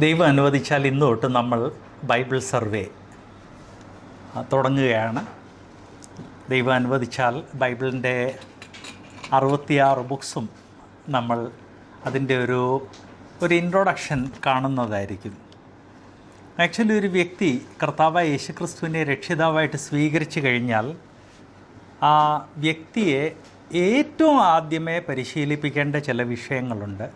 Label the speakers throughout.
Speaker 1: ദൈവം അനുവദിച്ചാൽ ഇന്ന് തൊട്ട് നമ്മൾ ബൈബിൾ സർവേ തുടങ്ങുകയാണ്. ദൈവം അനുവദിച്ചാൽ ബൈബിളിൻ്റെ 66 ബുക്സും നമ്മൾ അതിൻ്റെ ഒരു ഇൻട്രൊഡക്ഷൻ കാണുന്നതായിരിക്കും. ആക്ച്വലി ഒരു വ്യക്തി കർത്താവായ യേശുക്രിസ്തുവിനെ രക്ഷിതാവായിട്ട് സ്വീകരിച്ചു കഴിഞ്ഞാൽ ആ വ്യക്തിയെ ഏറ്റവും ആദ്യമേ പരിശീലിപ്പിക്കേണ്ട ചില വിഷയങ്ങളുണ്ട്.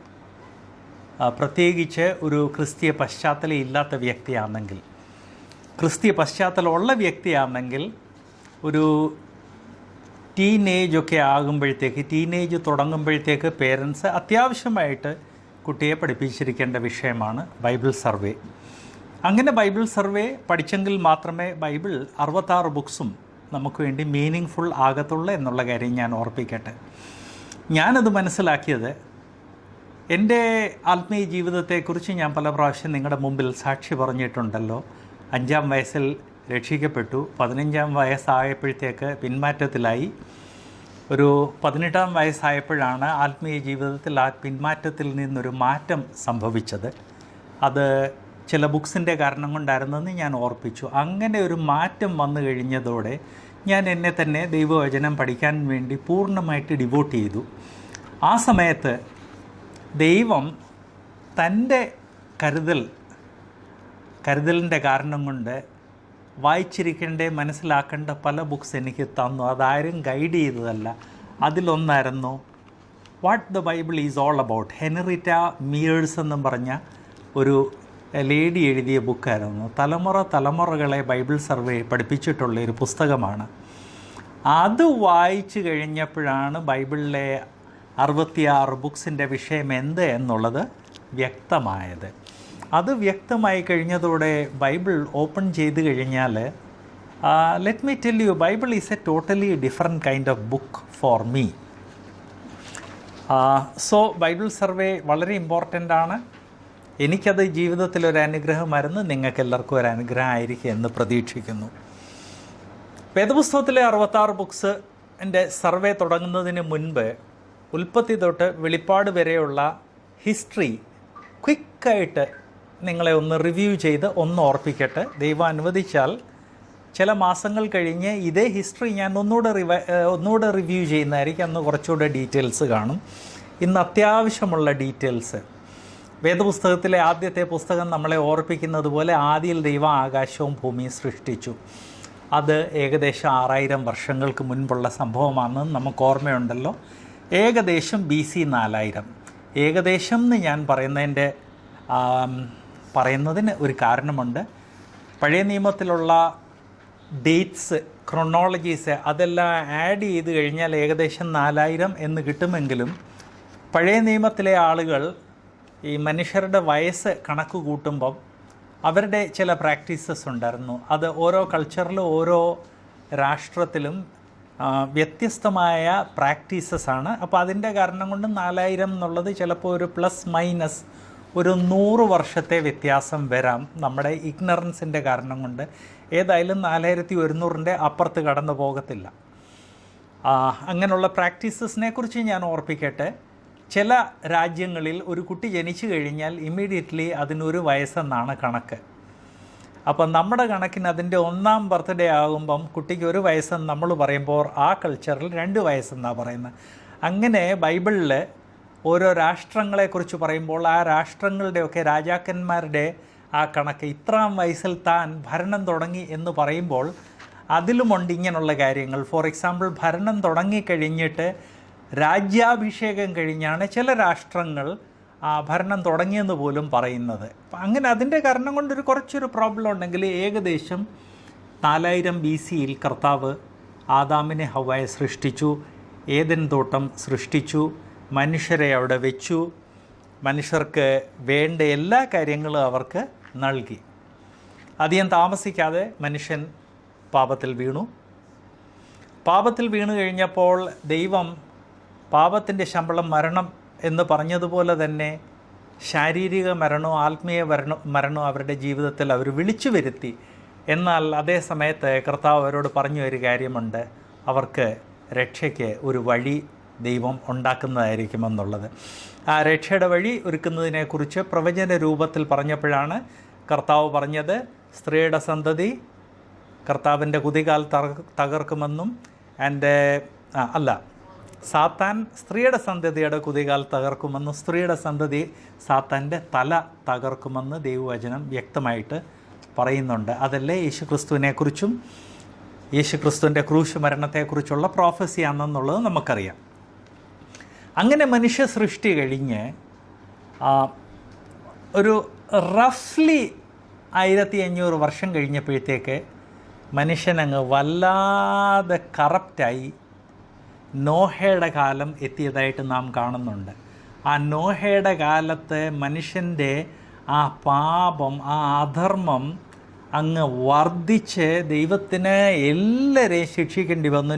Speaker 1: പ്രത്യേകിച്ച് ഒരു ക്രിസ്തീയ പശ്ചാത്തലം ഇല്ലാത്ത വ്യക്തിയാണെങ്കിൽ, ക്രിസ്തീയ പശ്ചാത്തലമുള്ള വ്യക്തിയാണെങ്കിൽ ഒരു ടീനേജൊക്കെ ആകുമ്പോഴത്തേക്ക്, ടീനേജ് തുടങ്ങുമ്പോഴത്തേക്ക് പേരൻസ് അത്യാവശ്യമായിട്ട് കുട്ടിയെ പഠിപ്പിച്ചിരിക്കേണ്ട വിഷയമാണ് ബൈബിൾ സർവേ. അങ്ങനെ ബൈബിൾ സർവേ പഠിച്ചെങ്കിൽ മാത്രമേ ബൈബിൾ 66 ബുക്സും നമുക്ക് വേണ്ടി മീനിങ് ഫുൾ ആകത്തുള്ളൂ എന്നുള്ള കാര്യം ഞാൻ ഓർപ്പിക്കട്ടെ. ഞാനത് മനസ്സിലാക്കിയത് എൻ്റെ ആത്മീയ ജീവിതത്തെക്കുറിച്ച് ഞാൻ പല പ്രാവശ്യം നിങ്ങളുടെ മുമ്പിൽ സാക്ഷി പറഞ്ഞിട്ടുണ്ടല്ലോ. 5-ാം വയസ്സിൽ രക്ഷിക്കപ്പെട്ടു, 15-ാം വയസ്സായപ്പോഴത്തേക്ക് പിന്മാറ്റത്തിലായി. ഒരു 18-ാം വയസ്സായപ്പോഴാണ് ആത്മീയ ജീവിതത്തിൽ ആ പിന്മാറ്റത്തിൽ നിന്നൊരു മാറ്റം സംഭവിച്ചത്. അത് ചില ബുക്സിൻ്റെ കാരണം കൊണ്ടായിരുന്നെന്ന് ഞാൻ ഓർപ്പിച്ചു. അങ്ങനെ ഒരു മാറ്റം വന്നു കഴിഞ്ഞതോടെ ഞാൻ എന്നെ തന്നെ ദൈവവചനം പഠിക്കാൻ വേണ്ടി പൂർണ്ണമായിട്ട് ഡിവോട്ട് ചെയ്തു. ആ സമയത്ത് ദൈവം തൻ്റെ കരുതലിൻ്റെ കാരണം കൊണ്ട് വായിച്ചിരിക്കേണ്ട, മനസ്സിലാക്കേണ്ട പല ബുക്സ് എനിക്ക് തന്നു. അതാരും ഗൈഡ് ചെയ്തതല്ല. അതിലൊന്നായിരുന്നു what the Bible is all about. Henrietta Mears എന്നും പറഞ്ഞ ഒരു ലേഡി എഴുതിയ ബുക്കായിരുന്നു. തലമുറകളെ ബൈബിൾ സർവേ പഠിപ്പിച്ചിട്ടുള്ള ഒരു പുസ്തകമാണ്. അത് വായിച്ചു കഴിഞ്ഞപ്പോഴാണ് ബൈബിളിലെ 66 ബുക്സിൻ്റെ വിഷയം എന്ത് എന്നുള്ളത് വ്യക്തമായത്. അത് വ്യക്തമായി കഴിഞ്ഞതോടെ ബൈബിൾ ഓപ്പൺ ചെയ്ത് കഴിഞ്ഞാൽ let me tell you, Bible is A totally different kind of book for me. So Bible survey വളരെ ഇമ്പോർട്ടൻ്റ് ആണ്. എനിക്കത് ജീവിതത്തിലൊരു അനുഗ്രഹമായിരുന്നു. നിങ്ങൾക്ക് എല്ലാവർക്കും ഒരു അനുഗ്രഹമായിരിക്കും എന്ന് പ്രതീക്ഷിക്കുന്നു. വേദപുസ്തകത്തിലെ 66 ബുക്സ് എൻ്റെ സർവേ തുടങ്ങുന്നതിന് മുൻപ് ഉൽപ്പത്തി തൊട്ട് വെളിപ്പാട് വരെയുള്ള ഹിസ്റ്ററി ക്വിക്കായിട്ട് നിങ്ങളെ ഒന്ന് റിവ്യൂ ചെയ്ത് ഒന്ന് ഓർപ്പിക്കട്ടെ. ദൈവം അനുവദിച്ചാൽ ചില മാസങ്ങൾ കഴിഞ്ഞ് ഇതേ ഹിസ്റ്ററി ഞാൻ ഒന്നുകൂടെ റിവ്യൂ ചെയ്യുന്നതായിരിക്കും. അന്ന് കുറച്ചുകൂടെ ഡീറ്റെയിൽസ് കാണും. ഇന്ന് അത്യാവശ്യമുള്ള ഡീറ്റെയിൽസ്. വേദപുസ്തകത്തിലെ ആദ്യത്തെ പുസ്തകം നമ്മളെ ഓർപ്പിക്കുന്നത് പോലെ ആദിയിൽ ദൈവം ആകാശവും ഭൂമിയും സൃഷ്ടിച്ചു. അത് ഏകദേശം 6000 വർഷങ്ങൾക്ക് മുൻപുള്ള സംഭവമാണെന്ന് നമുക്ക് ഓർമ്മയുണ്ടല്ലോ. ഏകദേശം BC 4000. ഏകദേശം എന്ന് ഞാൻ പറയുന്നതിന് ഒരു കാരണമുണ്ട്. പഴയ നിയമത്തിലുള്ള ഡേറ്റ്സ്, ക്രോണോളജീസ് അതെല്ലാം ആഡ് ചെയ്ത് കഴിഞ്ഞാൽ ഏകദേശം 4000 എന്ന് കിട്ടുമെങ്കിലും പഴയ നിയമത്തിലെ ആളുകൾ ഈ മനുഷ്യരുടെ വയസ്സ് കണക്ക് കൂട്ടുമ്പം അവരുടെ ചില പ്രാക്ടീസസ് ഉണ്ടായിരുന്നു. അത് ഓരോ കൾച്ചറിലും ഓരോ രാഷ്ട്രത്തിലും വ്യത്യസ്തമായ പ്രാക്ടീസസാണ്. അപ്പോൾ അതിൻ്റെ കാരണം കൊണ്ട് 4000 എന്നുള്ളത് ചിലപ്പോൾ ഒരു പ്ലസ് മൈനസ് ഒരു 100 വർഷത്തെ വ്യത്യാസം വരാം നമ്മുടെ ഇഗ്നറൻസിൻ്റെ കാരണം കൊണ്ട്. ഏതായാലും 4100-ൻ്റെ അപ്പുറത്ത് കടന്നു പോകത്തില്ല. അങ്ങനെയുള്ള പ്രാക്ടീസസിനെ കുറിച്ച് ഞാൻ ഓർപ്പിക്കട്ടെ. ചില രാജ്യങ്ങളിൽ ഒരു കുട്ടി ജനിച്ചു കഴിഞ്ഞാൽ ഇമ്മീഡിയറ്റ്ലി അതിനൊരു വയസ്സെന്നാണ് കണക്ക്. അപ്പം നമ്മുടെ കണക്കിന് അതിൻ്റെ 1ാം ബർത്ത്ഡേ ആകുമ്പം കുട്ടിക്ക് 1 വയസ്സെന്ന് നമ്മൾ പറയുമ്പോൾ ആ കൾച്ചറിൽ 2 വയസ്സെന്നാണ് പറയുന്നത്. അങ്ങനെ ബൈബിളിൽ ഓരോ രാഷ്ട്രങ്ങളെക്കുറിച്ച് പറയുമ്പോൾ ആ രാഷ്ട്രങ്ങളുടെയൊക്കെ രാജാക്കന്മാരുടെ ആ കണക്ക്, ഇത്രാം വയസ്സിൽ താൻ ഭരണം തുടങ്ങി എന്ന് പറയുമ്പോൾ അതിലുമുണ്ട് ഇങ്ങനെയുള്ള കാര്യങ്ങൾ. ഫോർ എക്സാമ്പിൾ, ഭരണം തുടങ്ങിക്കഴിഞ്ഞിട്ട് രാജ്യാഭിഷേകം കഴിഞ്ഞാണ് ചില രാഷ്ട്രങ്ങൾ ഭരണം തുടങ്ങിയെന്ന് പോലും പറയുന്നത്. അപ്പം അങ്ങനെ അതിൻ്റെ കാരണം കൊണ്ടൊരു കുറച്ചൊരു പ്രോബ്ലം ഉണ്ടെങ്കിൽ ഏകദേശം 4000 BC-യിൽ കർത്താവ് ആദാമിനെ ഹവ്വായെ സൃഷ്ടിച്ചു, ഏദൻ തോട്ടം സൃഷ്ടിച്ചു, മനുഷ്യരെ അവിടെ വെച്ചു, മനുഷ്യർക്ക് വേണ്ട എല്ലാ കാര്യങ്ങളും അവർക്ക് നൽകി. അധികം താമസിക്കാതെ മനുഷ്യൻ പാപത്തിൽ വീണു കഴിഞ്ഞപ്പോൾ ദൈവം പാപത്തിൻ്റെ ശമ്പളം മരണം എന്ന് പറഞ്ഞതുപോലെ തന്നെ ശാരീരിക മരണവും ആത്മീയ മരണവും അവരുടെ ജീവിതത്തിൽ അവർ വിളിച്ചു വരുത്തി. എന്നാൽ അതേ സമയത്ത് കർത്താവ് അവരോട് പറഞ്ഞു ഒരു കാര്യമുണ്ട്, അവർക്ക് രക്ഷയ്ക്ക് ഒരു വഴി ദൈവം ഉണ്ടാക്കുന്നതായിരിക്കുമെന്നുള്ളത്. ആ രക്ഷയുടെ വഴി ഒരുക്കുന്നതിനെക്കുറിച്ച് പ്രവചന രൂപത്തിൽ പറഞ്ഞപ്പോഴാണ് കർത്താവ് പറഞ്ഞത്, സ്ത്രീയുടെ സന്തതി കർത്താവിൻ്റെ കുതികാൽ തകർക്കുമെന്നും സാത്താൻ സ്ത്രീയുടെ സന്തതിയുടെ കുതികാൽ തകർക്കുമെന്നും സ്ത്രീയുടെ സന്തതി സാത്താൻ്റെ തല തകർക്കുമെന്ന് ദൈവവചനം വ്യക്തമായിട്ട് പറയുന്നുണ്ട്. അതല്ലേ യേശുക്രിസ്തുവിനെക്കുറിച്ചും യേശുക്രിസ്തുവിൻ്റെ ക്രൂശ് മരണത്തെക്കുറിച്ചുള്ള പ്രോഫസിയാണെന്നുള്ളത് നമുക്കറിയാം. അങ്ങനെ മനുഷ്യ സൃഷ്ടി കഴിഞ്ഞ് ഒരു റഫ്ലി 1500 വർഷം കഴിഞ്ഞപ്പോഴത്തേക്ക് മനുഷ്യനങ്ങ് വല്ലാതെ കറപ്റ്റായി നോഹയുടെ കാലം എത്തിയതായിട്ട് നാം കാണുന്നുണ്ട്. ആ നോഹയുടെ കാലത്ത് മനുഷ്യൻ്റെ ആ പാപം, ആ അധർമ്മം അങ്ങ് വർദ്ധിച്ച് ദൈവത്തിന് എല്ലാവരെയും ശിക്ഷിക്കേണ്ടി വന്നു.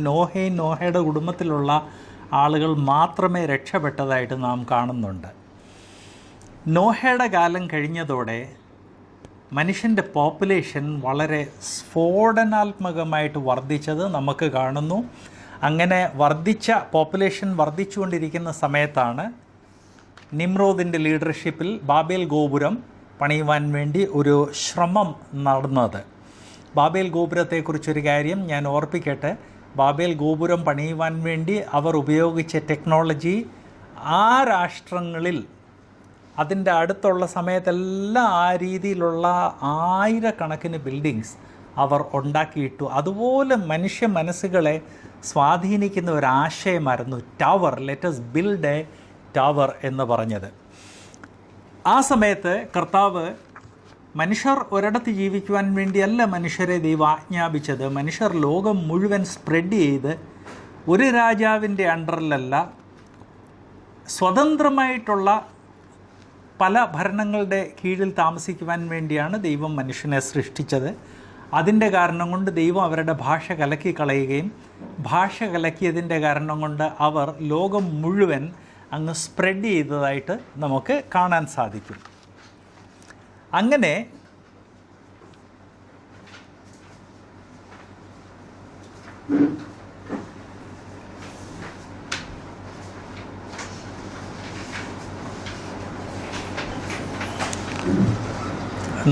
Speaker 1: നോഹയുടെ കുടുംബത്തിലുള്ള ആളുകൾ മാത്രമേ രക്ഷപ്പെട്ടതായിട്ട് നാം കാണുന്നുണ്ട്. നോഹയുടെ കാലം കഴിഞ്ഞതോടെ മനുഷ്യൻ്റെ പോപ്പുലേഷൻ വളരെ സ്ഫോടനാത്മകമായിട്ട് വർദ്ധിച്ചത് നമുക്ക് കാണുന്നു. അങ്ങനെ പോപ്പുലേഷൻ വർദ്ധിച്ചുകൊണ്ടിരിക്കുന്ന സമയത്താണ് നിമ്രോദിൻ്റെ ലീഡർഷിപ്പിൽ ബാബേൽ ഗോപുരം പണിയുവാൻ വേണ്ടി ഒരു ശ്രമം നടന്നത്. ബാബേൽ ഗോപുരത്തെക്കുറിച്ചൊരു കാര്യം ഞാൻ ഓർപ്പിക്കട്ടെ. ബാബേൽ ഗോപുരം പണിയുവാൻ വേണ്ടി അവർ ഉപയോഗിച്ച ടെക്നോളജി ആ രാഷ്ട്രങ്ങളിൽ അതിൻ്റെ അടുത്തുള്ള സമയത്തെല്ലാം ആ രീതിയിലുള്ള ആയിരക്കണക്കിന് ബിൽഡിങ്സ് അവർ ഉണ്ടാക്കിയിട്ടു. അതുപോലെ മനുഷ്യ മനസ്സുകളെ സ്വാധീനിക്കുന്ന ഒരാശയമായിരുന്നു tower, let's build a tower എന്ന് പറഞ്ഞത്. ആ സമയത്ത് കർത്താവ് മനുഷ്യർ ഒരിടത്ത് ജീവിക്കുവാൻ വേണ്ടിയല്ല മനുഷ്യരെ ദൈവം ആജ്ഞാപിച്ചത്. മനുഷ്യർ ലോകം മുഴുവൻ സ്പ്രെഡ് ചെയ്ത് ഒരു രാജാവിൻ്റെ അണ്ടറിലല്ല, സ്വതന്ത്രമായിട്ടുള്ള പല ഭരണങ്ങളുടെ കീഴിൽ താമസിക്കുവാൻ വേണ്ടിയാണ് ദൈവം മനുഷ്യനെ സൃഷ്ടിച്ചത്. അതിൻ്റെ കാരണം കൊണ്ട് ദൈവം അവരുടെ ഭാഷ കലക്കി കളയുകയും ഭാഷ കലക്കിയതിൻ്റെ കാരണം കൊണ്ട് അവർ ലോകം മുഴുവൻ അങ്ങ് സ്പ്രെഡ് ചെയ്തതായിട്ട് നമുക്ക് കാണാൻ സാധിക്കും. അങ്ങനെ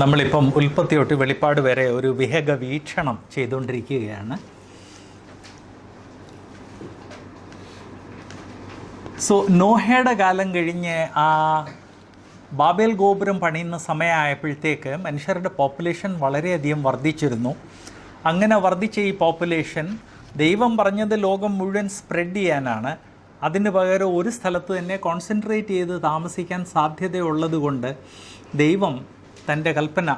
Speaker 1: നമ്മളിപ്പം ഉൽപ്പത്തി തൊട്ട് വെളിപ്പാട് വരെ ഒരു വിഹക വീക്ഷണം ചെയ്തുകൊണ്ടിരിക്കുകയാണ്. നോഹയുടെ കാലം കഴിഞ്ഞ് ആ ബാബേൽ ഗോപുരം പണിയുന്ന സമയമായപ്പോഴത്തേക്ക് മനുഷ്യരുടെ പോപ്പുലേഷൻ വളരെയധികം വർദ്ധിച്ചിരുന്നു. അങ്ങനെ വർദ്ധിച്ച ഈ പോപ്പുലേഷൻ ദൈവം പറഞ്ഞത് ലോകം മുഴുവൻ സ്പ്രെഡ് ചെയ്യാനാണ്. അതിന് പകരം ഒരു സ്ഥലത്ത് തന്നെ കോൺസെൻട്രേറ്റ് ചെയ്ത് താമസിക്കാൻ സാധ്യതയുള്ളത് കൊണ്ട് ദൈവം തൻ്റെ കൽപ്പന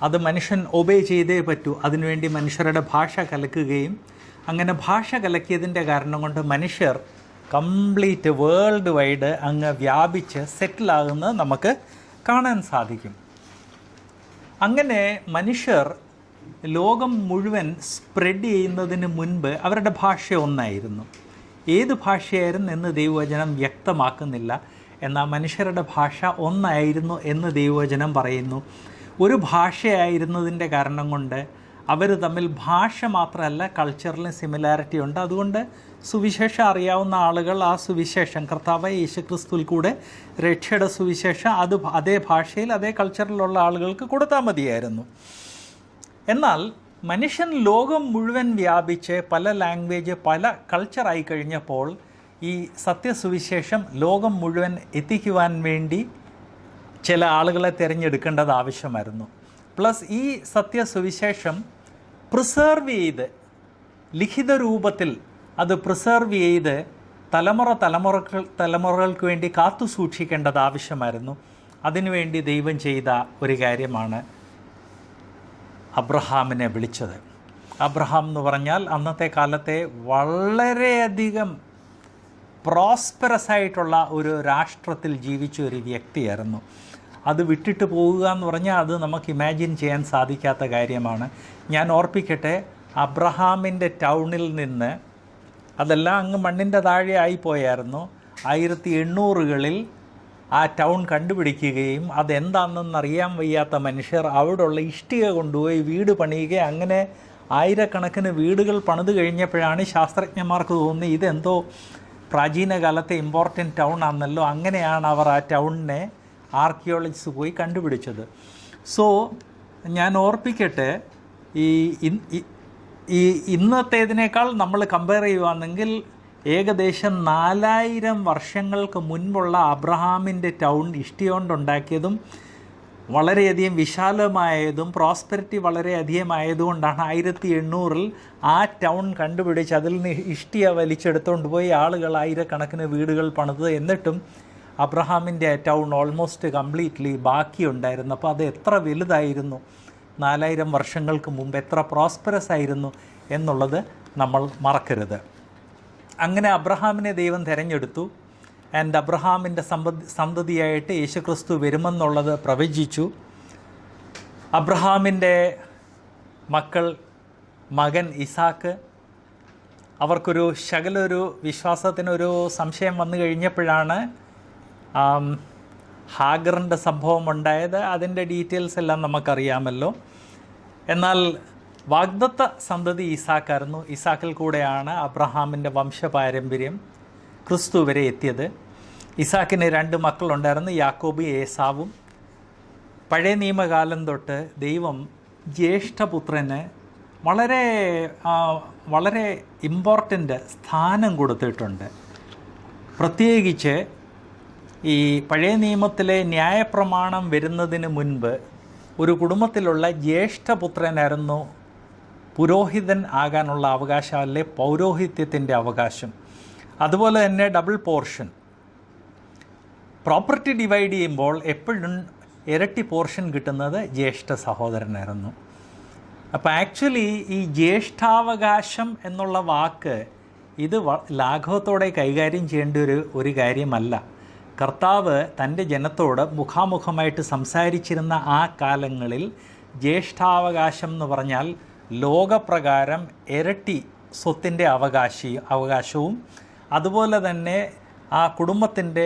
Speaker 1: അത് മനുഷ്യൻ ഒബേ ചെയ്തേ പറ്റൂ, അതിനുവേണ്ടി മനുഷ്യരുടെ ഭാഷ കലക്കുകയും അങ്ങനെ ഭാഷ കലക്കിയതിൻ്റെ കാരണം കൊണ്ട് മനുഷ്യർ കംപ്ലീറ്റ് വേൾഡ് വൈഡ് അങ്ങ് വ്യാപിച്ച് സെറ്റിലാകുന്നത് നമുക്ക് കാണാൻ സാധിക്കും. അങ്ങനെ മനുഷ്യർ ലോകം മുഴുവൻ സ്പ്രെഡ് ചെയ്യുന്നതിന് മുൻപ് അവരുടെ ഭാഷ ഒന്നായിരുന്നു. ഏത് ഭാഷയായിരുന്നു എന്ന് ദൈവവചനം വ്യക്തമാക്കുന്നില്ല. എന്നാൽ മനുഷ്യരുടെ ഭാഷ ഒന്നായിരുന്നു എന്ന് ദൈവവചനം പറയുന്നു. ഒരു ഭാഷയായിരുന്നതിൻ്റെ കാരണം കൊണ്ട് അവർ തമ്മിൽ ഭാഷ മാത്രമല്ല കൾച്ചറിലും സിമിലാരിറ്റി ഉണ്ട്. അതുകൊണ്ട് സുവിശേഷം അറിയാവുന്ന ആളുകൾ ആ സുവിശേഷം കർത്താവ് യേശുക്രിസ്തുവിൽ കൂടെ രക്ഷയുടെ സുവിശേഷം അതേ ഭാഷയിൽ അതേ കൾച്ചറിലുള്ള ആളുകൾക്ക് കൊടുത്താൽ മതിയായിരുന്നു. എന്നാൽ മനുഷ്യൻ ലോകം മുഴുവൻ വ്യാപിച്ച് പല ലാംഗ്വേജ് പല കൾച്ചറായി കഴിഞ്ഞപ്പോൾ ഈ സത്യസുവിശേഷം ലോകം മുഴുവൻ എത്തിക്കുവാൻ വേണ്ടി ചില ആളുകളെ തിരഞ്ഞെടുക്കേണ്ടത് ആവശ്യമായിരുന്നു. പ്ലസ് ഈ സത്യസുവിശേഷം പ്രിസർവ് ചെയ്ത് ലിഖിത രൂപത്തിൽ അത് പ്രിസർവ് ചെയ്ത് തലമുറകൾക്ക് വേണ്ടി കാത്തു സൂക്ഷിക്കേണ്ടത് ആവശ്യമായിരുന്നു. അതിനുവേണ്ടി ദൈവം ചെയ്ത ഒരു കാര്യമാണ് അബ്രഹാമിനെ വിളിച്ചത്. അബ്രഹാം എന്ന് പറഞ്ഞാൽ അന്നത്തെ കാലത്തെ വളരെയധികം പ്രോസ്പെറസ് ആയിട്ടുള്ള ഒരു രാഷ്ട്രത്തിൽ ജീവിച്ച ഒരു വ്യക്തിയായിരുന്നു. അത് വിട്ടിട്ട് പോവുക എന്ന് പറഞ്ഞാൽ അത് നമുക്ക് ഇമാജിൻ ചെയ്യാൻ സാധിക്കാത്ത കാര്യമാണ്. ഞാൻ ഓർപ്പിക്കട്ടെ, അബ്രഹാമിൻ്റെ ടൗണിൽ നിന്ന് അതെല്ലാം അങ്ങ് മണ്ണിൻ്റെ താഴെ ആയിപ്പോയായിരുന്നു. 1800കളിൽ ആ ടൗൺ കണ്ടുപിടിക്കുകയും അതെന്താണെന്നറിയാൻ വയ്യാത്ത മനുഷ്യർ അവിടെയുള്ള ഇഷ്ടിക കൊണ്ടുപോയി വീട് പണിയുകയും അങ്ങനെ ആയിരക്കണക്കിന് വീടുകൾ പണിത് കഴിഞ്ഞപ്പോഴാണ് ശാസ്ത്രജ്ഞന്മാർക്ക് തോന്നി ഇതെന്തോ പ്രാചീന കാലത്തെ ഇമ്പോർട്ടൻ്റ് ടൗൺ ആണല്ലോ. അങ്ങനെയാണ് അവർ ആ ടൗണിനെ ആർക്കിയോളജിസ്റ്റ് പോയി കണ്ടുപിടിച്ചത്. സോ ഞാൻ ഓർപ്പിക്കട്ടെ, ഈ ഇന്നത്തേതിനേക്കാൾ നമ്മൾ കമ്പയർ ചെയ്യുകയാണെങ്കിൽ ഏകദേശം 4000 വർഷങ്ങൾക്ക് മുൻപുള്ള അബ്രഹാമിൻ്റെ ടൗൺ ഇഷ്ടി കൊണ്ടുണ്ടാക്കിയതും വളരെയധികം വിശാലമായതും പ്രോസ്പെരിറ്റി വളരെയധികം ആയതുകൊണ്ടാണ് 1800 ആ ടൗൺ കണ്ടുപിടിച്ച് അതിൽ നിന്ന് ഇഷ്ടിയ വലിച്ചെടുത്തുകൊണ്ട് പോയി ആളുകൾ ആയിരക്കണക്കിന് വീടുകൾ പണിത്. എന്നിട്ടും അബ്രഹാമിൻ്റെ ടൗൺ ഓൾമോസ്റ്റ് കംപ്ലീറ്റ്ലി ബാക്കിയുണ്ടായിരുന്നു. അപ്പോൾ അത് എത്ര വലുതായിരുന്നു, 4000 വർഷങ്ങൾക്ക് മുമ്പ് എത്ര പ്രോസ്പെറസ് ആയിരുന്നു എന്നുള്ളത് നമ്മൾ മറക്കരുത്. അങ്ങനെ അബ്രഹാമിനെ ദൈവം തിരഞ്ഞെടുത്തു. ആൻഡ് അബ്രഹാമിൻ്റെ സന്തതിയായിട്ട് യേശുക്രിസ്തു വരുമെന്നുള്ളത് പ്രവചിച്ചു. അബ്രഹാമിൻ്റെ മകൻ ഇസാക്ക്, അവർക്കൊരു ശകലൊരു വിശ്വാസത്തിനൊരു സംശയം വന്നു കഴിഞ്ഞപ്പോഴാണ് ഹാഗറിൻ്റെ സംഭവം ഉണ്ടായത്. അതിൻ്റെ ഡീറ്റെയിൽസ് എല്ലാം നമുക്കറിയാമല്ലോ. എന്നാൽ വാഗ്ദത്ത സന്തതി ഇസാക്കായിരുന്നു. ഇസാക്കിൽ കൂടെയാണ് അബ്രഹാമിൻ്റെ വംശപാരമ്പര്യം ക്രിസ്തു വരെ എത്തിയത്. ഇസാക്കിന് 2 മക്കളുണ്ടായിരുന്നു, യാക്കോബും ഏസാവും. പഴയ നിയമകാലം തൊട്ട് ദൈവം ജ്യേഷ്ഠപുത്രന് വളരെ ഇമ്പോർട്ടൻ്റ് സ്ഥാനം കൊടുത്തിട്ടുണ്ട്. പ്രത്യേകിച്ച് ഈ പഴയ നിയമത്തിലെ ന്യായപ്രമാണം വരുന്നതിന് മുൻപ് ഒരു കുടുംബത്തിലുള്ള ജ്യേഷ്ഠപുത്രനായിരുന്നു പുരോഹിതൻ ആകാനുള്ള അവകാശം, അല്ലെ പൗരോഹിത്യത്തിൻ്റെ അവകാശം. അതുപോലെ തന്നെ ഡബിൾ പോർഷൻ, പ്രോപ്പർട്ടി ഡിവൈഡ് ചെയ്യുമ്പോൾ എപ്പോഴും ഇരട്ടി പോർഷൻ കിട്ടുന്നത് ജ്യേഷ്ഠ സഹോദരനായിരുന്നു. അപ്പോൾ ആക്ച്വലി ഈ ജ്യേഷ്ഠാവകാശം എന്നുള്ള വാക്ക് ഇത് ലാഘവത്തോടെ കൈകാര്യം ചെയ്യേണ്ട ഒരു കാര്യമല്ല. കർത്താവ് തൻ്റെ ജനത്തോട് മുഖാമുഖമായിട്ട് സംസാരിച്ചിരുന്ന ആ കാലങ്ങളിൽ ജ്യേഷ്ഠാവകാശം എന്ന് പറഞ്ഞാൽ ലോകപ്രകാരം ഇരട്ടി സ്വത്തിൻ്റെ അവകാശവും അതുപോലെ തന്നെ ആ കുടുംബത്തിൻ്റെ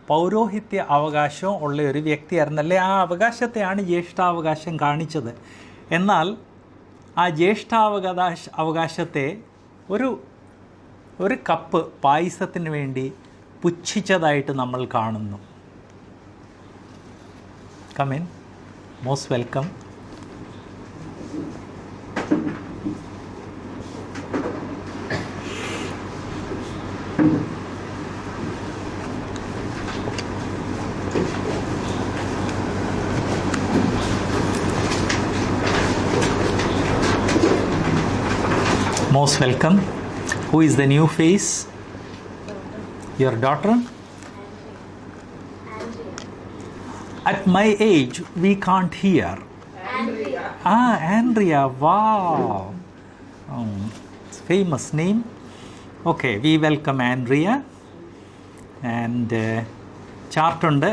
Speaker 1: പൗരോഹിത്യ അവകാശവും ഉള്ള ഒരു വ്യക്തിയായിരുന്നല്ലേ. ആ അവകാശത്തെയാണ് ജ്യേഷ്ഠാവകാശം കാണിച്ചത്. എന്നാൽ ആ അവകാശത്തെ ഒരു കപ്പ് പായസത്തിന് വേണ്ടി പുച്ഛിച്ചതായിട്ട് നമ്മൾ കാണുന്നു. Come in, most welcome. Most welcome. Who is the new face? Your daughter? At my age, we can't hear.
Speaker 2: Andrea.
Speaker 1: Andrea. Wow. Famous name. Okay, we welcome Andrea. And chart ഉണ്ട്,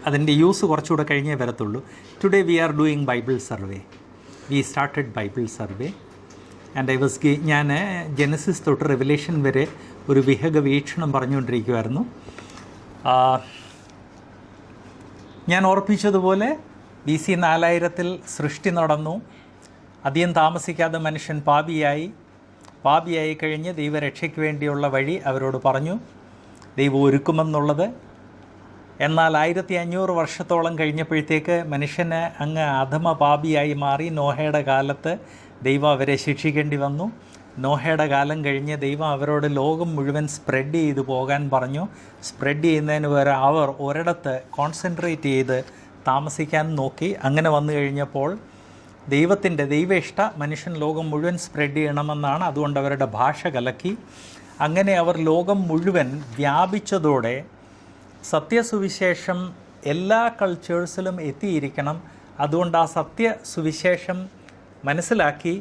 Speaker 1: അതിൻ്റെ use കുറച്ചുകൂടെ കഴിഞ്ഞേ വരത്തുള്ളൂ. Today we are doing Bible survey. We started Bible survey and ഞാൻ Genesis തൊട്ട് revelation വരെ ഒരു വിഹക വീക്ഷണം പറഞ്ഞുകൊണ്ടിരിക്കുമായിരുന്നു. ഞാൻ ഓർപ്പിച്ചതുപോലെ BC 4000 സൃഷ്ടി നടന്നു. അധികം താമസിക്കാതെ മനുഷ്യൻ പാപിയായി കഴിഞ്ഞ് ദൈവരക്ഷയ്ക്ക് വേണ്ടിയുള്ള വഴി അവരോട് പറഞ്ഞു, ദൈവം ഒരുക്കുമെന്നുള്ളത്. എന്നാൽ 1500 വർഷത്തോളം കഴിഞ്ഞപ്പോഴത്തേക്ക് മനുഷ്യന് അങ്ങ് അധമ പാപിയായി മാറി. നോഹയുടെ കാലത്ത് ദൈവം അവരെ ശിക്ഷിക്കേണ്ടി വന്നു. നോഹയുടെ കാലം കഴിഞ്ഞ് ദൈവം അവരോട് ലോകം മുഴുവൻ സ്പ്രെഡ് ചെയ്ത് പോകാൻ പറഞ്ഞു. സ്പ്രെഡ് ചെയ്യുന്നതിന് പകരം അവർ ഒരിടത്ത് കോൺസെൻട്രേറ്റ് ചെയ്ത് താമസിക്കാൻ നോക്കി. അങ്ങനെ വന്നു കഴിഞ്ഞപ്പോൾ ദൈവ മനുഷ്യൻ ലോകം മുഴുവൻ സ്പ്രെഡ് ചെയ്യണമെന്നാണ്. അതുകൊണ്ട് അവരുടെ ഭാഷ കലക്കി. അങ്ങനെ അവർ ലോകം മുഴുവൻ വ്യാപിച്ചതോടെ സത്യസുവിശേഷം എല്ലാ കൾച്ചേഴ്സിലും എത്തിയിരിക്കണം. അതുകൊണ്ട് ആ സത്യസുവിശേഷം മനസ്സിലാക്കി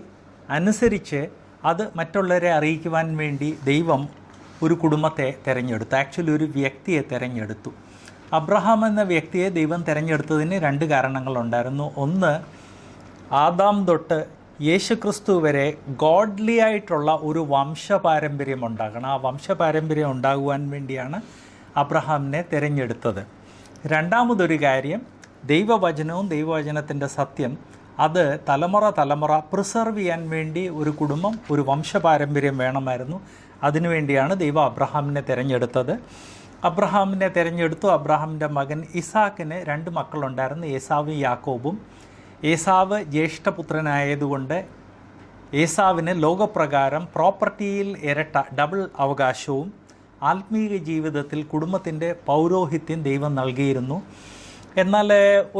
Speaker 1: അനുസരിച്ച് അത് മറ്റുള്ളവരെ അറിയിക്കുവാൻ വേണ്ടി ദൈവം ഒരു കുടുംബത്തെ തിരഞ്ഞെടുത്തു. ആക്ച്വലി ഒരു വ്യക്തിയെ തിരഞ്ഞെടുത്തു. അബ്രഹാം എന്ന വ്യക്തിയെ ദൈവം തിരഞ്ഞെടുത്തതിന് 2 കാരണങ്ങളുണ്ടായിരുന്നു. ഒന്ന്, ആദാം തൊട്ട് യേശുക്രിസ്തു വരെ ഗോഡ്ലി ആയിട്ടുള്ള ഒരു വംശപാരമ്പര്യം ഉണ്ടാകണം. ആ വംശപാരമ്പര്യം ഉണ്ടാകുവാൻ വേണ്ടിയാണ് അബ്രഹാമിനെ തിരഞ്ഞെടുത്തത്. രണ്ടാമതൊരു കാര്യം, ദൈവവചനവും ദൈവവചനത്തിൻ്റെ സത്യം അത് തലമുറ പ്രിസർവ് ചെയ്യാൻ വേണ്ടി ഒരു കുടുംബം, ഒരു വംശപാരമ്പര്യം വേണമായിരുന്നു. അതിനുവേണ്ടിയാണ് ദൈവം അബ്രഹാമിനെ തിരഞ്ഞെടുത്തത്. അബ്രഹാമിനെ തിരഞ്ഞെടുത്തു. അബ്രഹാമിൻ്റെ മകൻ ഇസാക്കിന് 2 മക്കളുണ്ടായിരുന്നു, ഏസാവും യാക്കോബും. ഏസാവ് ജ്യേഷ്ഠപുത്രനായതുകൊണ്ട് ഏസാവിന് ലോകപ്രകാരം പ്രോപ്പർട്ടിയിൽ ഇരട്ട ഡബിൾ അവകാശവും ആത്മീയ ജീവിതത്തിൽ കുടുംബത്തിൻ്റെ പൗരോഹിത്യം ദൈവം നൽകിയിരുന്നു. എന്നാൽ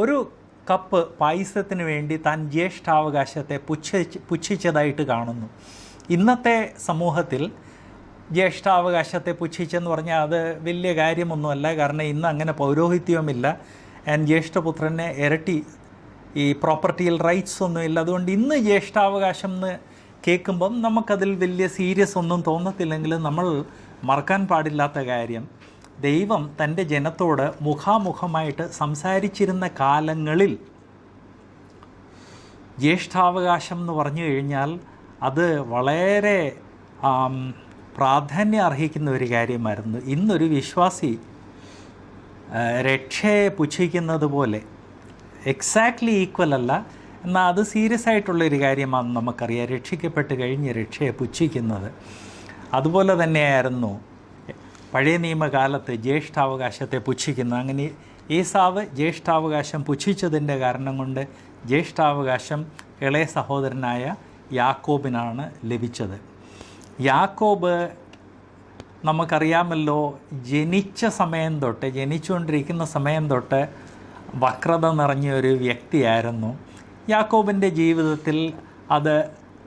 Speaker 1: ഒരു കപ്പ് പായസത്തിന് വേണ്ടി താൻ ജ്യേഷ്ഠാവകാശത്തെ പുച്ഛിച്ചതായിട്ട് കാണുന്നു. ഇന്നത്തെ സമൂഹത്തിൽ ജ്യേഷ്ഠാവകാശത്തെ പുച്ഛിച്ചെന്ന് പറഞ്ഞാൽ അത് വലിയ കാര്യമൊന്നുമല്ല. കാരണം ഇന്ന് അങ്ങനെ പൗരോഹിത്യവുമില്ല, ആൻഡ് ജ്യേഷ്ഠപുത്രന് ഇരട്ടി ഈ പ്രോപ്പർട്ടിയിൽ റൈറ്റ്സ് ഒന്നുമില്ല. അതുകൊണ്ട് ഇന്ന് ജ്യേഷ്ഠാവകാശം എന്ന് കേൾക്കുമ്പം നമുക്കതിൽ വലിയ സീരിയസ് ഒന്നും തോന്നത്തില്ലെങ്കിലും നമ്മൾ മറക്കാൻ പാടില്ലാത്ത കാര്യം, ദൈവം തൻ്റെ ജനത്തോട് മുഖാമുഖമായിട്ട് സംസാരിച്ചിരുന്ന കാലങ്ങളിൽ ജ്യേഷ്ഠാവകാശം എന്ന് പറഞ്ഞു കഴിഞ്ഞാൽ അത് വളരെ പ്രാധാന്യം അർഹിക്കുന്ന ഒരു കാര്യമായിരുന്നു. ഇന്നൊരു വിശ്വാസി രക്ഷയെ പുച്ഛിക്കുന്നത് പോലെ എക്സാക്ട്ലി ഈക്വൽ അല്ല, എന്നാൽ അത് സീരിയസ് ആയിട്ടുള്ളൊരു കാര്യമാണെന്ന് നമുക്കറിയാം. രക്ഷിക്കപ്പെട്ട് കഴിഞ്ഞ് രക്ഷയെ പുച്ഛിക്കുന്നത് അതുപോലെ തന്നെയായിരുന്നു പഴയ നിയമകാലത്ത് ജ്യേഷ്ഠാവകാശത്തെ പുച്ഛിക്കുന്നത്. അങ്ങനെ ഏസാവ് ജ്യേഷ്ഠാവകാശം പുച്ഛിച്ചതിൻ്റെ കാരണം കൊണ്ട് ജ്യേഷ്ഠാവകാശം ഇളയ സഹോദരനായ യാക്കോബിനാണ് ലഭിച്ചത്. യാക്കോബ് നമുക്കറിയാമല്ലോ, ജനിച്ചുകൊണ്ടിരിക്കുന്ന സമയം തൊട്ട് വക്രത നിറഞ്ഞ ഒരു വ്യക്തിയായിരുന്നു. യാക്കോബിൻ്റെ ജീവിതത്തിൽ അത്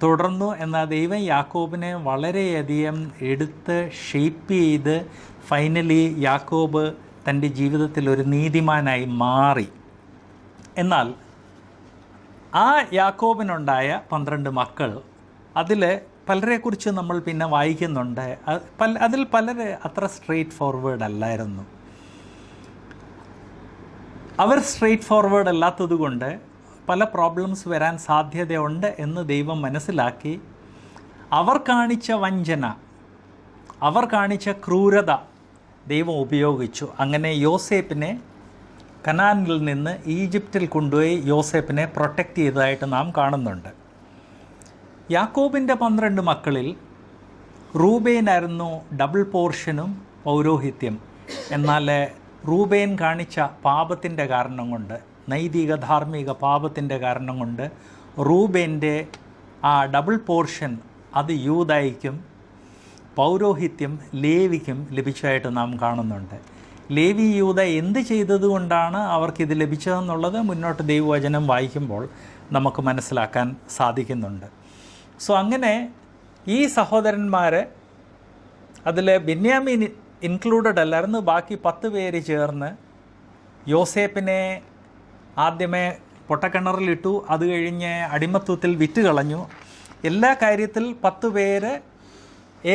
Speaker 1: തുടർന്നു. എന്നാൽ ദൈവം യാക്കോബിനെ വളരെയധികം എടുത്ത് ഷേപ്പ് ചെയ്ത് ഫൈനലി യാക്കോബ് തൻ്റെ ജീവിതത്തിൽ ഒരു നീതിമാനായി മാറി. എന്നാൽ ആ യാക്കോബിനുണ്ടായ 12 മക്കൾ, അതിൽ പലരെക്കുറിച്ച് നമ്മൾ പിന്നെ വായിക്കുന്നുണ്ട്. അതിൽ പലർ അത്ര സ്ട്രെയിറ്റ് ഫോർവേഡ് അല്ലായിരുന്നു. അവർ സ്ട്രെയിറ്റ് ഫോർവേഡ് അല്ലാത്തതുകൊണ്ട് പല പ്രോബ്ലംസ് വരാൻ സാധ്യതയുണ്ട് എന്ന് ദൈവം മനസ്സിലാക്കി അവർ കാണിച്ച വഞ്ചന, അവർ കാണിച്ച ക്രൂരത ദൈവം ഉപയോഗിച്ചു. അങ്ങനെ യോസേപ്പിനെ കനാനിൽ നിന്ന് ഈജിപ്തിൽ കൊണ്ടുപോയി യോസേപ്പിനെ പ്രൊട്ടക്റ്റ് ചെയ്തതായിട്ട് നാം കാണുന്നുണ്ട്. യാക്കോബിൻ്റെ 12 മക്കളിൽ റൂബേനായിരുന്നു ഡബിൾ പോർഷനും പൗരോഹിത്യം. എന്നാൽ റൂബേൻ കാണിച്ച പാപത്തിൻ്റെ കാരണം കൊണ്ട്, നൈതിക ധാർമ്മിക പാപത്തിൻ്റെ കാരണം കൊണ്ട് റൂബേൻ്റെ ആ ഡബിൾ പോർഷൻ അത് യൂദായിക്കും പൗരോഹിത്യം ലേവിക്കും ലഭിച്ചതായിട്ട് നാം കാണുന്നുണ്ട്. ലേവി യൂദ എന്ത് ചെയ്തതുകൊണ്ടാണ് അവർക്കിത് ലഭിച്ചതെന്നുള്ളത് മുന്നോട്ട് ദൈവവചനം വായിക്കുമ്പോൾ നമുക്ക് മനസ്സിലാക്കാൻ സാധിക്കുന്നുണ്ട്. സോ അങ്ങനെ ഈ സഹോദരന്മാർ, അതിൽ ബെന്യാമീൻ ഇൻക്ലൂഡഡ് അല്ലായിരുന്നു, ബാക്കി 10 പേര് ചേർന്ന് യോസേപ്പിനെ ആദ്യമേ പൊട്ടക്കിണറിലിട്ടു, അത് കഴിഞ്ഞ് അടിമത്വത്തിൽ വിറ്റ് കളഞ്ഞു. എല്ലാ കാര്യത്തിൽ 10 പേര്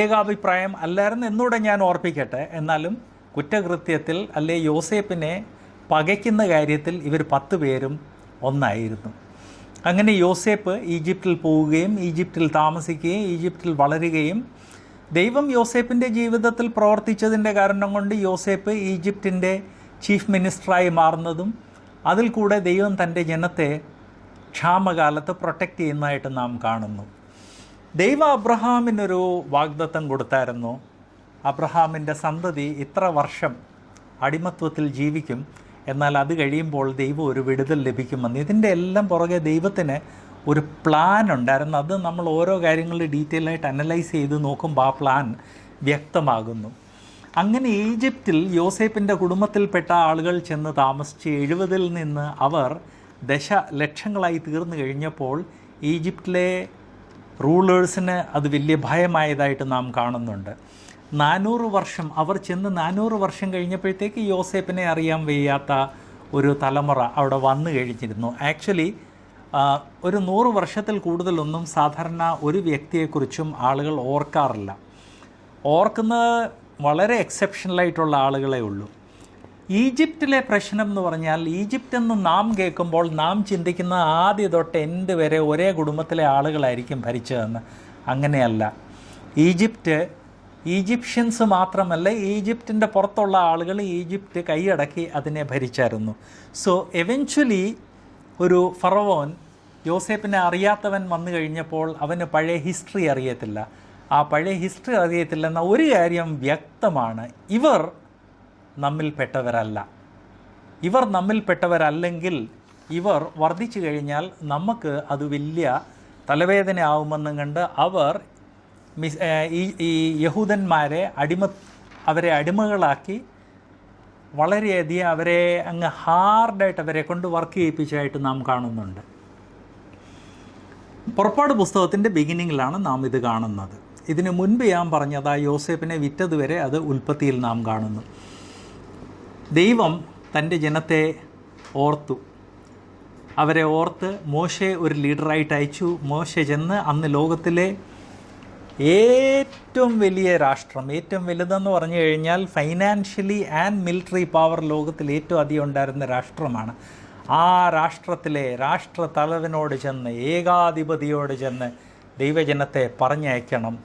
Speaker 1: ഏകാഭിപ്രായം അല്ലായിരുന്നു എന്നൂടെ ഞാൻ ഓർപ്പിക്കട്ടെ. എന്നാലും കുറ്റകൃത്യത്തിൽ അല്ലെ യോസേപ്പിനെ പകയ്ക്കുന്ന കാര്യത്തിൽ ഇവർ 10 പേരും ഒന്നായിരുന്നു. അങ്ങനെ യോസേപ്പ് ഈജിപ്തിൽ പോവുകയും ഈജിപ്തിൽ താമസിക്കുകയും ഈജിപ്തിൽ വളരുകയും ദൈവം യോസേപ്പിൻ്റെ ജീവിതത്തിൽ പ്രവർത്തിച്ചതിൻ്റെ കാരണം കൊണ്ട് യോസേപ്പ് ഈജിപ്തിൻ്റെ ചീഫ് മിനിസ്റ്ററായി മാറുന്നതും അതിൽ കൂടെ ദൈവം തൻ്റെ ജനത്തെ ക്ഷാമകാലത്ത് പ്രൊട്ടക്റ്റ് ചെയ്യുന്നതായിട്ട് നാം കാണുന്നു. ദൈവം അബ്രഹാമിനൊരു വാഗ്ദത്തം കൊടുത്തായിരുന്നു. അബ്രഹാമിൻ്റെ സന്തതി ഇത്ര വർഷം അടിമത്വത്തിൽ ജീവിക്കും, എന്നാൽ അത് കഴിയുമ്പോൾ ദൈവം ഒരു വിടുതൽ ലഭിക്കുമെന്ന്. ഇതിൻ്റെ എല്ലാം പുറകെ ദൈവത്തിന് ഒരു പ്ലാൻ ഉണ്ടായിരുന്നു. അത് നമ്മൾ ഓരോ കാര്യങ്ങളും ഡീറ്റെയിൽ ആയിട്ട് അനലൈസ് ചെയ്ത് നോക്കുമ്പോൾ ആ പ്ലാൻ വ്യക്തമാകുന്നു. അങ്ങനെ ഈജിപ്തിൽ യോസേപ്പിൻ്റെ കുടുംബത്തിൽപ്പെട്ട ആളുകൾ ചെന്ന് താമസിച്ച് 70-ൽ നിന്ന് അവർ ദശലക്ഷങ്ങളായി തീർന്നു കഴിഞ്ഞപ്പോൾ ഈജിപ്തിലെ റൂളേഴ്സിന് അത് വലിയ ഭയമായതായിട്ട് നാം കാണുന്നുണ്ട്. 400 വർഷം അവർ ചെന്ന് 400 വർഷം കഴിഞ്ഞപ്പോഴത്തേക്ക് യോസേപ്പിനെ അറിയാൻ വയ്യാത്ത ഒരു തലമുറ അവിടെ വന്നു കഴിഞ്ഞിരുന്നു. ആക്ച്വലി ഒരു 100 വർഷത്തിൽ കൂടുതലൊന്നും സാധാരണ ഒരു വ്യക്തിയെക്കുറിച്ചും ആളുകൾ ഓർക്കാറില്ല. ഓർക്കുന്നത് വളരെ എക്സെപ്ഷണലായിട്ടുള്ള ആളുകളെ ഉള്ളൂ. ഈജിപ്തിലെ പ്രശ്നം എന്ന് പറഞ്ഞാൽ, ഈജിപ്റ്റ് എന്ന് നാം കേൾക്കുമ്പോൾ നാം ചിന്തിക്കുന്ന ആദ്യ തൊട്ട് എൻഡ് വരെ ഒരേ കുടുംബത്തിലെ ആളുകളായിരിക്കും ഭരിച്ചതെന്ന്. അങ്ങനെയല്ല. ഈജിപ്ഷ്യൻസ് മാത്രമല്ല, ഈജിപ്തിൻ്റെ പുറത്തുള്ള ആളുകൾ ഈജിപ്റ്റ് കൈയടക്കി അതിനെ ഭരിച്ചായിരുന്നു. സോ എവൻച്വലി ഒരു ഫറവോൻ യോസേപ്പിനെ അറിയാത്തവൻ വന്നു കഴിഞ്ഞപ്പോൾ അവന് പഴയ ഹിസ്റ്ററി അറിയത്തില്ല. ആ പഴയ ഹിസ്റ്ററി അറിയത്തില്ലെന്ന ഒരു കാര്യം വ്യക്തമാണ്, ഇവർ നമ്മിൽപ്പെട്ടവരല്ല. ഇവർ നമ്മിൽപ്പെട്ടവരല്ലെങ്കിൽ ഇവർ വർദ്ധിച്ചു കഴിഞ്ഞാൽ നമുക്ക് അത് വലിയ തലവേദന ആവുമെന്നും കണ്ട് അവർ ഈ യഹൂദന്മാരെ അവരെ അടിമകളാക്കി വളരെയധികം അവരെ അങ്ങ് ഹാർഡായിട്ട് അവരെ കൊണ്ട് വർക്ക് ചെയ്യിപ്പിച്ചതായിട്ട് നാം കാണുന്നുണ്ട്. പുറപ്പാട് പുസ്തകത്തിൻ്റെ ബിഗിനിങ്ങിലാണ് നാം ഇത് കാണുന്നത്. ഇതിനു മുൻപ് ഞാൻ പറഞ്ഞത് ആ യോസേപ്പിനെ വിറ്റതുവരെ അത് ഉൽപ്പത്തിയിൽ നാം കാണുന്നു. ദൈവം തൻ്റെ ജനത്തെ ഓർത്തു, അവരെ ഓർത്ത് മോശെ ഒരു ലീഡറായിട്ട് അയച്ചു. മോശെ ചെന്ന് അന്ന് ലോകത്തിലെ ഏറ്റവും വലിയ രാഷ്ട്രം, ഏറ്റവും വലുതെന്ന് പറഞ്ഞു കഴിഞ്ഞാൽ ഫൈനാൻഷ്യലി ആൻഡ് മിലിറ്ററി പവർ ലോകത്തിൽ ഏറ്റവും അധികം ഉണ്ടായിരുന്ന രാഷ്ട്രമാണ്. ആ രാഷ്ട്രത്തിലെ രാഷ്ട്രത്തലവനോട് ചെന്ന്, ഏകാധിപതിയോട് ചെന്ന് ദൈവജനത്തെ പറഞ്ഞയക്കണം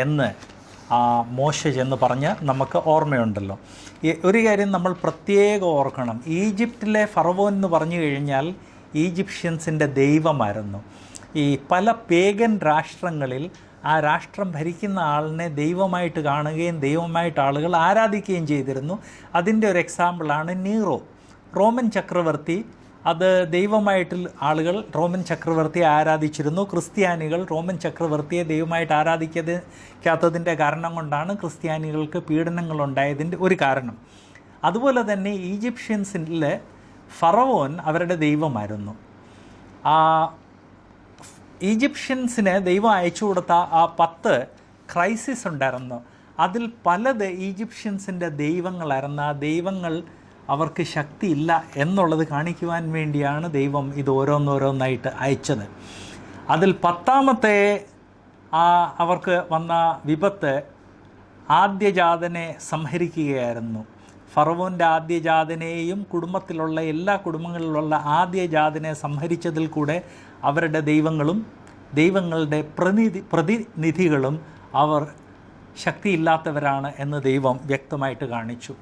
Speaker 1: എന്ന് മോശെ ചെന്ന് പറഞ്ഞ് നമുക്ക് ഓർമ്മയുണ്ടല്ലോ. ഒരു കാര്യം നമ്മൾ പ്രത്യേകം ഓർക്കണം, ഈജിപ്തിലെ ഫറവോൻ എന്ന് പറഞ്ഞു കഴിഞ്ഞാൽ ഈജിപ്ഷ്യൻസിൻ്റെ ദൈവമായിരുന്നു. ഈ പല പേഗൻ രാഷ്ട്രങ്ങളിൽ ആ രാഷ്ട്രം ഭരിക്കുന്ന ആളിനെ ദൈവമായിട്ട് കാണുകയും ദൈവമായിട്ട് ആളുകൾ ആരാധിക്കുകയും ചെയ്തിരുന്നു. അതിൻ്റെ ഒരു എക്സാമ്പിളാണ് നീറോ, റോമൻ ചക്രവർത്തി. അത് ദൈവമായിട്ട് ആളുകൾ റോമൻ ചക്രവർത്തിയെ ആരാധിച്ചിരുന്നു. ക്രിസ്ത്യാനികൾ റോമൻ ചക്രവർത്തിയെ ദൈവമായിട്ട് ആരാധിക്കാത്തതിൻ്റെ കാരണം കൊണ്ടാണ് ക്രിസ്ത്യാനികൾക്ക് പീഡനങ്ങളുണ്ടായതിൻ്റെ ഒരു കാരണം. അതുപോലെ തന്നെ ഈജിപ്ഷ്യൻസിൽ ഫറവോൻ അവരുടെ ദൈവമായിരുന്നു. ആ ഈജിപ്ഷ്യൻസിന് ദൈവം അയച്ചു കൊടുത്ത ആ 10 ക്രൈസിസ് ഉണ്ടായിരുന്നു. അതിൽ പലത് ഈജിപ്ഷ്യൻസിൻ്റെ ദൈവങ്ങളായിരുന്നു. ആ ദൈവങ്ങൾ അവർക്ക് ശക്തിയില്ല എന്നുള്ളത് കാണിക്കുവാൻ വേണ്ടിയാണ് ദൈവം ഇത് ഓരോന്നോരോന്നായിട്ട് അയച്ചത്. അതിൽ 10ാമത്തെ അവർക്ക് വന്ന വിപത്ത് ആദ്യജാതനെ സംഹരിക്കുകയായിരുന്നു. ഫറവോൻ്റെ ആദ്യജാതനെയും കുടുംബത്തിലുള്ള എല്ലാ കുടുംബങ്ങളിലുള്ള ആദ്യജാതനെ സംഹരിച്ചതിൽ കൂടെ അവരുടെ ദൈവങ്ങളും ദൈവങ്ങളുടെ പ്രതിനിധികളും അവർ ശക്തിയില്ലാത്തവരാണ് എന്ന് ദൈവം വ്യക്തമായിട്ട് കാണിച്ചു.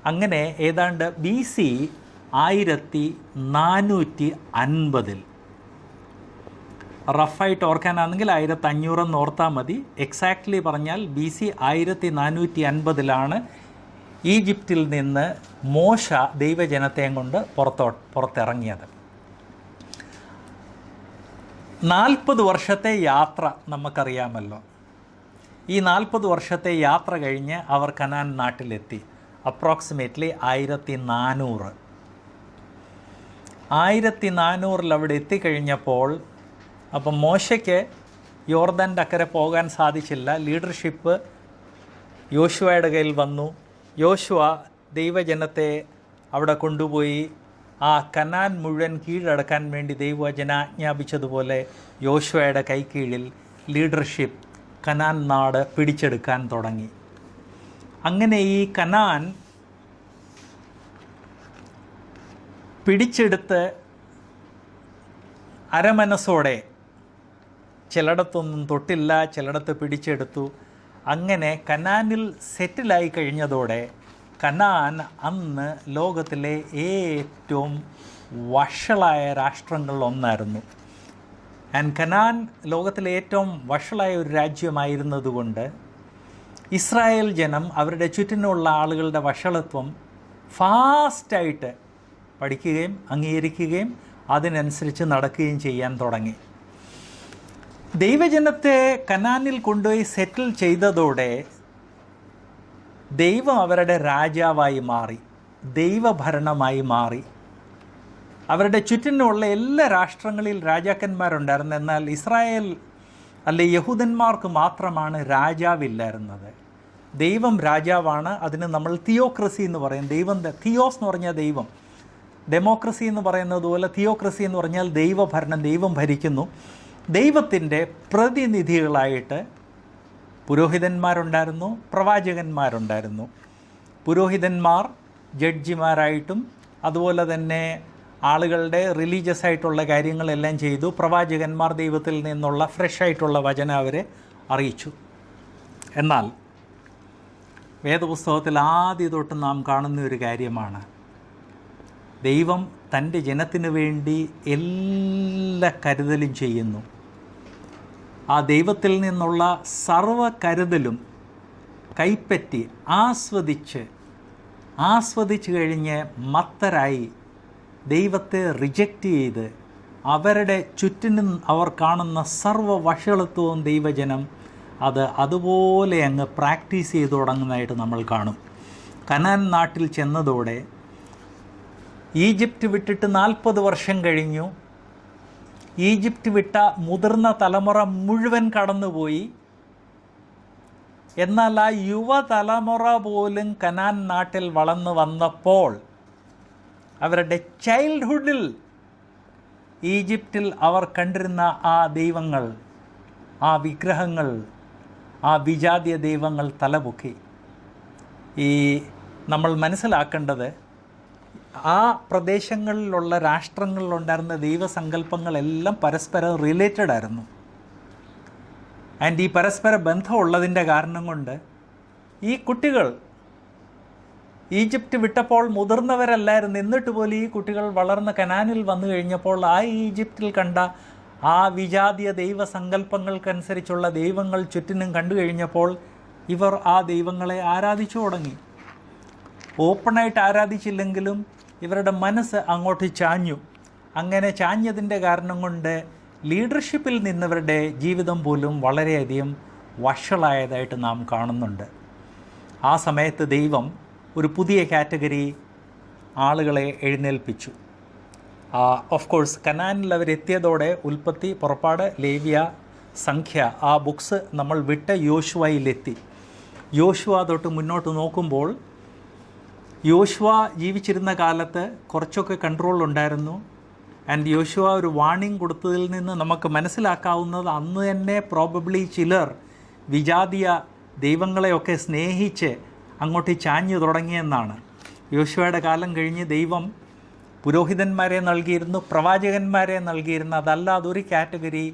Speaker 1: അങ്ങനെ ഏതാണ്ട് BC 1450 റഫായിട്ട് ഓർക്കാനാണെങ്കിൽ 1500 ഓർത്താൽ മതി. എക്സാക്ട്ലി പറഞ്ഞാൽ BC 1450 ഈജിപ്തിൽ നിന്ന് മോശ ദൈവജനത്തെയും കൊണ്ട് പുറത്തിറങ്ങിയത്. 40 വർഷത്തെ യാത്ര നമുക്കറിയാമല്ലോ. ഈ 40 വർഷത്തെ യാത്ര കഴിഞ്ഞ് അവർ കനാൻ നാട്ടിലെത്തി. അപ്രോക്സിമേറ്റ്ലി 1400 അവിടെ എത്തിക്കഴിഞ്ഞപ്പോൾ അപ്പം മോശയ്ക്ക് യോർദാൻ്റെ അക്കരെ പോകാൻ സാധിച്ചില്ല. ലീഡർഷിപ്പ് യോശുവയുടെ കയ്യിൽ വന്നു. യോശുവ ദൈവജനത്തെ അവിടെ കൊണ്ടുപോയി ആ കനാൻ മുഴുവൻ കീഴടക്കാൻ വേണ്ടി ദൈവജന ആജ്ഞാപിച്ചതുപോലെ യോശുവയുടെ കൈക്കീഴിൽ ലീഡർഷിപ്പ് കനാൻ നാട് പിടിച്ചെടുക്കാൻ തുടങ്ങി. അങ്ങനെ ഈ കനാൻ പിടിച്ചെടുത്ത് അരമനസ്സോടെ, ചിലയിടത്തൊന്നും തൊട്ടില്ല, ചിലയിടത്ത് പിടിച്ചെടുത്തു. അങ്ങനെ കനാനിൽ സെറ്റിലായി കഴിഞ്ഞതോടെ കനാൻ അന്ന് ലോകത്തിലെ ഏറ്റവും വഷളായ രാഷ്ട്രങ്ങളിലൊന്നായിരുന്നു. ആൻഡ് കനാൻ ലോകത്തിലെ ഏറ്റവും വഷളായ ഒരു രാജ്യമായിരുന്നതുകൊണ്ട് ഇസ്രായേൽ ജനം അവരുടെ ചുറ്റിനുള്ള ആളുകളുടെ വഷളത്വം ഫാസ്റ്റായിട്ട് പഠിക്കുകയും അംഗീകരിക്കുകയും അതിനനുസരിച്ച് നടക്കുകയും ചെയ്യാൻ തുടങ്ങി. ദൈവജനത്തെ കനാനിൽ കൊണ്ടുപോയി സെറ്റിൽ ചെയ്തതോടെ ദൈവം അവരുടെ രാജാവായി മാറി, ദൈവഭരണമായി മാറി. അവരുടെ ചുറ്റിനുള്ള എല്ലാ രാഷ്ട്രങ്ങളിൽ രാജാക്കന്മാരുണ്ടായിരുന്നു. എന്നാൽ ഇസ്രായേൽ യഹൂദന്മാർക്ക് മാത്രമാണ് രാജാവില്ലായിരുന്നത്. ദൈവം രാജാവാണ്. അതിന് നമ്മൾ തിയോക്രസി എന്ന് പറയും. തിയോസ് എന്ന് പറഞ്ഞാൽ ദൈവം, ഡെമോക്രസി എന്ന് പറയുന്നത് പോലെ തിയോക്രസി എന്ന് പറഞ്ഞാൽ ദൈവഭരണം, ദൈവം ഭരിക്കുന്നു. ദൈവത്തിൻ്റെ പ്രതിനിധികളായിട്ട് പുരോഹിതന്മാരുണ്ടായിരുന്നു, പ്രവാചകന്മാരുണ്ടായിരുന്നു. പുരോഹിതന്മാർ ജഡ്ജിമാരായിട്ടും അതുപോലെ തന്നെ ആളുകളുടെ റിലീജിയസ് ആയിട്ടുള്ള കാര്യങ്ങളെല്ലാം ചെയ്തു. പ്രവാചകന്മാർ ദൈവത്തിൽ നിന്നുള്ള ഫ്രഷ് ആയിട്ടുള്ള വചനം അവരെ അറിയിച്ചു. എന്നാൽ വേദപുസ്തകത്തിൽ ആദ്യം തൊട്ട് നാം കാണുന്ന ഒരു കാര്യമാണ്, ദൈവം തൻ്റെ ജനത്തിനു വേണ്ടി എല്ലാ കരുതലും ചെയ്യുന്നു. ആ ദൈവത്തിൽ നിന്നുള്ള സർവ കരുതലും കൈപ്പറ്റി ആസ്വദിച്ച് കഴിഞ്ഞ് മത്തരായി ദൈവത്തെ റിജക്റ്റ് ചെയ്ത് അവരുടെ ചുറ്റിനും അവർ കാണുന്ന സർവ വഷളത്വവും ദൈവജനം അതുപോലെ അങ്ങ് പ്രാക്ടീസ് ചെയ്തു തുടങ്ങുന്നതായിട്ട് നമ്മൾ കാണും. കനാൻ നാട്ടിൽ ചെന്നതോടെ ഈജിപ്റ്റ് വിട്ടിട്ട് 40 വർഷം കഴിഞ്ഞു. ഈജിപ്റ്റ് വിട്ട മുതിർന്ന തലമുറ മുഴുവൻ കടന്നുപോയി. എന്നാൽ ആ യുവതലമുറ പോലും കനാൻ നാട്ടിൽ വളർന്നു വന്നപ്പോൾ അവരുടെ ചൈൽഡ്ഹുഡിൽ ഈജിപ്തിൽ അവർ കണ്ടിരുന്ന ആ ദൈവങ്ങൾ, ആ വിഗ്രഹങ്ങൾ, ആ വിജാതീയ ദൈവങ്ങൾ തലപൊക്കി. നമ്മൾ മനസ്സിലാക്കേണ്ടത് ആ പ്രദേശങ്ങളിലുള്ള രാഷ്ട്രങ്ങളിലുണ്ടായിരുന്ന ദൈവസങ്കല്പങ്ങളെല്ലാം പരസ്പരം റിലേറ്റഡ് ആയിരുന്നു. ആൻഡ് ഈ പരസ്പര ബന്ധമുള്ളതിൻ്റെ കാരണം കൊണ്ട് ഈ കുട്ടികൾ ഈജിപ്റ്റ് വിട്ടപ്പോൾ മുതിർന്നവരല്ലായിരുന്നു. എന്നിട്ട് പോലും ഈ കുട്ടികൾ വളർന്ന് കനാനിൽ വന്നു കഴിഞ്ഞപ്പോൾ ആ ഈജിപ്തിൽ കണ്ട ആ വിജാതീയ ദൈവസങ്കല്പങ്ങൾക്കനുസരിച്ചുള്ള ദൈവങ്ങൾ ചുറ്റിനും കണ്ടു കഴിഞ്ഞപ്പോൾ ഇവർ ആ ദൈവങ്ങളെ ആരാധിച്ചു തുടങ്ങി. ഓപ്പണായിട്ട് ആരാധിച്ചില്ലെങ്കിലും ഇവരുടെ മനസ്സ് അങ്ങോട്ട് ചാഞ്ഞു. അങ്ങനെ ചാഞ്ഞതിൻ്റെ കാരണം കൊണ്ട് ലീഡർഷിപ്പിൽ നിന്നവരുടെ ജീവിതം പോലും വളരെയധികം വഷളായതായിട്ട് നാം കാണുന്നുണ്ട്. ആ സമയത്ത് ദൈവം ഒരു പുതിയ കാറ്റഗറി ആളുകളെ എഴുന്നേൽപ്പിച്ചു. ഓഫ് കോഴ്സ് കനാനിൽ അവരെത്തിയതോടെ ഉൽപ്പത്തി, പുറപ്പാട്, ലേവ്യ, സംഖ്യ ആ ബുക്സ് നമ്മൾ വിട്ട് യോശുവയിലെത്തി. യോശുവ തൊട്ട് മുന്നോട്ട് നോക്കുമ്പോൾ യോശുവ ജീവിച്ചിരുന്ന കാലത്ത് കുറച്ചൊക്കെ കൺട്രോൾ ഉണ്ടായിരുന്നു. ആൻഡ് യോശുവ ഒരു വാർണിംഗ് കൊടുത്തതിൽ നിന്ന് നമുക്ക് മനസ്സിലാക്കാവുന്നത് അന്ന് തന്നെ പ്രോബബ്ലി ചിലർ വിജാതീയ ദൈവങ്ങളെയൊക്കെ സ്നേഹിച്ച് അങ്ങോട്ട് ചാഞ്ഞു തുടങ്ങിയെന്നാണ്. യോശുവയുടെ കാലം കഴിഞ്ഞ് ദൈവം പുരോഹിതന്മാരെ നൽകിയിരുന്നു, പ്രവാചകന്മാരെ നൽകിയിരുന്നു. അതല്ലാതെ ഒരു കാറ്റഗറി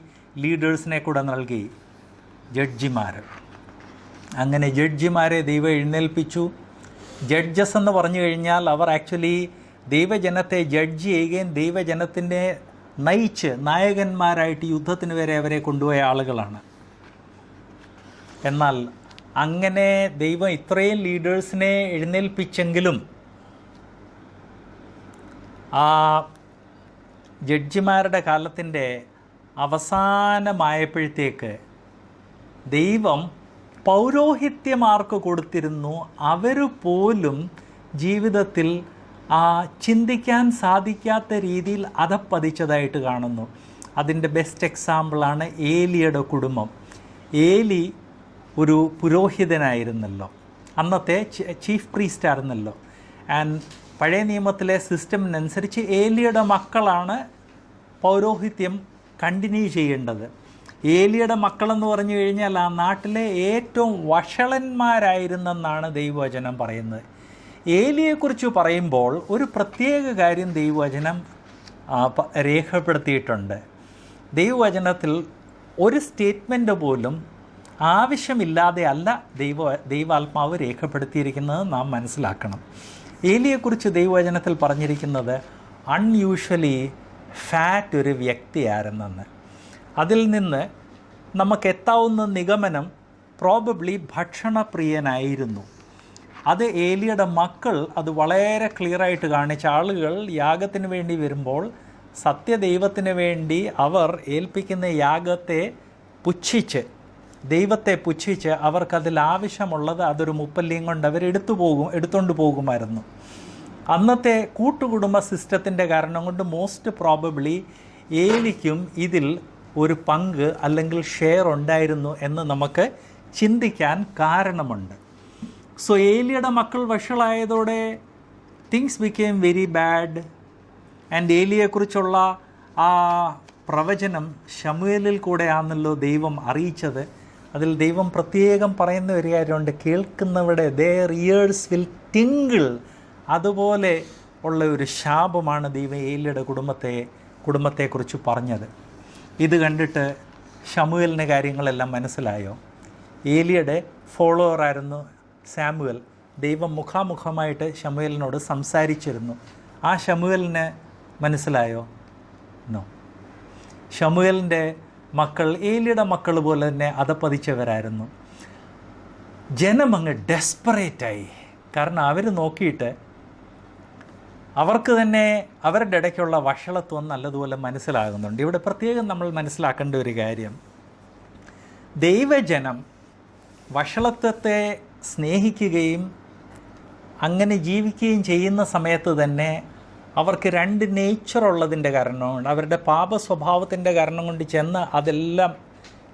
Speaker 1: ലീഡേഴ്സിനെ കൂടെ നൽകി, ജഡ്ജിമാർ. അങ്ങനെ ജഡ്ജിമാരെ ദൈവം എഴുന്നേൽപ്പിച്ചു. ജഡ്ജസ് എന്ന് പറഞ്ഞു കഴിഞ്ഞാൽ അവർ ആക്ച്വലി ദൈവജനത്തെ ജഡ്ജ് ചെയ്യുകയും ദൈവജനത്തിൻ്റെ നയിച്ച് നായകന്മാരായിട്ട് യുദ്ധത്തിന് വരെ അവരെ കൊണ്ടുപോയ ആളുകളാണ്. എന്നാൽ അങ്ങനെ ദൈവം ഇത്രയും ലീഡേഴ്സിനെ എഴുന്നേൽപ്പിച്ചെങ്കിലും ആ ജഡ്ജിമാരുടെ കാലത്തിൻ്റെ അവസാനമായപ്പോഴത്തേക്ക് ദൈവം പൗരോഹിത്യമാർക്ക് കൊടുത്തിരുന്നു. അവർ പോലും ജീവിതത്തിൽ ചിന്തിക്കാൻ സാധിക്കാത്ത രീതിയിൽ അധപ്പതിച്ചതായിട്ട് കാണുന്നു. അതിൻ്റെ ബെസ്റ്റ് എക്സാമ്പിളാണ് ഏലിയുടെ കുടുംബം. ഏലി ഒരു പുരോഹിതനായിരുന്നല്ലോ, അന്നത്തെ ചീഫ് പ്രീസ്റ്റ് ആയിരുന്നല്ലോ. ആൻഡ് പഴയ നിയമത്തിലെ സിസ്റ്റമിനനുസരിച്ച് ഏലിയുടെ മക്കളാണ് പൗരോഹിത്യം കണ്ടിന്യൂ ചെയ്യേണ്ടത്. ഏലിയുടെ മക്കളെന്ന് പറഞ്ഞു കഴിഞ്ഞാൽ ആ നാട്ടിലെ ഏറ്റവും വഷളന്മാരായിരുന്നെന്നാണ് ദൈവവചനം പറയുന്നത്. ഏലിയെക്കുറിച്ച് പറയുമ്പോൾ ഒരു പ്രത്യേക കാര്യം ദൈവവചനം രേഖപ്പെടുത്തിയിട്ടുണ്ട്. ദൈവവചനത്തിൽ ഒരു സ്റ്റേറ്റ്മെൻറ്റ് പോലും ആവശ്യമില്ലാതെ അല്ല ദൈവാത്മാവ് രേഖപ്പെടുത്തിയിരിക്കുന്നത് നാം മനസ്സിലാക്കണം. ഏലിയെക്കുറിച്ച് ദൈവവചനത്തിൽ പറഞ്ഞിരിക്കുന്നത് അൺയൂഷ്വലി ഫാറ്റ് ഒരു വ്യക്തിയായിരുന്നെന്ന്. അതിൽ നിന്ന് നമുക്കെത്താവുന്ന നിഗമനം പ്രോബബ്ലി ഭക്ഷണപ്രിയനായിരുന്നു. അത് ഏലിയുടെ മക്കൾ അത് വളരെ ക്ലിയറായിട്ട് കാണിച്ച ആളുകൾ യാഗത്തിന് വേണ്ടി വരുമ്പോൾ സത്യദൈവത്തിന് വേണ്ടി അവർ ഏൽപ്പിക്കുന്ന യാഗത്തെ ദൈവത്തെ പുച്ഛിച്ച് അവർക്കതിൽ ആവശ്യമുള്ളത് അതൊരു മുപ്പല്ലിയും കൊണ്ട് അവർ എടുത്തുകൊണ്ട് പോകുമായിരുന്നു. അന്നത്തെ കൂട്ടുകുടുംബ സിസ്റ്റത്തിൻ്റെ കാരണം കൊണ്ട് മോസ്റ്റ് പ്രോബബ്ലി ഏലിക്കും ഇതിൽ ഒരു പങ്ക് അല്ലെങ്കിൽ ഷെയർ ഉണ്ടായിരുന്നു എന്ന് നമുക്ക് ചിന്തിക്കാൻ കാരണമുണ്ട്. സോ ഏലിയുടെ മക്കൾ വഷളായതോടെ things became very bad. And ഏലിയെക്കുറിച്ചുള്ള ആ പ്രവചനം ശമൂവേലിൽ കൂടെയാണല്ലോ ദൈവം അറിയിച്ചത്. അതിൽ ദൈവം പ്രത്യേകം പറയുന്ന ഒരു കാര്യമുണ്ട്, കേൾക്കുന്നവരുടെ their ears will tingle. അതുപോലെ ഉള്ള ഒരു ശാപമാണ് ദൈവം ഏലിയുടെ കുടുംബത്തെക്കുറിച്ച് പറഞ്ഞത്. ഇത് കണ്ടിട്ട് ശമൂവേലിന് കാര്യങ്ങളെല്ലാം മനസ്സിലായോ? ഏലിയുടെ ഫോളോവറായിരുന്നു സാമുവേൽ. ദൈവം മുഖാമുഖമായിട്ട് ശമൂവേലിനോട് സംസാരിച്ചിരുന്നു. ആ ശമൂവേലിന് മനസ്സിലായോ? നോ. ശമൂവേലിൻ്റെ മക്കൾ ഏലിയുടെ മക്കൾ പോലെ തന്നെ അധപ്പതിച്ചവരായിരുന്നു. ജനം അങ്ങ് ഡെസ്പറേറ്റായി. കാരണം അവർ നോക്കിയിട്ട് അവർക്ക് തന്നെ അവരുടെ ഇടയ്ക്കുള്ള വഷളത്വം നല്ലതുപോലെ മനസ്സിലാകുന്നുണ്ട്. ഇവിടെ പ്രത്യേകം നമ്മൾ മനസ്സിലാക്കേണ്ട ഒരു കാര്യം, ദൈവജനം വഷളത്വത്തെ സ്നേഹിക്കുകയും അങ്ങനെ ജീവിക്കുകയും ചെയ്യുന്ന സമയത്ത് തന്നെ അവർക്ക് രണ്ട് നേച്ചറുള്ളതിൻ്റെ കാരണം കൊണ്ട്, അവരുടെ പാപ സ്വഭാവത്തിൻ്റെ കാരണം കൊണ്ട് ചെന്ന് അതെല്ലാം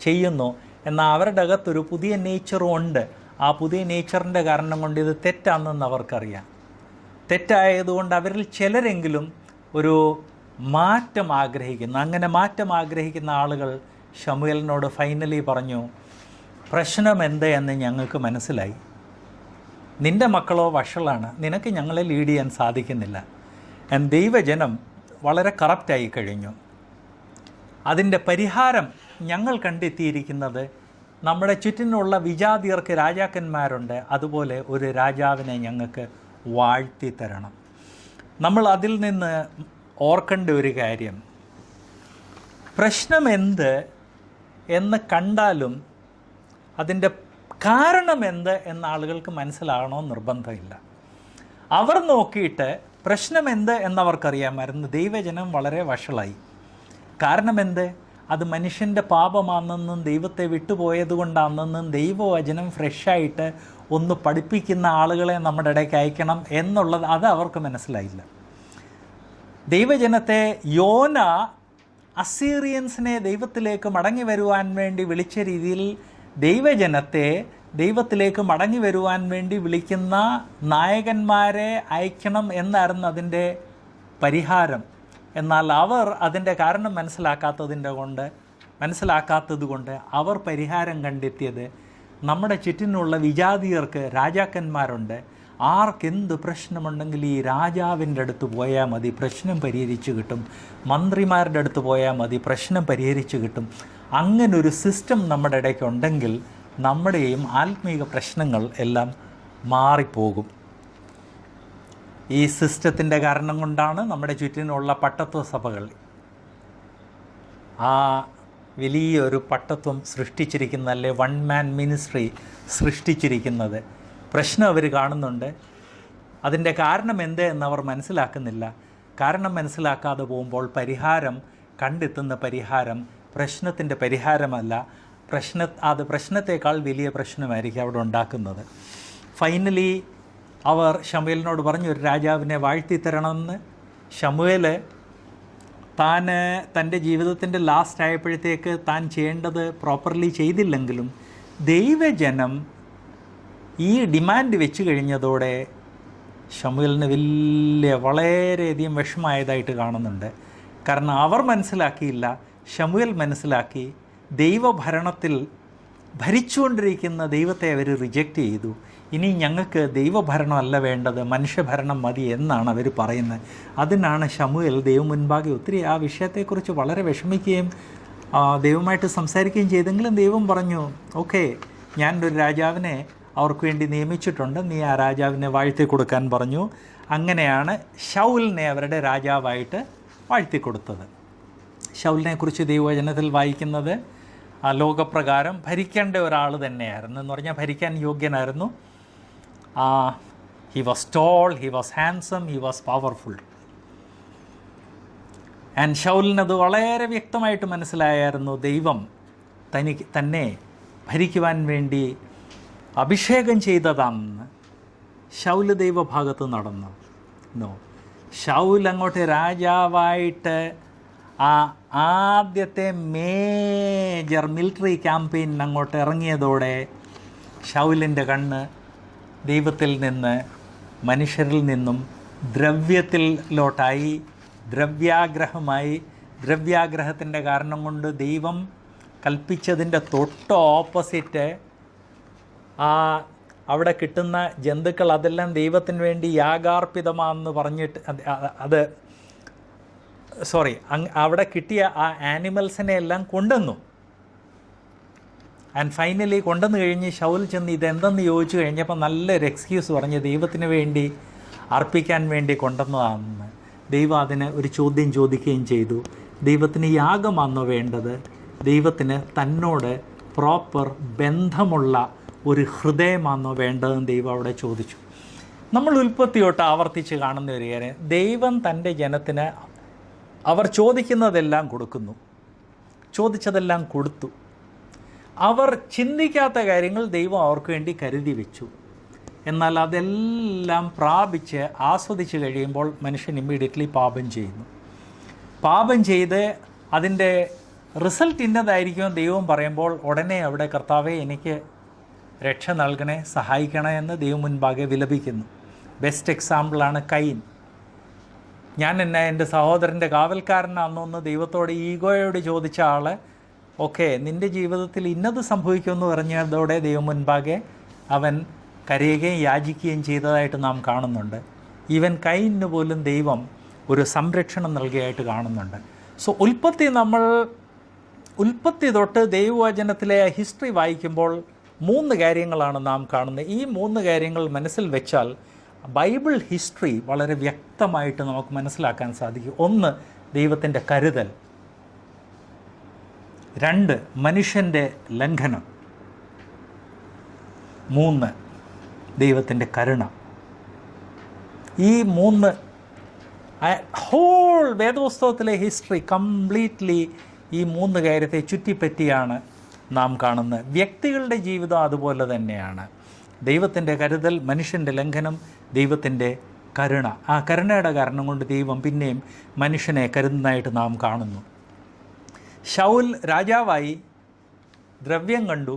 Speaker 1: ചെയ്യുന്നു. എന്നാൽ അവരുടെ അകത്തൊരു പുതിയ നേച്ചറും ഉണ്ട്. ആ പുതിയ നേച്ചറിൻ്റെ കാരണം കൊണ്ട് ഇത് തെറ്റാണെന്ന് അവർക്കറിയാം. തെറ്റായതുകൊണ്ട് അവരിൽ ചിലരെങ്കിലും ഒരു മാറ്റം ആഗ്രഹിക്കുന്നു. അങ്ങനെ മാറ്റം ആഗ്രഹിക്കുന്ന ആളുകൾ ശമൂവേലിനോട് ഫൈനലി പറഞ്ഞു, പ്രശ്നം എന്ത് എന്ന് ഞങ്ങൾക്ക് മനസ്സിലായി. നിൻ്റെ മക്കളോ വഷളാണ്, നിനക്ക് ഞങ്ങളെ ലീഡ് ചെയ്യാൻ സാധിക്കുന്നില്ല. ദൈവജനം വളരെ കറപ്റ്റായി കഴിഞ്ഞു. അതിൻ്റെ പരിഹാരം ഞങ്ങൾ കണ്ടെത്തിയിരിക്കുന്നത്, നമ്മുടെ ചുറ്റിനുള്ള വിജാതിയർക്ക് രാജാക്കന്മാരുണ്ട്, അതുപോലെ ഒരു രാജാവിനെ ഞങ്ങൾക്ക് വാഴ്ത്തി തരണം. നമ്മൾ അതിൽ നിന്ന് ഓർക്കേണ്ട ഒരു കാര്യം, പ്രശ്നം എന്ത് എന്ന് കണ്ടാലും അതിൻ്റെ കാരണം എന്ത് എന്ന ആളുകൾക്ക് മനസ്സിലാകണമെന്ന് നിർബന്ധമില്ല. അവർ നോക്കിയിട്ട് പ്രശ്നം എന്ത് എന്നവർക്കറിയാമായിരുന്നു. ദൈവജനം വളരെ വഷളായി. കാരണം എന്ത്? അത് മനുഷ്യൻ്റെ പാപമാണെന്നും ദൈവത്തെ വിട്ടുപോയത് കൊണ്ടാണെന്നും ദൈവവചനം ഫ്രഷായിട്ട് ഒന്ന് പഠിപ്പിക്കുന്ന ആളുകളെ നമ്മുടെ ഇടയ്ക്ക് അയക്കണം എന്നുള്ളത് അത് അവർക്ക് മനസ്സിലായില്ല. ദൈവജനത്തെ യോന അസീറിയൻസിനെ ദൈവത്തിലേക്ക് മടങ്ങി വരുവാൻ വേണ്ടി വിളിച്ച രീതിയിൽ ദൈവജനത്തെ ദൈവത്തിലേക്ക് മടങ്ങി വരുവാൻ വേണ്ടി വിളിക്കുന്ന നായകന്മാരെ അയക്കണം എന്നായിരുന്നു അതിൻ്റെ പരിഹാരം. എന്നാൽ അവർ അതിൻ്റെ കാരണം മനസ്സിലാക്കാത്തത് കൊണ്ട് അവർ പരിഹാരം കണ്ടെത്തിയത്, നമ്മുടെ ചുറ്റിനുള്ള വിജാതിയർക്ക് രാജാക്കന്മാരുണ്ട്, ആർക്കെന്ത് പ്രശ്നമുണ്ടെങ്കിൽ ഈ രാജാവിൻ്റെ അടുത്ത് പോയാൽ മതി, പ്രശ്നം പരിഹരിച്ച് കിട്ടും. മന്ത്രിമാരുടെ അടുത്ത് പോയാൽ മതി, പ്രശ്നം പരിഹരിച്ച് കിട്ടും. അങ്ങനൊരു സിസ്റ്റം നമ്മുടെ ഇടയ്ക്കുണ്ടെങ്കിൽ നമ്മുടെയും ആത്മീക പ്രശ്നങ്ങൾ എല്ലാം മാറിപ്പോകും. ഈ സിസ്റ്റത്തിൻ്റെ കാരണം കൊണ്ടാണ് നമ്മുടെ ചുറ്റിനുള്ള പട്ടത്വ സഭകൾ ആ വലിയൊരു പട്ടത്വം സൃഷ്ടിച്ചിരിക്കുന്നതല്ലേ, വൺ മാൻ മിനിസ്ട്രി സൃഷ്ടിച്ചിരിക്കുന്നത്. പ്രശ്നം അവർ കാണുന്നുണ്ട്, അതിൻ്റെ കാരണം എന്ത് എന്നവർ മനസ്സിലാക്കുന്നില്ല. കാരണം മനസ്സിലാക്കാതെ പോകുമ്പോൾ കണ്ടെത്തുന്ന പരിഹാരം പ്രശ്നത്തിൻ്റെ പരിഹാരമല്ല, പ്രശ്നത്തേക്കാൾ വലിയ പ്രശ്നമായിരിക്കും അവിടെ ഉണ്ടാക്കുന്നത്. ഫൈനലി അവർ ശമൂവേലിനോട് പറഞ്ഞു, ഒരു രാജാവിനെ വാഴ്ത്തിത്തരണമെന്ന്. ശമൂവേൽ തൻ്റെ ജീവിതത്തിൻ്റെ ലാസ്റ്റ് ആയപ്പോഴത്തേക്ക് താൻ ചെയ്യേണ്ടത് പ്രോപ്പർലി ചെയ്തില്ലെങ്കിലും ദൈവജനം ഈ ഡിമാൻഡ് വെച്ച് കഴിഞ്ഞതോടെ ശമൂവേലിന് വളരെയധികം വിഷമമായതായിട്ട് കാണുന്നുണ്ട്. കാരണം അവർ മനസ്സിലാക്കിയില്ല, ശമൂവേൽ മനസ്സിലാക്കി. ദൈവഭരണത്തിൽ ഭരിച്ചുകൊണ്ടിരിക്കുന്ന ദൈവത്തെ അവർ റിജക്റ്റ് ചെയ്തു. ഇനി ഞങ്ങൾക്ക് ദൈവഭരണമല്ല വേണ്ടത്, മനുഷ്യഭരണം മതി എന്നാണ് അവർ പറയുന്നത്. അതിനാണ് ശമൂവേൽ ദൈവം മുൻപാകെ ഒത്തിരി ആ വിഷയത്തെക്കുറിച്ച് വളരെ വിഷമിക്കുകയും ദൈവമായിട്ട് സംസാരിക്കുകയും ചെയ്തെങ്കിലും ദൈവം പറഞ്ഞു, ഓക്കെ, ഞാനൊരു രാജാവിനെ അവർക്ക് വേണ്ടി നിയമിച്ചിട്ടുണ്ട്, നീ ആ രാജാവിനെ വാഴ്ത്തി കൊടുക്കാൻ പറഞ്ഞു. അങ്ങനെയാണ് ശൗലിനെ അവരുടെ രാജാവായിട്ട് വാഴ്ത്തി കൊടുത്തത്. ശൗലിനെക്കുറിച്ച് ദൈവവചനത്തിൽ വായിക്കുന്നത് ലോകപ്രകാരം ഭരിക്കേണ്ട ഒരാൾ തന്നെയായിരുന്നു. എന്ന് പറഞ്ഞാൽ ഭരിക്കാൻ യോഗ്യനായിരുന്നു. He was tall, he was handsome, he was powerful. And ശൗലിനത് വളരെ വ്യക്തമായിട്ട് മനസ്സിലായിരുന്നു, ദൈവം തന്നെ ഭരിക്കുവാൻ വേണ്ടി അഭിഷേകം ചെയ്തതാണെന്ന്. ശൗല് ദൈവഭാഗത്ത് നടന്നു. ശൗൽ അങ്ങോട്ട് രാജാവായിട്ട് ആദ്യത്തെ മേജർ മിലിറ്ററി ക്യാമ്പയിൻ അങ്ങോട്ട് ഇറങ്ങിയതോടെ ശൗലിൻ്റെ കണ്ണ് ദൈവത്തിൽ നിന്ന് മനുഷ്യരിൽ നിന്നും ദ്രവ്യത്തിലോട്ടായി, ദ്രവ്യാഗ്രഹമായി. ദ്രവ്യാഗ്രഹത്തിൻ്റെ കാരണം കൊണ്ട് ദൈവം കൽപ്പിച്ചതിൻ്റെ തൊട്ട് ഓപ്പോസിറ്റ് അവിടെ കിട്ടുന്ന ജന്തുക്കൾ അതെല്ലാം ദൈവത്തിന് വേണ്ടി യാഗാർപ്പിതമാണെന്ന് പറഞ്ഞിട്ട് അവിടെ കിട്ടിയ ആ ആനിമൽസിനെ എല്ലാം കൊണ്ടുവന്നു. ആൻഡ് ഫൈനലി കൊണ്ടുവന്ന് കഴിഞ്ഞ് ശൗൽ ചെന്ന് ഇതെന്തെന്ന് ചോദിച്ചു കഴിഞ്ഞപ്പോൾ നല്ലൊരു എക്സ്ക്യൂസ് പറഞ്ഞ് ദൈവത്തിന് വേണ്ടി അർപ്പിക്കാൻ വേണ്ടി കൊണ്ടുവന്നതാണെന്ന്. ദൈവം അതിന് ഒരു ചോദ്യം ചോദിക്കുകയും ചെയ്തു. ദൈവത്തിന് യാഗമാണോ വേണ്ടത്? ദൈവത്തിന് തന്നോട് പ്രോപ്പർ ബന്ധമുള്ള ഒരു ഹൃദയമാണോ വേണ്ടതെന്ന് ദൈവം അവിടെ ചോദിച്ചു. നമ്മൾ ഉൽപ്പത്തി തൊട്ട് ആവർത്തിച്ച് കാണുന്ന ഒരു കാര്യം, ദൈവം തൻ്റെ ജനത്തിന് അവർ ചോദിക്കുന്നതെല്ലാം കൊടുക്കുന്നു, ചോദിച്ചതെല്ലാം കൊടുത്തു. അവർ ചിന്തിക്കാത്ത കാര്യങ്ങൾ ദൈവം അവർക്ക് വേണ്ടി കരുതി വെച്ചു. എന്നാൽ അതെല്ലാം പ്രാപിച്ച് ആസ്വദിച്ച് കഴിയുമ്പോൾ മനുഷ്യൻ ഇമ്മീഡിയറ്റ്ലി പാപം ചെയ്യുന്നു. പാപം ചെയ്ത് അതിൻ്റെ റിസൾട്ട് ഇന്നതായിരിക്കും ദൈവം പറയുമ്പോൾ ഉടനെ അവിടെ കർത്താവെ എനിക്ക് രക്ഷ നൽകണേ, സഹായിക്കണേ എന്ന് ദൈവം മുൻപാകെ വിലപിക്കുന്നു. ബെസ്റ്റ് എക്സാമ്പിളാണ് കൈൻ. ഞാൻ എൻ്റെ സഹോദരൻ്റെ കാവൽക്കാരനാണെന്നൊന്ന് ദൈവത്തോട് ഈഗോയോട് ചോദിച്ച ആൾ, ഓക്കെ നിൻ്റെ ജീവിതത്തിൽ ഇന്നത് സംഭവിക്കുമെന്ന് പറഞ്ഞതോടെ ദൈവം മുൻപാകെ അവൻ കരയുകയും യാചിക്കുകയും ചെയ്തതായിട്ട് നാം കാണുന്നുണ്ട്. ഈവൻ കൈനിന് പോലും ദൈവം ഒരു സംരക്ഷണം നൽകിയായിട്ട് കാണുന്നുണ്ട്. സോ ഉൽപ്പത്തി തൊട്ട് ദൈവവചനത്തിലെ ഹിസ്റ്ററി വായിക്കുമ്പോൾ 3 കാര്യങ്ങളാണ് നാം കാണുന്നത്. ഈ 3 കാര്യങ്ങൾ മനസ്സിൽ വെച്ചാൽ ബൈബിൾ ഹിസ്റ്ററി വളരെ വ്യക്തമായിട്ട് നമുക്ക് മനസ്സിലാക്കാൻ സാധിക്കും. 1, ദൈവത്തിൻ്റെ കരുതൽ. 2, മനുഷ്യൻ്റെ ലംഘനം. 3, ദൈവത്തിൻ്റെ കരുണ. ഈ 3 ഹോൾ വേദപുസ്തകത്തിലെ ഹിസ്റ്ററി കംപ്ലീറ്റ്ലി ഈ 3 കാര്യത്തെ ചുറ്റിപ്പറ്റിയാണ് നാം കാണുന്നത്. വ്യക്തികളുടെ ജീവിതം അതുപോലെ തന്നെയാണ്. ദൈവത്തിൻ്റെ കരുതൽ, മനുഷ്യൻ്റെ ലംഘനം, ദൈവത്തിൻ്റെ കരുണ. ആ കരുണയുടെ കാരണം കൊണ്ട് ദൈവം പിന്നെയും മനുഷ്യനെ കരുതുന്നതായിട്ട് നാം കാണുന്നു. ശൗൽ രാജാവായി, ദ്രവ്യം കണ്ടു,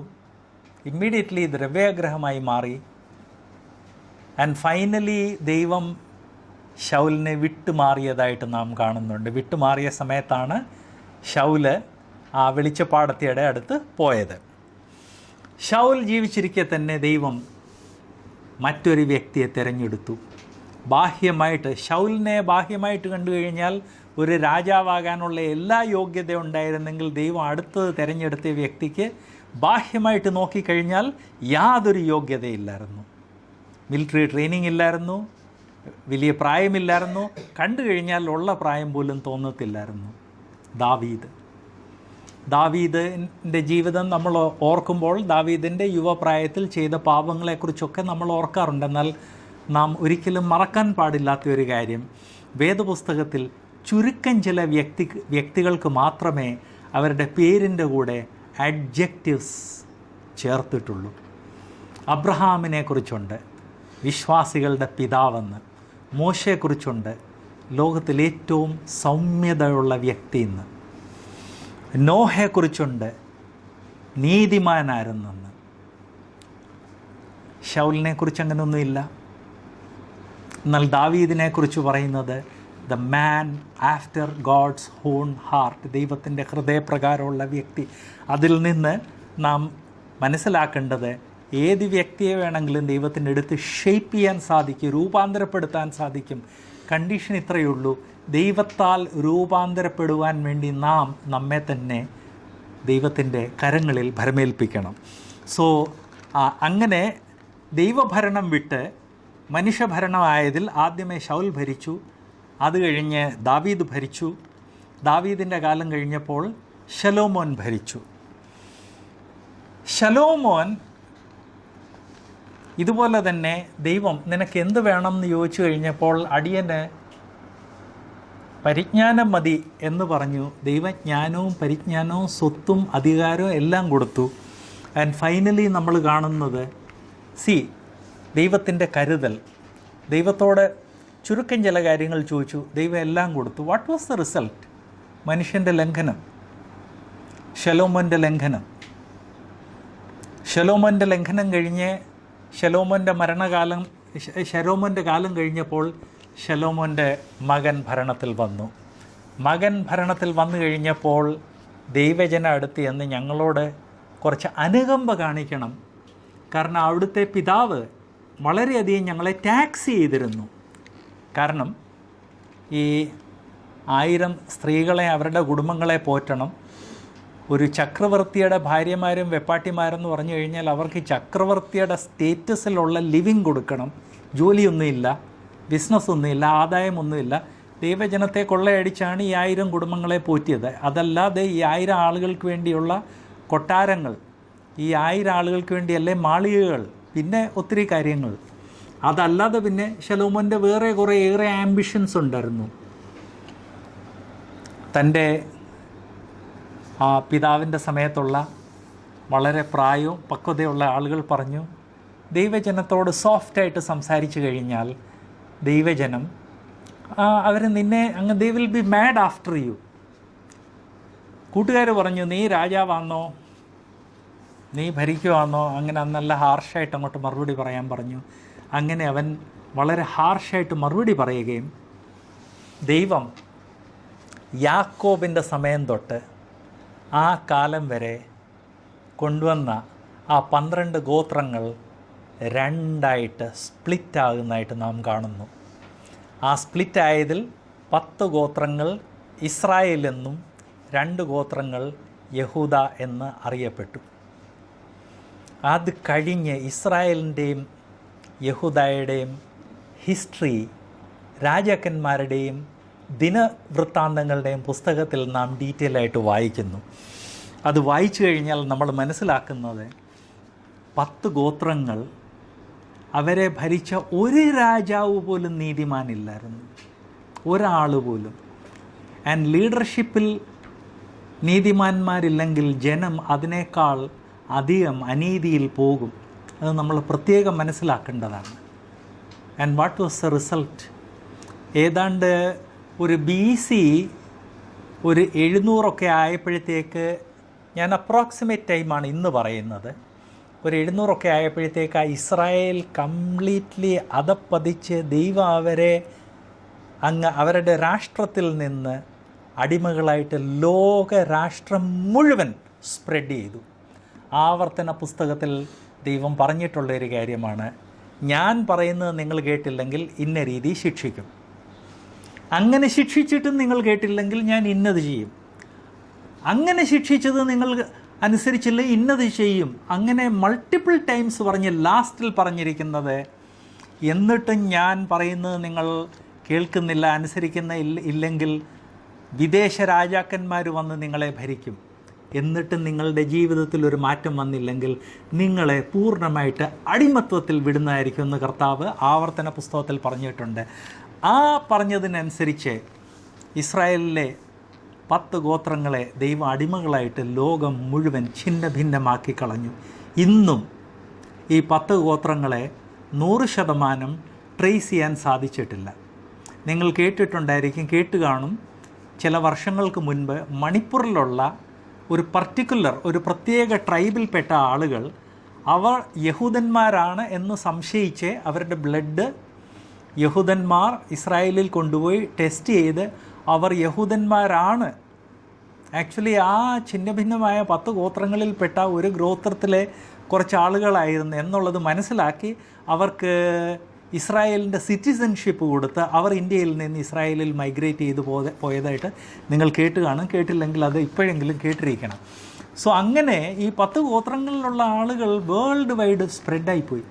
Speaker 1: ഇമ്മീഡിയറ്റ്ലി ദ്രവ്യാഗ്രഹമായി മാറി. ആൻഡ് ഫൈനലി ദൈവം ശൗലിനെ വിട്ടുമാറിയതായിട്ട് നാം കാണുന്നുണ്ട്. വിട്ടുമാറിയ സമയത്താണ് ശൗല് ആ വെളിച്ചപ്പാടത്തിയുടെ അടുത്ത് പോയത്. ശൗൽ ജീവിച്ചിരിക്കെ തന്നെ ദൈവം മറ്റൊരു വ്യക്തിയെ തിരഞ്ഞെടുത്തു. ബാഹ്യമായിട്ട് ശൗലിനെ ബാഹ്യമായിട്ട് കണ്ടു കഴിഞ്ഞാൽ ഒരു രാജാവാകാനുള്ള എല്ലാ യോഗ്യത ഉണ്ടായിരുന്നെങ്കിൽ ദൈവം അടുത്തത് തിരഞ്ഞെടുത്ത വ്യക്തിക്ക് ബാഹ്യമായിട്ട് നോക്കിക്കഴിഞ്ഞാൽ യാതൊരു യോഗ്യതയില്ലായിരുന്നു. മിലിറ്ററി ട്രെയിനിങ് ഇല്ലായിരുന്നു, വലിയ പ്രായമില്ലായിരുന്നു, കണ്ടു കഴിഞ്ഞാൽ ഉള്ള പ്രായം പോലും തോന്നത്തില്ലായിരുന്നു. ദാവീദിൻ്റെ ജീവിതം നമ്മൾ ഓർക്കുമ്പോൾ ദാവീദിൻ്റെ യുവപ്രായത്തിൽ ചെയ്ത പാപങ്ങളെക്കുറിച്ചൊക്കെ നമ്മൾ ഓർക്കാറുണ്ട്. എന്നാൽ നാം ഒരിക്കലും മറക്കാൻ പാടില്ലാത്ത ഒരു കാര്യം, വേദപുസ്തകത്തിൽ ചുരുക്കം ചില വ്യക്തികൾക്ക് മാത്രമേ അവരുടെ പേരിൻ്റെ കൂടെ അഡ്ജക്റ്റീവ്സ് ചേർത്തിട്ടുള്ളൂ. അബ്രഹാമിനെക്കുറിച്ചുണ്ട് വിശ്വാസികളുടെ പിതാവെന്ന്, മോശയെക്കുറിച്ചുണ്ട് ലോകത്തിൽ ഏറ്റവും സൗമ്യതയുള്ള വ്യക്തിയെന്ന്, നോഹയെക്കുറിച്ചുണ്ട് നീതിമാനായിരുന്നെന്ന്. ശൗലിനെക്കുറിച്ച് അങ്ങനെയൊന്നുമില്ല. എന്നാൽ ദാവീദിനെക്കുറിച്ച് പറയുന്നത് the man after God's own heart, ദൈവത്തിൻ്റെ ഹൃദയപ്രകാരമുള്ള വ്യക്തി. അതിൽ നിന്ന് നാം മനസ്സിലാക്കേണ്ടത് ഏത് വ്യക്തിയെ വേണമെങ്കിലും ദൈവത്തിൻ്റെ അടുത്ത് ഷേപ്പ് ചെയ്യാൻ സാധിക്കും, രൂപാന്തരപ്പെടുത്താൻ സാധിക്കും. കണ്ടീഷൻ ഇത്രയേ ഉള്ളൂ, ദൈവത്താൽ രൂപാന്തരപ്പെടുവാൻ വേണ്ടി നാം നമ്മെ തന്നെ ദൈവത്തിൻ്റെ കരങ്ങളിൽ ഭരമേൽപ്പിക്കണം. സോ അങ്ങനെ ദൈവഭരണം വിട്ട് മനുഷ്യഭരണമായതിൽ ആദ്യമേ ശൗൽ ഭരിച്ചു, അത് കഴിഞ്ഞ് ദാവീദ് ഭരിച്ചു. ദാവീദിൻ്റെ കാലം കഴിഞ്ഞപ്പോൾ ശലോമോൻ ഭരിച്ചു. ശലോമോൻ ഇതുപോലെ തന്നെ ദൈവം നിനക്ക് എന്ത് വേണം എന്ന് ചോദിച്ചു കഴിഞ്ഞപ്പോൾ അടിയന് പരിജ്ഞാനം മതി എന്ന് പറഞ്ഞു. ദൈവജ്ഞാനവും പരിജ്ഞാനവും സ്വത്തും അധികാരവും എല്ലാം കൊടുത്തു. ആൻഡ് ഫൈനലി നമ്മൾ കാണുന്നത് ദൈവത്തിൻ്റെ കരുതൽ. ദൈവത്തോട് ചുരുക്കം ചില കാര്യങ്ങൾ ചോദിച്ചു, ദൈവം എല്ലാം കൊടുത്തു. What was the result? മനുഷ്യൻ്റെ ലംഘനം, ശലോമോൻ്റെ ലംഘനം. ശലോമോൻ്റെ ലംഘനം കഴിഞ്ഞ് ശലോമോൻ്റെ കാലം കഴിഞ്ഞപ്പോൾ ശലോമോൻ്റെ മകൻ ഭരണത്തിൽ വന്നു. മകൻ ഭരണത്തിൽ വന്നു കഴിഞ്ഞപ്പോൾ ദൈവജന അടുത്ത് എന്ന് ഞങ്ങളോട് കുറച്ച് അനുകമ്പ കാണിക്കണം, കാരണം അവിടുത്തെ പിതാവ് വളരെയധികം ഞങ്ങളെ ടാക്സ് ചെയ്തിരുന്നു. കാരണം ഈ 1000 സ്ത്രീകളെ അവരുടെ കുടുംബങ്ങളെ പോറ്റണം. ഒരു ചക്രവർത്തിയുടെ ഭാര്യമാരും വെപ്പാട്ടിമാരെന്ന് പറഞ്ഞു കഴിഞ്ഞാൽ അവർക്ക് ചക്രവർത്തിയുടെ സ്റ്റേറ്റസിലുള്ള ലിവിങ് കൊടുക്കണം. ജോലിയൊന്നുമില്ല, ബിസിനസ്സൊന്നുമില്ല, ആദായമൊന്നുമില്ല. ദൈവജനത്തെ കൊള്ളയടിച്ചാണ് ഈ 1000 കുടുംബങ്ങളെ പോറ്റിയത്. അതല്ലാതെ ഈ 1000 ആളുകൾക്ക് വേണ്ടിയുള്ള കൊട്ടാരങ്ങൾ, ഈ 1000 ആളുകൾക്ക് വേണ്ടിയല്ലേ മാളികകൾ, പിന്നെ ഒത്തിരി കാര്യങ്ങൾ. അതല്ലാതെ പിന്നെ ശലോമോൻ്റെ വേറെ ഏറെ ആംബിഷൻസ് ഉണ്ടായിരുന്നു. തൻ്റെ പിതാവിൻ്റെ സമയത്തുള്ള വളരെ പ്രായവും പക്വതയുള്ള ആളുകൾ പറഞ്ഞു, ദൈവജനത്തോട് സോഫ്റ്റായിട്ട് സംസാരിച്ചു കഴിഞ്ഞാൽ ദൈവജനം അവർ നിന്നെ they will be mad after you. കൂട്ടുകാർ പറഞ്ഞു, നീ രാജാവാന്നോ, നീ ഭരിക്കുവാന്നോ, അങ്ങനെ നല്ല ഹാർഷായിട്ട് അങ്ങോട്ട് മറുപടി പറയാൻ പറഞ്ഞു. അങ്ങനെ അവൻ വളരെ ഹാർഷായിട്ട് മറുപടി പറയുകയും ദൈവം യാക്കോബിൻ്റെ സമയം തൊട്ട് ആ കാലം വരെ കൊണ്ടുവന്ന ആ 12 ഗോത്രങ്ങൾ 2ആയിട്ട് സ്പ്ലിറ്റ് ആകുന്നതായിട്ട് നാം കാണുന്നു. ആ സ്പ്ലിറ്റ് ആയതിൽ 10 ഗോത്രങ്ങൾ ഇസ്രായേൽ എന്നും 2 ഗോത്രങ്ങൾ യഹൂദ എന്ന് അറിയപ്പെട്ടു. അത് കഴിഞ്ഞ് ഇസ്രായേലിൻ്റെയും യഹൂദയുടെയും ഹിസ്റ്ററി രാജാക്കന്മാരുടെയും ദിനവൃത്താന്തങ്ങളുടെയും പുസ്തകത്തിൽ നാം ഡീറ്റെയിൽ ആയിട്ട് വായിക്കുന്നു. അത് വായിച്ചു കഴിഞ്ഞാൽ നമ്മൾ മനസ്സിലാക്കുന്നത് 10 ഗോത്രങ്ങൾ അവരെ ഭരിച്ച ഒരു രാജാവ് പോലും നീതിമാനില്ലായിരുന്നു, ഒരാൾ പോലും. ആൻഡ് ലീഡർഷിപ്പിൽ നീതിമാന്മാരില്ലെങ്കിൽ ജനം അതിനേക്കാൾ അധികം അനീതിയിൽ പോകും. അത് നമ്മൾ പ്രത്യേകം മനസ്സിലാക്കേണ്ടതാണ്. And what was the result? ഏതാണ്ട് ഒരു BC 700 ആയപ്പോഴത്തേക്ക്, ഞാൻ അപ്രോക്സിമേറ്റ് ടൈമാണ് ഇന്ന് പറയുന്നത്, ഒരു 700 ആയപ്പോഴത്തേക്ക് ആ ഇസ്രായേൽ കംപ്ലീറ്റ്ലി അധപ്പതിച്ച് ദൈവം അവരെ അവരുടെ രാഷ്ട്രത്തിൽ നിന്ന് അടിമകളായിട്ട് ലോക രാഷ്ട്രം മുഴുവൻ സ്പ്രെഡ് ചെയ്തു. ആവർത്തന പുസ്തകത്തിൽ ദൈവം പറഞ്ഞിട്ടുള്ളൊരു കാര്യമാണ്, ഞാൻ പറയുന്നത് നിങ്ങൾ കേട്ടില്ലെങ്കിൽ ഇന്ന രീതി ശിക്ഷിക്കും, അങ്ങനെ ശിക്ഷിച്ചിട്ടും നിങ്ങൾ കേട്ടില്ലെങ്കിൽ ഞാൻ ഇന്നത് ചെയ്യും, അങ്ങനെ ശിക്ഷിച്ചത് നിങ്ങൾ അനുസരിച്ചില്ല ഇന്നത് ചെയ്യും. അങ്ങനെ മൾട്ടിപ്പിൾ ടൈംസ് പറഞ്ഞ് ലാസ്റ്റിൽ പറഞ്ഞിരിക്കുന്നത്, എന്നിട്ടും ഞാൻ പറയുന്നത് നിങ്ങൾ കേൾക്കുന്നില്ല, ഇല്ലെങ്കിൽ വിദേശ രാജാക്കന്മാർ വന്ന് നിങ്ങളെ ഭരിക്കും. എന്നിട്ടും നിങ്ങളുടെ ജീവിതത്തിൽ ഒരു മാറ്റം വന്നില്ലെങ്കിൽ നിങ്ങളെ പൂർണ്ണമായിട്ട് അടിമത്വത്തിൽ വിടുന്നതായിരിക്കും എന്ന് കർത്താവ് ആവർത്തന പുസ്തകത്തിൽ പറഞ്ഞിട്ടുണ്ട്. ആ പറഞ്ഞതിനനുസരിച്ച് ഇസ്രായേലിലെ 10 ഗോത്രങ്ങളെ ദൈവം അടിമകളായിട്ട് ലോകം മുഴുവൻ ഛിന്ന ഭിന്നമാക്കി കളഞ്ഞു. ഇന്നും ഈ 10 ഗോത്രങ്ങളെ 100% ട്രേസ് ചെയ്യാൻ സാധിച്ചിട്ടില്ല. നിങ്ങൾ കേട്ടിട്ടുണ്ടായിരിക്കും, കേട്ടുകാണും, ചില വർഷങ്ങൾക്ക് മുൻപ് മണിപ്പൂരിലുള്ള ഒരു പ്രത്യേക ട്രൈബിൽപ്പെട്ട ആളുകൾ അവർ യഹൂദന്മാരാണ് എന്ന് സംശയിച്ച് അവരുടെ ബ്ലഡ് യഹൂദന്മാർ ഇസ്രായേലിൽ കൊണ്ടുപോയി ടെസ്റ്റ് ചെയ്ത് അവർ യഹൂദന്മാരാണ്. ആക്ച്വലി ആ ഛിന്ന ഭിന്നമായ 10 ഗോത്രങ്ങളിൽപ്പെട്ട ഒരു ഗോത്രത്തിലെ കുറച്ച് ആളുകളായിരുന്നു എന്നുള്ളത് മനസ്സിലാക്കി അവർക്ക് ഇസ്രായേലിൻ്റെ സിറ്റിസൺഷിപ്പ് കൊടുത്ത് അവർ ഇന്ത്യയിൽ നിന്ന് ഇസ്രായേലിൽ മൈഗ്രേറ്റ് ചെയ്ത് പോയതായിട്ട് നിങ്ങൾ കേട്ട് കാണും. കേട്ടില്ലെങ്കിൽ അത് ഇപ്പോഴെങ്കിലും കേട്ടിരിക്കണം. സോ അങ്ങനെ ഈ 10 ഗോത്രങ്ങളിലുള്ള ആളുകൾ വേൾഡ് വൈഡ് സ്പ്രെഡായിപ്പോയി,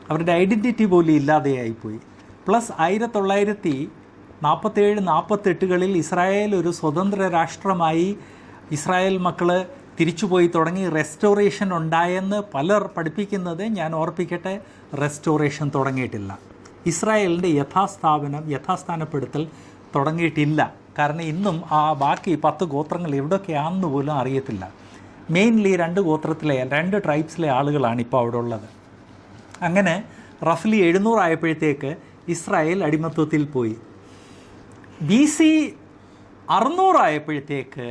Speaker 1: അവരുടെ ഐഡൻറ്റിറ്റി പോലും ഇല്ലാതെയായിപ്പോയി. പ്ലസ് 1947-48 ഇസ്രായേൽ ഒരു സ്വതന്ത്ര രാഷ്ട്രമായി ഇസ്രായേൽ മക്കൾ തിരിച്ചുപോയി തുടങ്ങി. റെസ്റ്റോറേഷൻ ഉണ്ടായെന്ന് പലർ പഠിപ്പിക്കുന്നത് ഞാൻ ഓർപ്പിക്കട്ടെ, റെസ്റ്റോറേഷൻ തുടങ്ങിയിട്ടില്ല. ഇസ്രായേലിൻ്റെ യഥാസ്ഥാനപ്പെടുത്തൽ തുടങ്ങിയിട്ടില്ല. കാരണം ഇന്നും ആ ബാക്കി 10 ഗോത്രങ്ങൾ എവിടെയൊക്കെയാണെന്ന് പോലും അറിയത്തില്ല. മെയിൻലി 2 ട്രൈബ്സിലെ ആളുകളാണ് ഇപ്പോൾ അവിടെ ഉള്ളത്. അങ്ങനെ റഫ്ലി 700 ആയപ്പോഴത്തേക്ക് ഇസ്രായേൽ അടിമത്വത്തിൽ പോയി. BC 600 ആയപ്പോഴത്തേക്ക്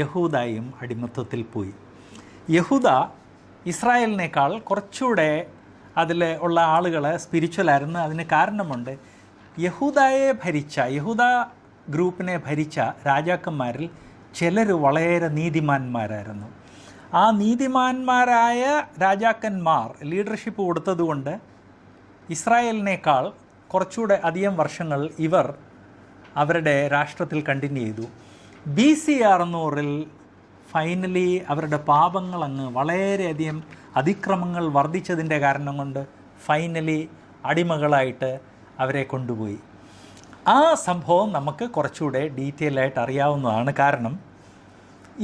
Speaker 1: യഹൂദയും അടിമത്വത്തിൽ പോയി. യഹൂദ ഇസ്രായേലിനേക്കാൾ കുറച്ചുകൂടെ അതിൽ ഉള്ള ആളുകൾ സ്പിരിച്വലായിരുന്നു. അതിന് കാരണമുണ്ട്. യഹൂദ ഗ്രൂപ്പിനെ ഭരിച്ച രാജാക്കന്മാരിൽ ചിലർ വളരെ നീതിമാന്മാരായിരുന്നു. ആ നീതിമാന്മാരായ രാജാക്കന്മാർ ലീഡർഷിപ്പ് കൊടുത്തതുകൊണ്ട് ഇസ്രായേലിനേക്കാൾ കുറച്ചുകൂടെ അധികം വർഷങ്ങൾ ഇവർ അവരുടെ രാഷ്ട്രത്തിൽ കണ്ടിന്യൂ ചെയ്തു. BC 600 ഫൈനലി അവരുടെ പാപങ്ങൾ വളരെയധികം അതിക്രമങ്ങൾ വർദ്ധിച്ചതിൻ്റെ കാരണം കൊണ്ട് ഫൈനലി അടിമകളായിട്ട് അവരെ കൊണ്ടുപോയി. ആ സംഭവം നമുക്ക് കുറച്ചുകൂടെ ഡീറ്റെയിൽ ആയിട്ട് അറിയാവുന്നതാണ്. കാരണം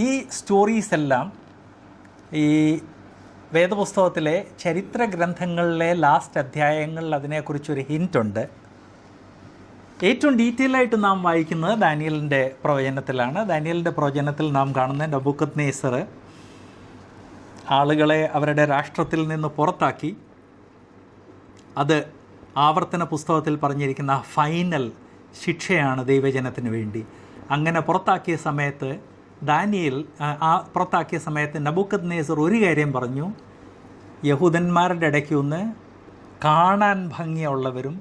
Speaker 1: ഈ സ്റ്റോറീസ് എല്ലാം ഈ വേദപുസ്തകത്തിലെ ചരിത്ര ഗ്രന്ഥങ്ങളിലെ ലാസ്റ്റ് അധ്യായങ്ങളിൽ അതിനെക്കുറിച്ചൊരു ഹിൻറ്റുണ്ട്. ഏറ്റവും ഡീറ്റെയിൽ ആയിട്ട് നാം വായിക്കുന്നത് ദാനിയേലിൻ്റെ പ്രവചനത്തിലാണ്. ദാനിയേലിൻ്റെ പ്രവചനത്തിൽ നാം കാണുന്ന നെബൂഖദ്നേസർ ആളുകളെ അവരുടെ രാഷ്ട്രത്തിൽ നിന്ന് പുറത്താക്കി. അത് ആവർത്തന പുസ്തകത്തിൽ പറഞ്ഞിരിക്കുന്ന ഫൈനൽ ശിക്ഷയാണ് ദൈവജനത്തിന് വേണ്ടി. അങ്ങനെ പുറത്താക്കിയ സമയത്ത് പുറത്താക്കിയ സമയത്ത് നെബൂഖദ്നേസർ ഒരു കാര്യം പറഞ്ഞു: യഹൂദന്മാരുടെ ഇടയ്ക്ക് ഒന്ന് കാണാൻ ഭംഗിയുള്ളവരും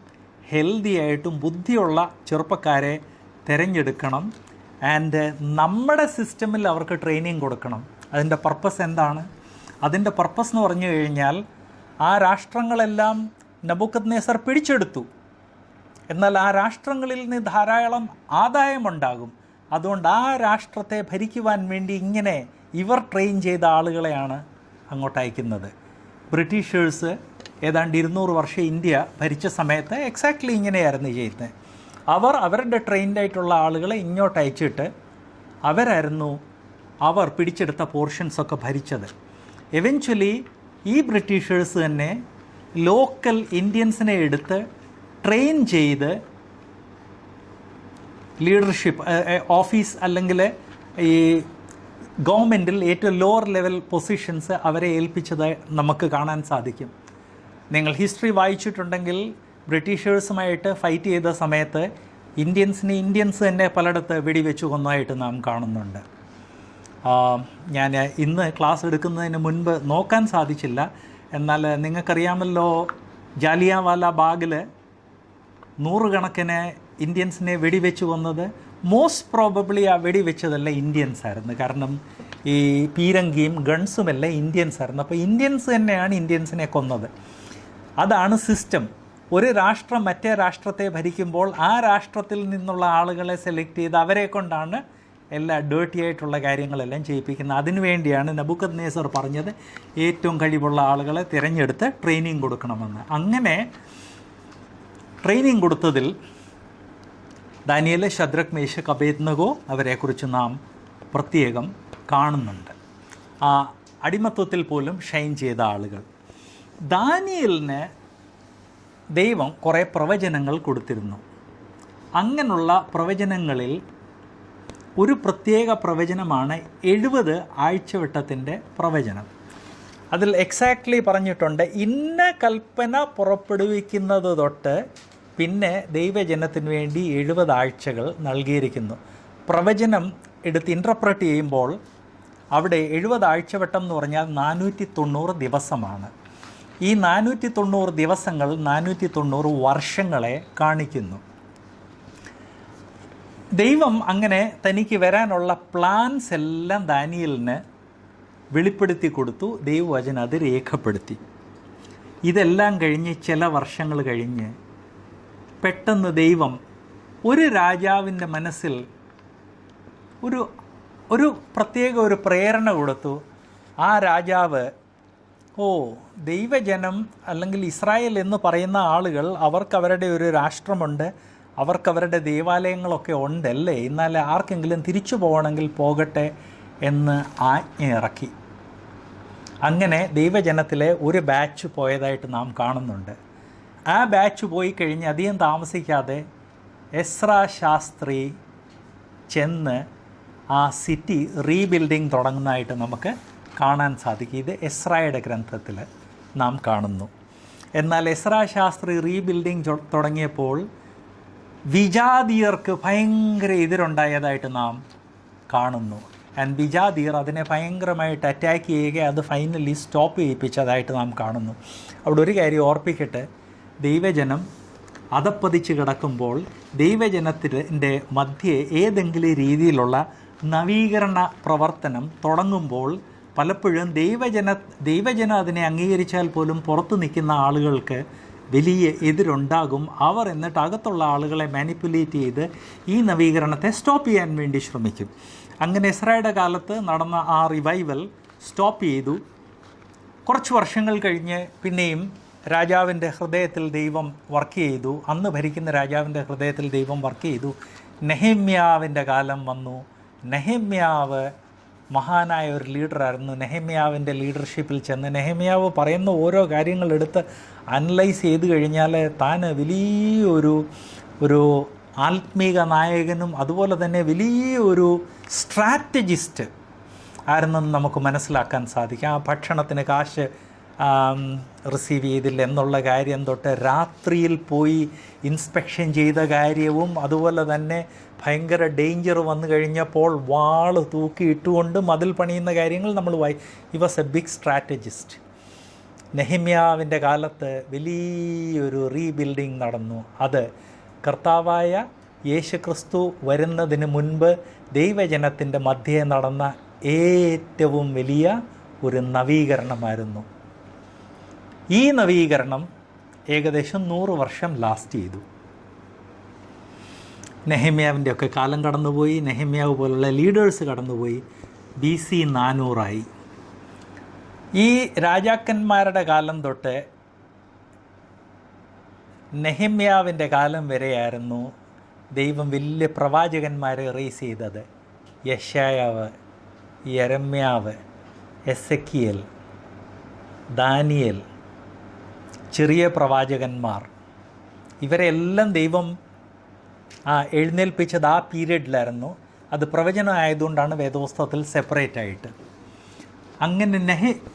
Speaker 1: ഹെൽത്തി ആയിട്ടും ബുദ്ധിയുള്ള ചെറുപ്പക്കാരെ തിരഞ്ഞെടുക്കണം. ആൻഡ് നമ്മുടെ സിസ്റ്റമിൽ അവർക്ക് ട്രെയിനിങ് കൊടുക്കണം. അതിൻ്റെ പർപ്പസ് എന്താണ്? അതിൻ്റെ പർപ്പസ് എന്ന് പറഞ്ഞു കഴിഞ്ഞാൽ ആ രാഷ്ട്രങ്ങളെല്ലാം നെബൂഖദ്നേസർ പിടിച്ചെടുത്തു. എന്നാൽ ആ രാഷ്ട്രങ്ങളിൽ നിന്ന് ധാരാളം ആദായമുണ്ടാകും. അതുകൊണ്ട് ആ രാഷ്ട്രത്തെ ഭരിക്കുവാൻ വേണ്ടി ഇങ്ങനെ ഇവർ ട്രെയിൻ ചെയ്ത ആളുകളെയാണ് അങ്ങോട്ട് അയക്കുന്നത്. ബ്രിട്ടീഷേഴ്സ് ഏതാണ്ട് 200 വർഷം ഇന്ത്യ ഭരിച്ച സമയത്ത് എക്സാക്ട്ലി ഇങ്ങനെയായിരുന്നു ചെയ്യുന്നത്. അവരുടെ ട്രെയിൻഡായിട്ടുള്ള ആളുകളെ ഇങ്ങോട്ട് അയച്ചിട്ട് അവർ പിടിച്ചെടുത്ത പോർഷൻസൊക്കെ ഭരിച്ചത്. എവൻച്വലി ഈ ബ്രിട്ടീഷേഴ്സ് തന്നെ ലോക്കൽ ഇന്ത്യൻസിനെ എടുത്ത് ട്രെയിൻ ചെയ്ത് ലീഡർഷിപ്പ് ഓഫീസ് അല്ലെങ്കിൽ ഈ ഗവൺമെൻറ്റിൽ ഏറ്റവും ലോവർ ലെവൽ പൊസിഷൻസ് അവരെ ഏൽപ്പിച്ചത് നമുക്ക് കാണാൻ സാധിക്കും. നിങ്ങൾ ഹിസ്റ്ററി വായിച്ചിട്ടുണ്ടെങ്കിൽ ബ്രിട്ടീഷേഴ്സുമായിട്ട് ഫൈറ്റ് ചെയ്ത സമയത്ത് ഇന്ത്യൻസ് തന്നെ പലയിടത്ത് വെടിവെച്ച് കൊന്നതായിട്ട് നാം കാണുന്നുണ്ട്. ഞാൻ ഇന്ന് ക്ലാസ് എടുക്കുന്നതിന് മുൻപ് നോക്കാൻ സാധിച്ചില്ല. എന്നാൽ നിങ്ങൾക്കറിയാമല്ലോ, ജാലിയാൻവാല ബാഗിൽ 100 കണക്കിന് ഇന്ത്യൻസിനെ വെടിവെച്ച് കൊന്നത് മോസ്റ്റ് പ്രോബബ്ലി ആ വെടിവെച്ചതല്ല ഇന്ത്യൻസ് ആയിരുന്നു. കാരണം ഈ പീരങ്കിയും ഗൺസുമെല്ലാം ഇന്ത്യൻസ് ആയിരുന്നു. അപ്പോൾ ഇന്ത്യൻസ് തന്നെയാണ് ഇന്ത്യൻസിനെ കൊന്നത്. അതാണ് സിസ്റ്റം. ഒരു രാഷ്ട്രം മറ്റേ രാഷ്ട്രത്തെ ഭരിക്കുമ്പോൾ ആ രാഷ്ട്രത്തിൽ നിന്നുള്ള ആളുകളെ സെലക്ട് ചെയ്ത് അവരെ കൊണ്ടാണ് എല്ലാ ഡേർട്ടി ആയിട്ടുള്ള കാര്യങ്ങളെല്ലാം ചെയ്യിപ്പിക്കുന്നത്. അതിനുവേണ്ടിയാണ് നെബൂഖദ്നേസർ പറഞ്ഞത് ഏറ്റവും കഴിവുള്ള ആളുകളെ തിരഞ്ഞെടുത്ത് ട്രെയിനിങ് കൊടുക്കണമെന്ന്. അങ്ങനെ training കൊടുത്തതിൽ Daniel, Shadrak, Meshach, Abednego അവരെക്കുറിച്ച് നാം പ്രത്യേകം കാണുന്നുണ്ട്. ആ അടിമത്വത്തിൽ പോലും ഷൈൻ ചെയ്ത ആളുകൾ. ദാനിയേലിന് ദൈവം കുറേ പ്രവചനങ്ങൾ കൊടുത്തിരുന്നു. അങ്ങനെയുള്ള പ്രവചനങ്ങളിൽ ഒരു പ്രത്യേക പ്രവചനമാണ് 70 ആഴ്ചവട്ടത്തിൻ്റെ പ്രവചനം. അതിൽ എക്സാക്ട്ലി പറഞ്ഞിട്ടുണ്ട്, ഇന്ന കൽപ്പന പുറപ്പെടുവിക്കുന്നത് തൊട്ട് പിന്നെ ദൈവജനത്തിന് വേണ്ടി 70 ആഴ്ചകൾ നൽകിയിരിക്കുന്നു. പ്രവചനം എടുത്ത് ഇൻ്റർപ്രറ്റ് ചെയ്യുമ്പോൾ അവിടെ 70 ആഴ്ചവട്ടം എന്ന് പറഞ്ഞാൽ 490 ദിവസമാണ്. ഈ 490 ദിവസങ്ങൾ 490 വർഷങ്ങളെ കാണിക്കുന്നു. ദൈവം അങ്ങനെ തനിക്ക് വരാനുള്ള പ്ലാൻസ് എല്ലാം ദാനിയേലിന് വെളിപ്പെടുത്തി കൊടുത്തു. ദൈവവചനം അത് രേഖപ്പെടുത്തി. ഇതെല്ലാം കഴിഞ്ഞ് ചില വർഷങ്ങൾ കഴിഞ്ഞ് പെട്ടെന്ന് ദൈവം ഒരു രാജാവിൻ്റെ മനസ്സിൽ ഒരു പ്രത്യേക ഒരു പ്രേരണ കൊടുത്തു. ആ രാജാവ് ദൈവജനം അല്ലെങ്കിൽ ഇസ്രായേൽ എന്ന് പറയുന്ന ആളുകൾ അവർക്കവരുടെ ഒരു രാഷ്ട്രമുണ്ട്, അവർക്കവരുടെ ദേവാലയങ്ങളൊക്കെ ഉണ്ടല്ലേ, എന്നാൽ ആർക്കെങ്കിലും തിരിച്ചു പോകണമെങ്കിൽ പോകട്ടെ എന്ന് ആജ്ഞ ഇറക്കി. അങ്ങനെ ദൈവജനത്തിലെ ഒരു ബാച്ച് പോയതായിട്ട് നാം കാണുന്നുണ്ട്. ആ ബാച്ച് പോയി കഴിഞ്ഞ് അധികം താമസിക്കാതെ എസ്രാ ശാസ്ത്രി ചെന്ന് ആ സിറ്റി റീബിൽഡിങ് തുടങ്ങുന്നതായിട്ട് നമുക്ക് കാണാൻ സാധിക്കും. ഇത് എസ്രായുടെ ഗ്രന്ഥത്തിൽ നാം കാണുന്നു. എന്നാൽ എസ്രാ ശാസ്ത്രി റീബിൽഡിങ് തുടങ്ങിയപ്പോൾ വിജാതീയർക്ക് ഭയങ്കര എതിരുണ്ടായതായിട്ട് നാം കാണുന്നു. ആൻഡ് വിജാതീയർ അതിനെ ഭയങ്കരമായിട്ട് അറ്റാക്ക് ചെയ്യുകയും അത് ഫൈനലി സ്റ്റോപ്പ് ചെയ്യിപ്പിച്ചതായിട്ട് നാം കാണുന്നു. അവിടെ ഒരു കാര്യം ഓർപ്പിക്കട്ടെ, ദൈവജനം അധപ്പതിച്ച് കിടക്കുമ്പോൾ ദൈവജനത്തിൻ്റെ മധ്യേ ഏതെങ്കിലും രീതിയിലുള്ള നവീകരണ പ്രവർത്തനം തുടങ്ങുമ്പോൾ പലപ്പോഴും ദൈവജനം അതിനെ അംഗീകരിച്ചാൽ പോലും പുറത്തു നിൽക്കുന്ന ആളുകൾക്ക് വലിയ എതിരുണ്ടാകും. അവർ എന്നിട്ട് അകത്തുള്ള ആളുകളെ മാനിപ്പുലേറ്റ് ചെയ്ത് ഈ നവീകരണത്തെ സ്റ്റോപ്പ് ചെയ്യാൻ വേണ്ടി ശ്രമിക്കും. അങ്ങനെ എസ്രായുടെ കാലത്ത് നടന്ന ആ റിവൈവൽ സ്റ്റോപ്പ് ചെയ്തു. കുറച്ച് വർഷങ്ങൾ കഴിഞ്ഞ് പിന്നെയും രാജാവിൻ്റെ ഹൃദയത്തിൽ ദൈവം വർക്ക് ചെയ്തു. അന്ന് ഭരിക്കുന്ന രാജാവിൻ്റെ ഹൃദയത്തിൽ ദൈവം വർക്ക് ചെയ്തു. നെഹമ്യാവിൻ്റെ കാലം വന്നു. നെഹമ്യാവ് മഹാനായ ഒരു ലീഡറായിരുന്നു. നെഹമ്യാവിൻ്റെ ലീഡർഷിപ്പിൽ ചെന്ന് നെഹമ്യാവ് പറയുന്ന ഓരോ കാര്യങ്ങളെടുത്ത് അനലൈസ് ചെയ്ത് കഴിഞ്ഞാൽ താൻ വലിയൊരു ആത്മീക നായകനും അതുപോലെ തന്നെ വലിയൊരു സ്ട്രാറ്റജിസ്റ്റ് ആയിരുന്നെന്ന് നമുക്ക് മനസ്സിലാക്കാൻ സാധിക്കും. ആ ഭക്ഷണത്തിന് കാശ് റിസീവ് ചെയ്തില്ല എന്നുള്ള കാര്യം തൊട്ട് രാത്രിയിൽ പോയി ഇൻസ്പെക്ഷൻ ചെയ്ത കാര്യവും അതുപോലെ തന്നെ ഭയങ്കര ഡേഞ്ചർ വന്നു കഴിഞ്ഞപ്പോൾ വാള് തൂക്കിയിട്ടുകൊണ്ട് മതിൽ പണിയുന്ന കാര്യങ്ങൾ നമ്മൾ he was a big strategist. നെഹമ്യാവിൻ്റെ കാലത്ത് വലിയൊരു റീബിൽഡിങ് നടന്നു. അത് കർത്താവായ യേശുക്രിസ്തു വരുന്നതിന് മുൻപ് ദൈവജനത്തിൻ്റെ മധ്യേ നടന്ന ഏറ്റവും വലിയ ഒരു നവീകരണമായിരുന്നു. ഈ നവീകരണം ഏകദേശം 100 വർഷം ലാസ്റ്റ് ചെയ്തു. നെഹമ്യാവിൻ്റെ ഒക്കെ കാലം കടന്നുപോയി. നെഹമ്യാവ് പോലുള്ള ലീഡേഴ്സ് കടന്നുപോയി. BC 400 ഈ രാജാക്കന്മാരുടെ കാലം തൊട്ട് നെഹമ്യാവിൻ്റെ കാലം വരെയായിരുന്നു ദൈവം വലിയ പ്രവാചകന്മാരെ റേസ് ചെയ്തത്. യെശയ്യാവ്, യെരമ്യാവ്, എസെക്കിയേൽ, ദാനിയേൽ, ചെറിയ പ്രവാചകന്മാർ, ഇവരെല്ലാം ദൈവം എഴുന്നേൽപ്പിച്ചത് ആ പീരീഡിലായിരുന്നു. അത് പ്രവചനം ആയതുകൊണ്ടാണ് വേദപുസ്തകത്തിൽ സെപ്പറേറ്റ് ആയിട്ട്. അങ്ങനെ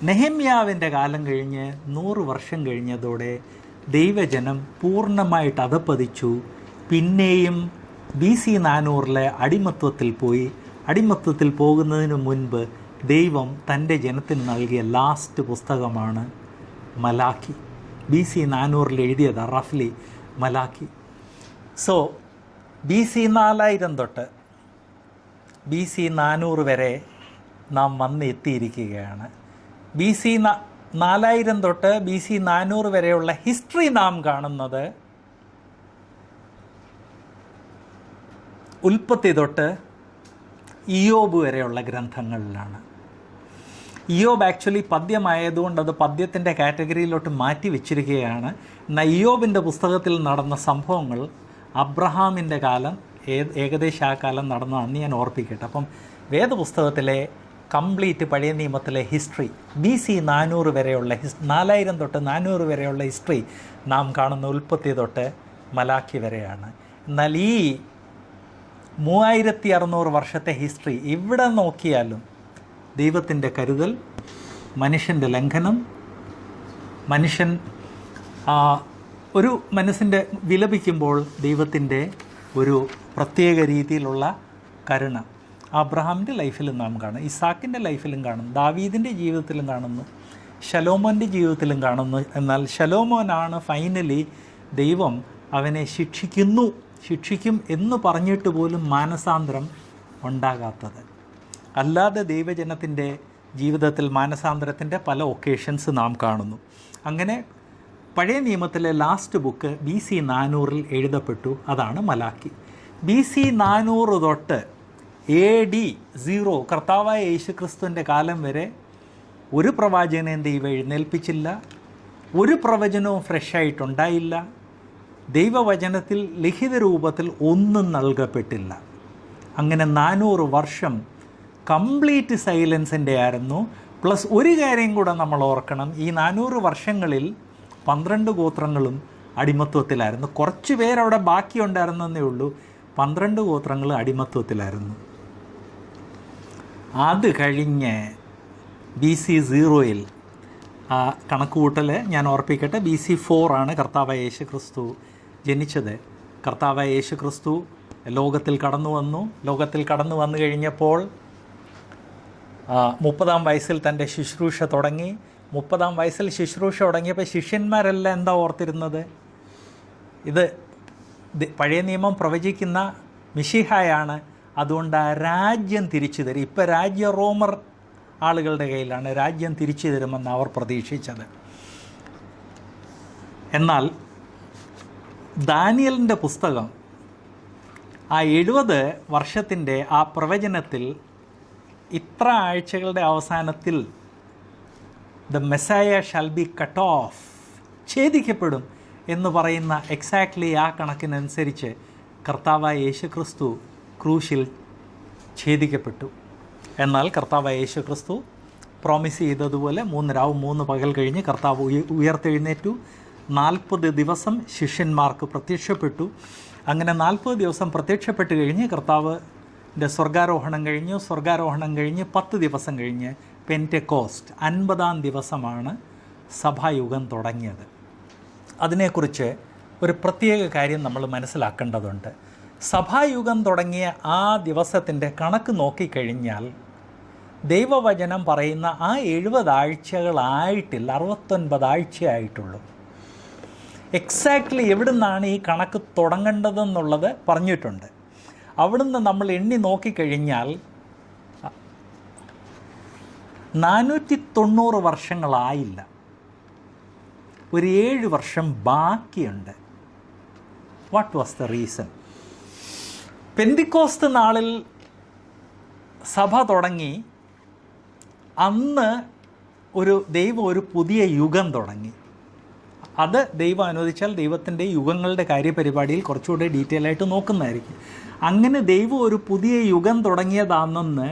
Speaker 1: നെഹമ്യാവിൻ്റെ കാലം കഴിഞ്ഞ് 100 വർഷം കഴിഞ്ഞതോടെ ദൈവജനം പൂർണ്ണമായിട്ട് അധപ്പതിച്ചു. പിന്നെയും BC 400 അടിമത്വത്തിൽ പോയി. അടിമത്വത്തിൽ പോകുന്നതിന് മുൻപ് ദൈവം തൻ്റെ ജനത്തിന് നൽകിയ ലാസ്റ്റ് പുസ്തകമാണ് മലാക്കി. BC 400 എഴുതിയത് റഫ്ലി മലാക്കി. സോ BC 4000 തൊട്ട് BC 400 വരെ നാം വന്ന് എത്തിയിരിക്കുകയാണ്. BC 4000 തൊട്ട് BC 400 വരെയുള്ള ഹിസ്റ്ററി നാം കാണുന്നത് ഉൽപ്പത്തി തൊട്ട് ഇയ്യോബ് വരെയുള്ള ഗ്രന്ഥങ്ങളിലാണ്. ഇയ്യോബ് ആക്ച്വലി പദ്യമായതുകൊണ്ട് അത് പദ്യത്തിൻ്റെ കാറ്റഗറിയിലോട്ട് മാറ്റി വെച്ചിരിക്കുകയാണ്. എന്നാൽ ഇയ്യോബിൻ്റെ പുസ്തകത്തിൽ നടന്ന സംഭവങ്ങൾ അബ്രഹാമിൻ്റെ കാലം ഏകദേശം ആ കാലം നടന്നതെന്ന് ഞാൻ ഓർപ്പിക്കട്ടെ. അപ്പം വേദപുസ്തകത്തിലെ കംപ്ലീറ്റ് പഴയ നിയമത്തിലെ ഹിസ്റ്ററി BC 400 വരെയുള്ള 4000 തൊട്ട് 400 വരെയുള്ള ഹിസ്റ്ററി നാം കാണുന്ന ഉൽപ്പത്തി തൊട്ട് മലാക്കി വരെയാണ്. എന്നാൽ ഈ 3600 വർഷത്തെ ഹിസ്റ്ററി ഇവിടെ നോക്കിയാലും ദൈവത്തിൻ്റെ കരുതൽ, മനുഷ്യൻ്റെ ലംഘനം, മനുഷ്യൻ ഒരു മനസ്സിൻ്റെ വിലപിക്കുമ്പോൾ ദൈവത്തിൻ്റെ ഒരു പ്രത്യേക രീതിയിലുള്ള കരുണ അബ്രഹാമിൻ്റെ ലൈഫിലും നാം കാണും, ഇസാക്കിൻ്റെ ലൈഫിലും കാണും, ദാവീദിൻ്റെ ജീവിതത്തിലും കാണുന്നു, ശലോമോൻ്റെ ജീവിതത്തിലും കാണുന്നു. എന്നാൽ ശലോമോനാണ് ഫൈനലി ദൈവം അവനെ ശിക്ഷിക്കും എന്ന് പറഞ്ഞിട്ട് പോലും മാനസാന്തരം ഉണ്ടാകാത്തത്. അല്ലാതെ ദൈവജനത്തിൻ്റെ ജീവിതത്തിൽ മാനസാന്തരത്തിൻ്റെ പല ഒക്കേഷൻസ് നാം കാണുന്നു. അങ്ങനെ പഴയ നിയമത്തിലെ ലാസ്റ്റ് ബുക്ക് BC 400 എഴുതപ്പെട്ടു. അതാണ് മലാക്കി. BC 400 തൊട്ട് AD 0 കർത്താവായ യേശുക്രിസ്തുവിൻ്റെ കാലം വരെ ഒരു പ്രവാചകനെയും ദൈവം എഴുന്നേൽപ്പിച്ചില്ല. ഒരു പ്രവചനവും ഫ്രഷായിട്ടുണ്ടായില്ല. ദൈവവചനത്തിൽ ലിഖിത രൂപത്തിൽ ഒന്നും നൽകപ്പെട്ടില്ല. അങ്ങനെ 400 വർഷം കംപ്ലീറ്റ് സൈലൻസിൻ്റെ ആയിരുന്നു. പ്ലസ് ഒരു കാര്യം കൂടെ നമ്മൾ ഓർക്കണം, ഈ 400 വർഷങ്ങളിൽ 12 ഗോത്രങ്ങളും അടിമത്വത്തിലായിരുന്നു. കുറച്ച് പേരവിടെ ബാക്കിയുണ്ടായിരുന്നേ ഉള്ളൂ. 12 ഗോത്രങ്ങൾ അടിമത്വത്തിലായിരുന്നു. അത് കഴിഞ്ഞ് BC 0 ആ കണക്കുകൂട്ടൽ ഞാൻ ഓർപ്പിക്കട്ടെ. BC 4 ആണ് കർത്താവായ യേശു ക്രിസ്തു ജനിച്ചത്. കർത്താവായ യേശു ക്രിസ്തു ലോകത്തിൽ കടന്നു വന്നു കഴിഞ്ഞപ്പോൾ 30-ാം വയസ്സിൽ തൻ്റെ ശുശ്രൂഷ തുടങ്ങി. 30-ാം വയസ്സിൽ ശുശ്രൂഷ തുടങ്ങിയപ്പോൾ ശിഷ്യന്മാരെല്ലാം എന്താ ഓർത്തിരുന്നത്? ഇത് പഴയ നിയമം പ്രവചിക്കുന്ന മിശിഹായാണ്, അതുകൊണ്ട് ആ രാജ്യം തിരിച്ചു തരും. ഇപ്പം രാജ്യം റോമർ ആളുകളുടെ കയ്യിലാണ്, രാജ്യം തിരിച്ചു തരുമെന്ന് അവർ പ്രതീക്ഷിച്ചത്. എന്നാൽ ദാനിയേലിൻ്റെ പുസ്തകം ആ 70 വർഷത്തിൻ്റെ ആ പ്രവചനത്തിൽ ഇത്ര ആഴ്ചകളുടെ അവസാനത്തിൽ the messiah shall be cut off ഛേദിക്കപ്പെടും എന്ന് പറയുന്ന എക്സാക്ട്ലി ആ കണക്കിനനുസരിച്ച് കർത്താവായ യേശുക്രിസ്തു ക്രൂശിൽ ഛേദിക്കപ്പെട്ടു. എന്നാൽ കർത്താവായ യേശുക്രിസ്തു പ്രോമിസ് ചെയ്തതുപോലെ 3 രാവും 3 പകൽ കഴിഞ്ഞ് കർത്താവ് ഉയർത്തെഴുന്നേറ്റു. 40 ദിവസം ശിഷ്യന്മാർക്ക് പ്രത്യക്ഷപ്പെട്ടു. അങ്ങനെ 40 ദിവസം പ്രത്യക്ഷപ്പെട്ട് കഴിഞ്ഞ് കർത്താവിൻ്റെ സ്വർഗാരോഹണം കഴിഞ്ഞു. സ്വർഗാരോഹണം കഴിഞ്ഞ് 10 ദിവസം കഴിഞ്ഞ് പെൻറ്റെക്കോസ്റ്റ് 50-ാം ദിവസമാണ് സഭായുഗം തുടങ്ങിയത്. അതിനെക്കുറിച്ച് ഒരു പ്രത്യേക കാര്യം നമ്മൾ മനസ്സിലാക്കേണ്ടതുണ്ട്. സഭായുഗം തുടങ്ങിയ ആ ദിവസത്തിൻ്റെ കണക്ക് നോക്കിക്കഴിഞ്ഞാൽ ദൈവവചനം പറയുന്ന ആ 70 ആഴ്ചകളായിട്ടില്ല, 69 ആഴ്ചയായിട്ടുള്ളൂ. എക്സാക്ട്ലി എവിടെ നിന്നാണ് ഈ കണക്ക് തുടങ്ങേണ്ടതെന്നുള്ളത് പറഞ്ഞിട്ടുണ്ട്. അവിടുന്ന് നമ്മൾ എണ്ണി നോക്കിക്കഴിഞ്ഞാൽ 490 വർഷങ്ങളായില്ല, ഒരു 7 വർഷം ബാക്കിയുണ്ട്. What was the reason? പെന്തിക്കോസ്ത് നാളിൽ സഭ തുടങ്ങി. അന്ന് ദൈവം ഒരു പുതിയ യുഗം തുടങ്ങി. അത് ദൈവം അനുവദിച്ചാൽ ദൈവത്തിൻ്റെ യുഗങ്ങളുടെ കാര്യപരിപാടിയിൽ കുറച്ചുകൂടെ ഡീറ്റെയിൽ ആയിട്ട് നോക്കുന്നതായിരിക്കും. അങ്ങനെ ദൈവം ഒരു പുതിയ യുഗം തുടങ്ങിയതാണെന്ന്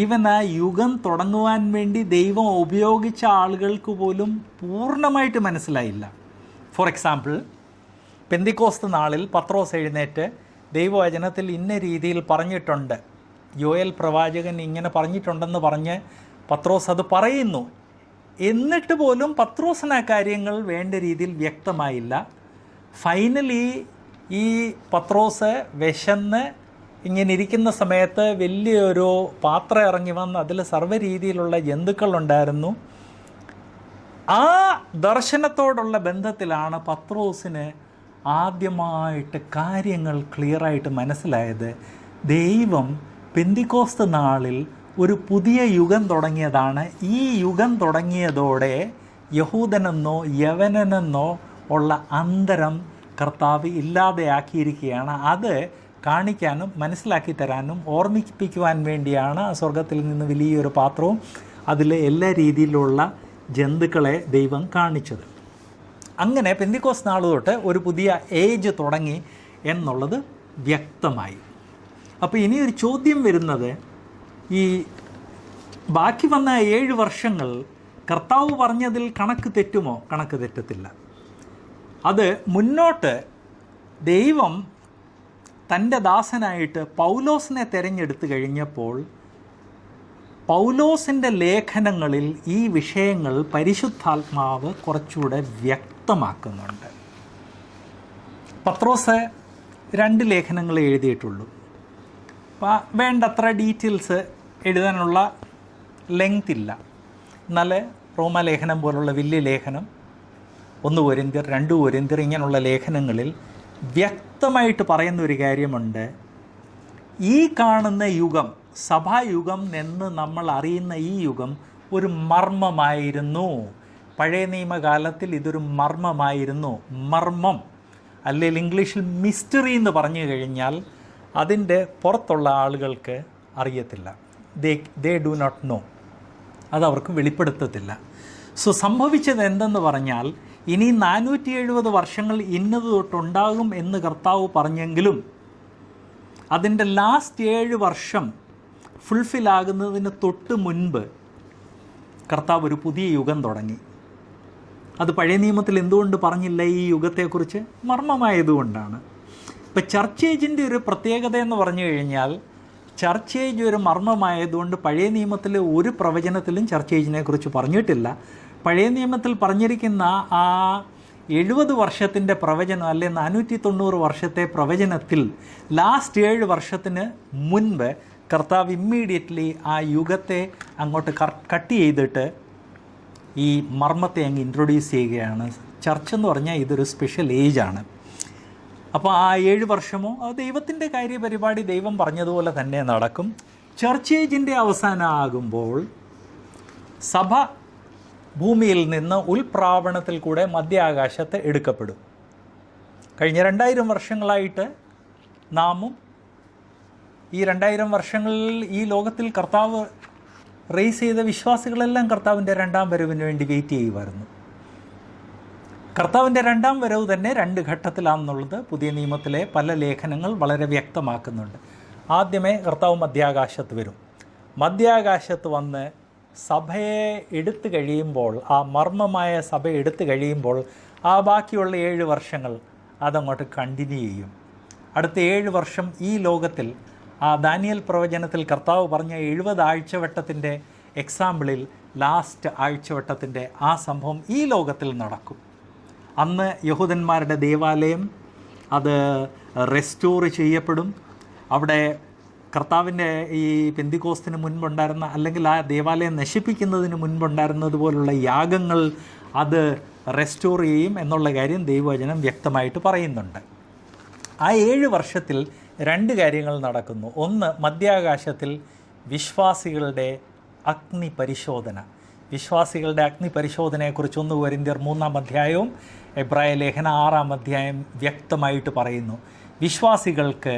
Speaker 1: ഈവൻ ആ യുഗം തുടങ്ങുവാൻ വേണ്ടി ദൈവം ഉപയോഗിച്ച ആളുകൾക്ക് പോലും പൂർണ്ണമായിട്ട് മനസ്സിലായില്ല. ഫോർ എക്സാമ്പിൾ, പെന്തിക്കോസ്ത് നാളിൽ പത്രോസ് എഴുന്നേറ്റ് ദൈവവചനത്തിൽ ഇന്ന രീതിയിൽ പറഞ്ഞിട്ടുണ്ട്, യോയൽ പ്രവാചകൻ ഇങ്ങനെ പറഞ്ഞിട്ടുണ്ടെന്ന് പറഞ്ഞ് പത്രോസ് അത് പറയുന്നു. എന്നിട്ട് പോലും പത്രോസിന് ആ കാര്യങ്ങൾ വേണ്ട രീതിയിൽ വ്യക്തമായില്ല. ഫൈനലി ഈ പത്രോസ് വിശന്ന് ഇങ്ങനെ ഇരിക്കുന്ന സമയത്ത് വലിയൊരു പാത്രം ഇറങ്ങി വന്ന് അതിൽ സർവ്വ രീതിയിലുള്ള ജന്തുക്കളുണ്ടായിരുന്നു. ആ ദർശനത്തോടുള്ള ബന്ധത്തിലാണ് പത്രോസിന് ആദ്യമായിട്ട് കാര്യങ്ങൾ ക്ലിയറായിട്ട് മനസ്സിലായത്. ദൈവം പെന്തിക്കോസ്ത് നാളിൽ ഒരു പുതിയ യുഗം തുടങ്ങിയതാണ്. ഈ യുഗം തുടങ്ങിയതോടെ യഹൂദനെന്നോ യവനനെന്നോ ഉള്ള അന്തരം കർത്താവ് ഇല്ലാതെയാക്കിയിരിക്കുകയാണ്. അത് കാണിക്കാനും മനസ്സിലാക്കി തരാനും ഓർമ്മിപ്പിക്കുവാൻ വേണ്ടിയാണ് സ്വർഗത്തിൽ നിന്ന് വലിയൊരു പാത്രവും അതിൽ എല്ലാ രീതിയിലുള്ള ജന്തുക്കളെ ദൈവം കാണിച്ചത്. അങ്ങനെ പെന്തിക്കോസ്ത് നാൾ തൊട്ട് ഒരു പുതിയ ഏജ് തുടങ്ങി എന്നുള്ളത് വ്യക്തമായി. അപ്പോൾ ഇനിയൊരു ചോദ്യം വരുന്നത്, ഈ ബാക്കി വന്ന 7 വർഷങ്ങൾ കർത്താവ് പറഞ്ഞതിൽ കണക്ക് തെറ്റുമോ? കണക്ക് തെറ്റത്തില്ല. അത് മുന്നോട്ട് ദൈവം തൻ്റെ ദാസനായിട്ട് പൗലോസിനെ തിരഞ്ഞെടുത്ത് കഴിഞ്ഞപ്പോൾ പൗലോസിൻ്റെ ലേഖനങ്ങളിൽ ഈ വിഷയങ്ങൾ പരിശുദ്ധാത്മാവ് കുറച്ചുകൂടെ വ്യക്തമാക്കുന്നുണ്ട്. പത്രോസ് 2 ലേഖനങ്ങൾ എഴുതിയിട്ടുള്ളൂ. വേണ്ടത്ര ഡീറ്റെയിൽസ് എഴുതാനുള്ള ലെങ്ത് ഇല്ല. എന്നാൽ റോമാലേഖനം പോലുള്ള വലിയ ലേഖനം, 1 കൊരിന്ത്യർ 2 കൊരിന്ത്യർ ഇങ്ങനെയുള്ള ലേഖനങ്ങളിൽ വ്യക്തമായിട്ട് പറയുന്നൊരു കാര്യമുണ്ട്. ഈ കാണുന്ന യുഗം, സഭായുഗം എന്ന് നമ്മൾ അറിയുന്ന ഈ യുഗം ഒരു മർമ്മമായിരുന്നു. പഴയ നിയമകാലത്തിൽ ഇതൊരു മർമ്മമായിരുന്നു. മർമ്മം അല്ലെങ്കിൽ ഇംഗ്ലീഷിൽ മിസ്റ്ററി എന്ന് പറഞ്ഞു കഴിഞ്ഞാൽ അതിൻ്റെ പുറത്തുള്ള ആളുകൾക്ക് അറിയത്തില്ല. ദേ ഡു നോട്ട് നോ, അതവർക്ക് വെളിപ്പെടുത്തത്തില്ല. സോ സംഭവിച്ചത് എന്തെന്ന് പറഞ്ഞാൽ, ഇനി 470 വർഷങ്ങൾ ഇന്നത് തൊട്ടുണ്ടാകും എന്ന് കർത്താവ് പറഞ്ഞെങ്കിലും അതിൻ്റെ ലാസ്റ്റ് 7 വർഷം ഫുൾഫിൽ ആകുന്നതിന് തൊട്ട് മുൻപ് കർത്താവ് ഒരു പുതിയ യുഗം തുടങ്ങി. അത് പഴയ നിയമത്തിൽ എന്തുകൊണ്ട് പറഞ്ഞില്ല ഈ യുഗത്തെക്കുറിച്ച്? മർമ്മമായതുകൊണ്ടാണ്. ഇപ്പം ചർച്ച് ഏജിൻ്റെ ഒരു പ്രത്യേകത എന്ന് പറഞ്ഞു കഴിഞ്ഞാൽ, ചർച്ച് ഏജ് ഒരു മർമ്മമായതുകൊണ്ട് പഴയ നിയമത്തിലെ ഒരു പ്രവചനത്തിലും ചർച്ച് ഏജിനെക്കുറിച്ച് പറഞ്ഞിട്ടില്ല. പഴയ നിയമത്തിൽ പറഞ്ഞിരിക്കുന്ന ആ 70 വർഷത്തിൻ്റെ പ്രവചനം അല്ലെ 490 വർഷത്തെ പ്രവചനത്തിൽ ലാസ്റ്റ് 7 വർഷത്തിന് മുൻപ് കർത്താവ് ഇമ്മീഡിയറ്റ്ലി ആ യുഗത്തെ അങ്ങോട്ട് കട്ട് ചെയ്തിട്ട് ഈ മർമ്മത്തെ അങ്ങ് ഇൻട്രൊഡ്യൂസ് ചെയ്യുകയാണ്. ചർച്ച് എന്ന് പറഞ്ഞാൽ ഇതൊരു സ്പെഷ്യൽ ഏജാണ്. അപ്പോൾ ആ 7 വർഷമോ അത് ദൈവത്തിൻ്റെ കാര്യപരിപാടി ദൈവം പറഞ്ഞതുപോലെ തന്നെ നടക്കും. ചർച്ച് ഏജിൻ്റെ അവസാനമാകുമ്പോൾ സഭ ഭൂമിയിൽ നിന്ന് ഉൽപ്രാവണത്തിൽ കൂടെ മധ്യാകാശത്ത് എടുക്കപ്പെടും. കഴിഞ്ഞ 2000 വർഷങ്ങളായിട്ട് നാമും ഈ 2000 വർഷങ്ങളിൽ ഈ ലോകത്തിൽ കർത്താവ് റേസ് ചെയ്ത വിശ്വാസികളെല്ലാം കർത്താവിൻ്റെ 2ാം വരവിന് വേണ്ടി വെയിറ്റ് ചെയ്യുമായിരുന്നു. കർത്താവിൻ്റെ രണ്ടാം വരവ് തന്നെ 2 ഘട്ടത്തിലാണെന്നുള്ളത് പുതിയ നിയമത്തിലെ പല ലേഖനങ്ങൾ വളരെ വ്യക്തമാക്കുന്നുണ്ട്. ആദ്യമേ കർത്താവ് മധ്യാകാശത്ത് വരും. മധ്യാകാശത്ത് വന്ന് സഭയെ എടുത്തു കഴിയുമ്പോൾ, ആ മർമ്മമായ സഭ എടുത്തു കഴിയുമ്പോൾ, ആ ബാക്കിയുള്ള 7 വർഷങ്ങൾ അതങ്ങോട്ട് കണ്ടിന്യൂ ചെയ്യും. അടുത്ത 7 വർഷം ഈ ലോകത്തിൽ, ആ ദാനിയേൽ പ്രവചനത്തിൽ കർത്താവ് പറഞ്ഞ 70 ആഴ്ചവട്ടത്തിൻ്റെ എക്സാമ്പിളിൽ ലാസ്റ്റ് ആഴ്ചവട്ടത്തിൻ്റെ ആ സംഭവം ഈ ലോകത്തിൽ നടക്കും. അന്ന് യഹൂദന്മാരുടെ ദേവാലയം അത് റെസ്റ്റോർ ചെയ്യപ്പെടും. അവിടെ കർത്താവിൻ്റെ ഈ പെന്തിക്കോസ്തിന് മുൻപുണ്ടായിരുന്ന, അല്ലെങ്കിൽ ആ ദേവാലയം നശിപ്പിക്കുന്നതിന് മുൻപുണ്ടായിരുന്നതുപോലുള്ള യാഗങ്ങൾ അത് റെസ്റ്റോർ ചെയ്യും എന്നുള്ള കാര്യം ദൈവവചനം വ്യക്തമായിട്ട് പറയുന്നുണ്ട്. ആ 7 വർഷത്തിൽ 2 കാര്യങ്ങൾ നടക്കുന്നു. ഒന്ന്, മധ്യാകാശത്തിൽ വിശ്വാസികളുടെ അഗ്നി പരിശോധന. വിശ്വാസികളുടെ അഗ്നി പരിശോധനയെക്കുറിച്ച് 1 കൊരിന്ത്യർ 3-ാം അധ്യായവും എബ്രായ ലേഖനം 6-ാം അധ്യായം വ്യക്തമായിട്ട് പറയുന്നു. വിശ്വാസികൾക്ക്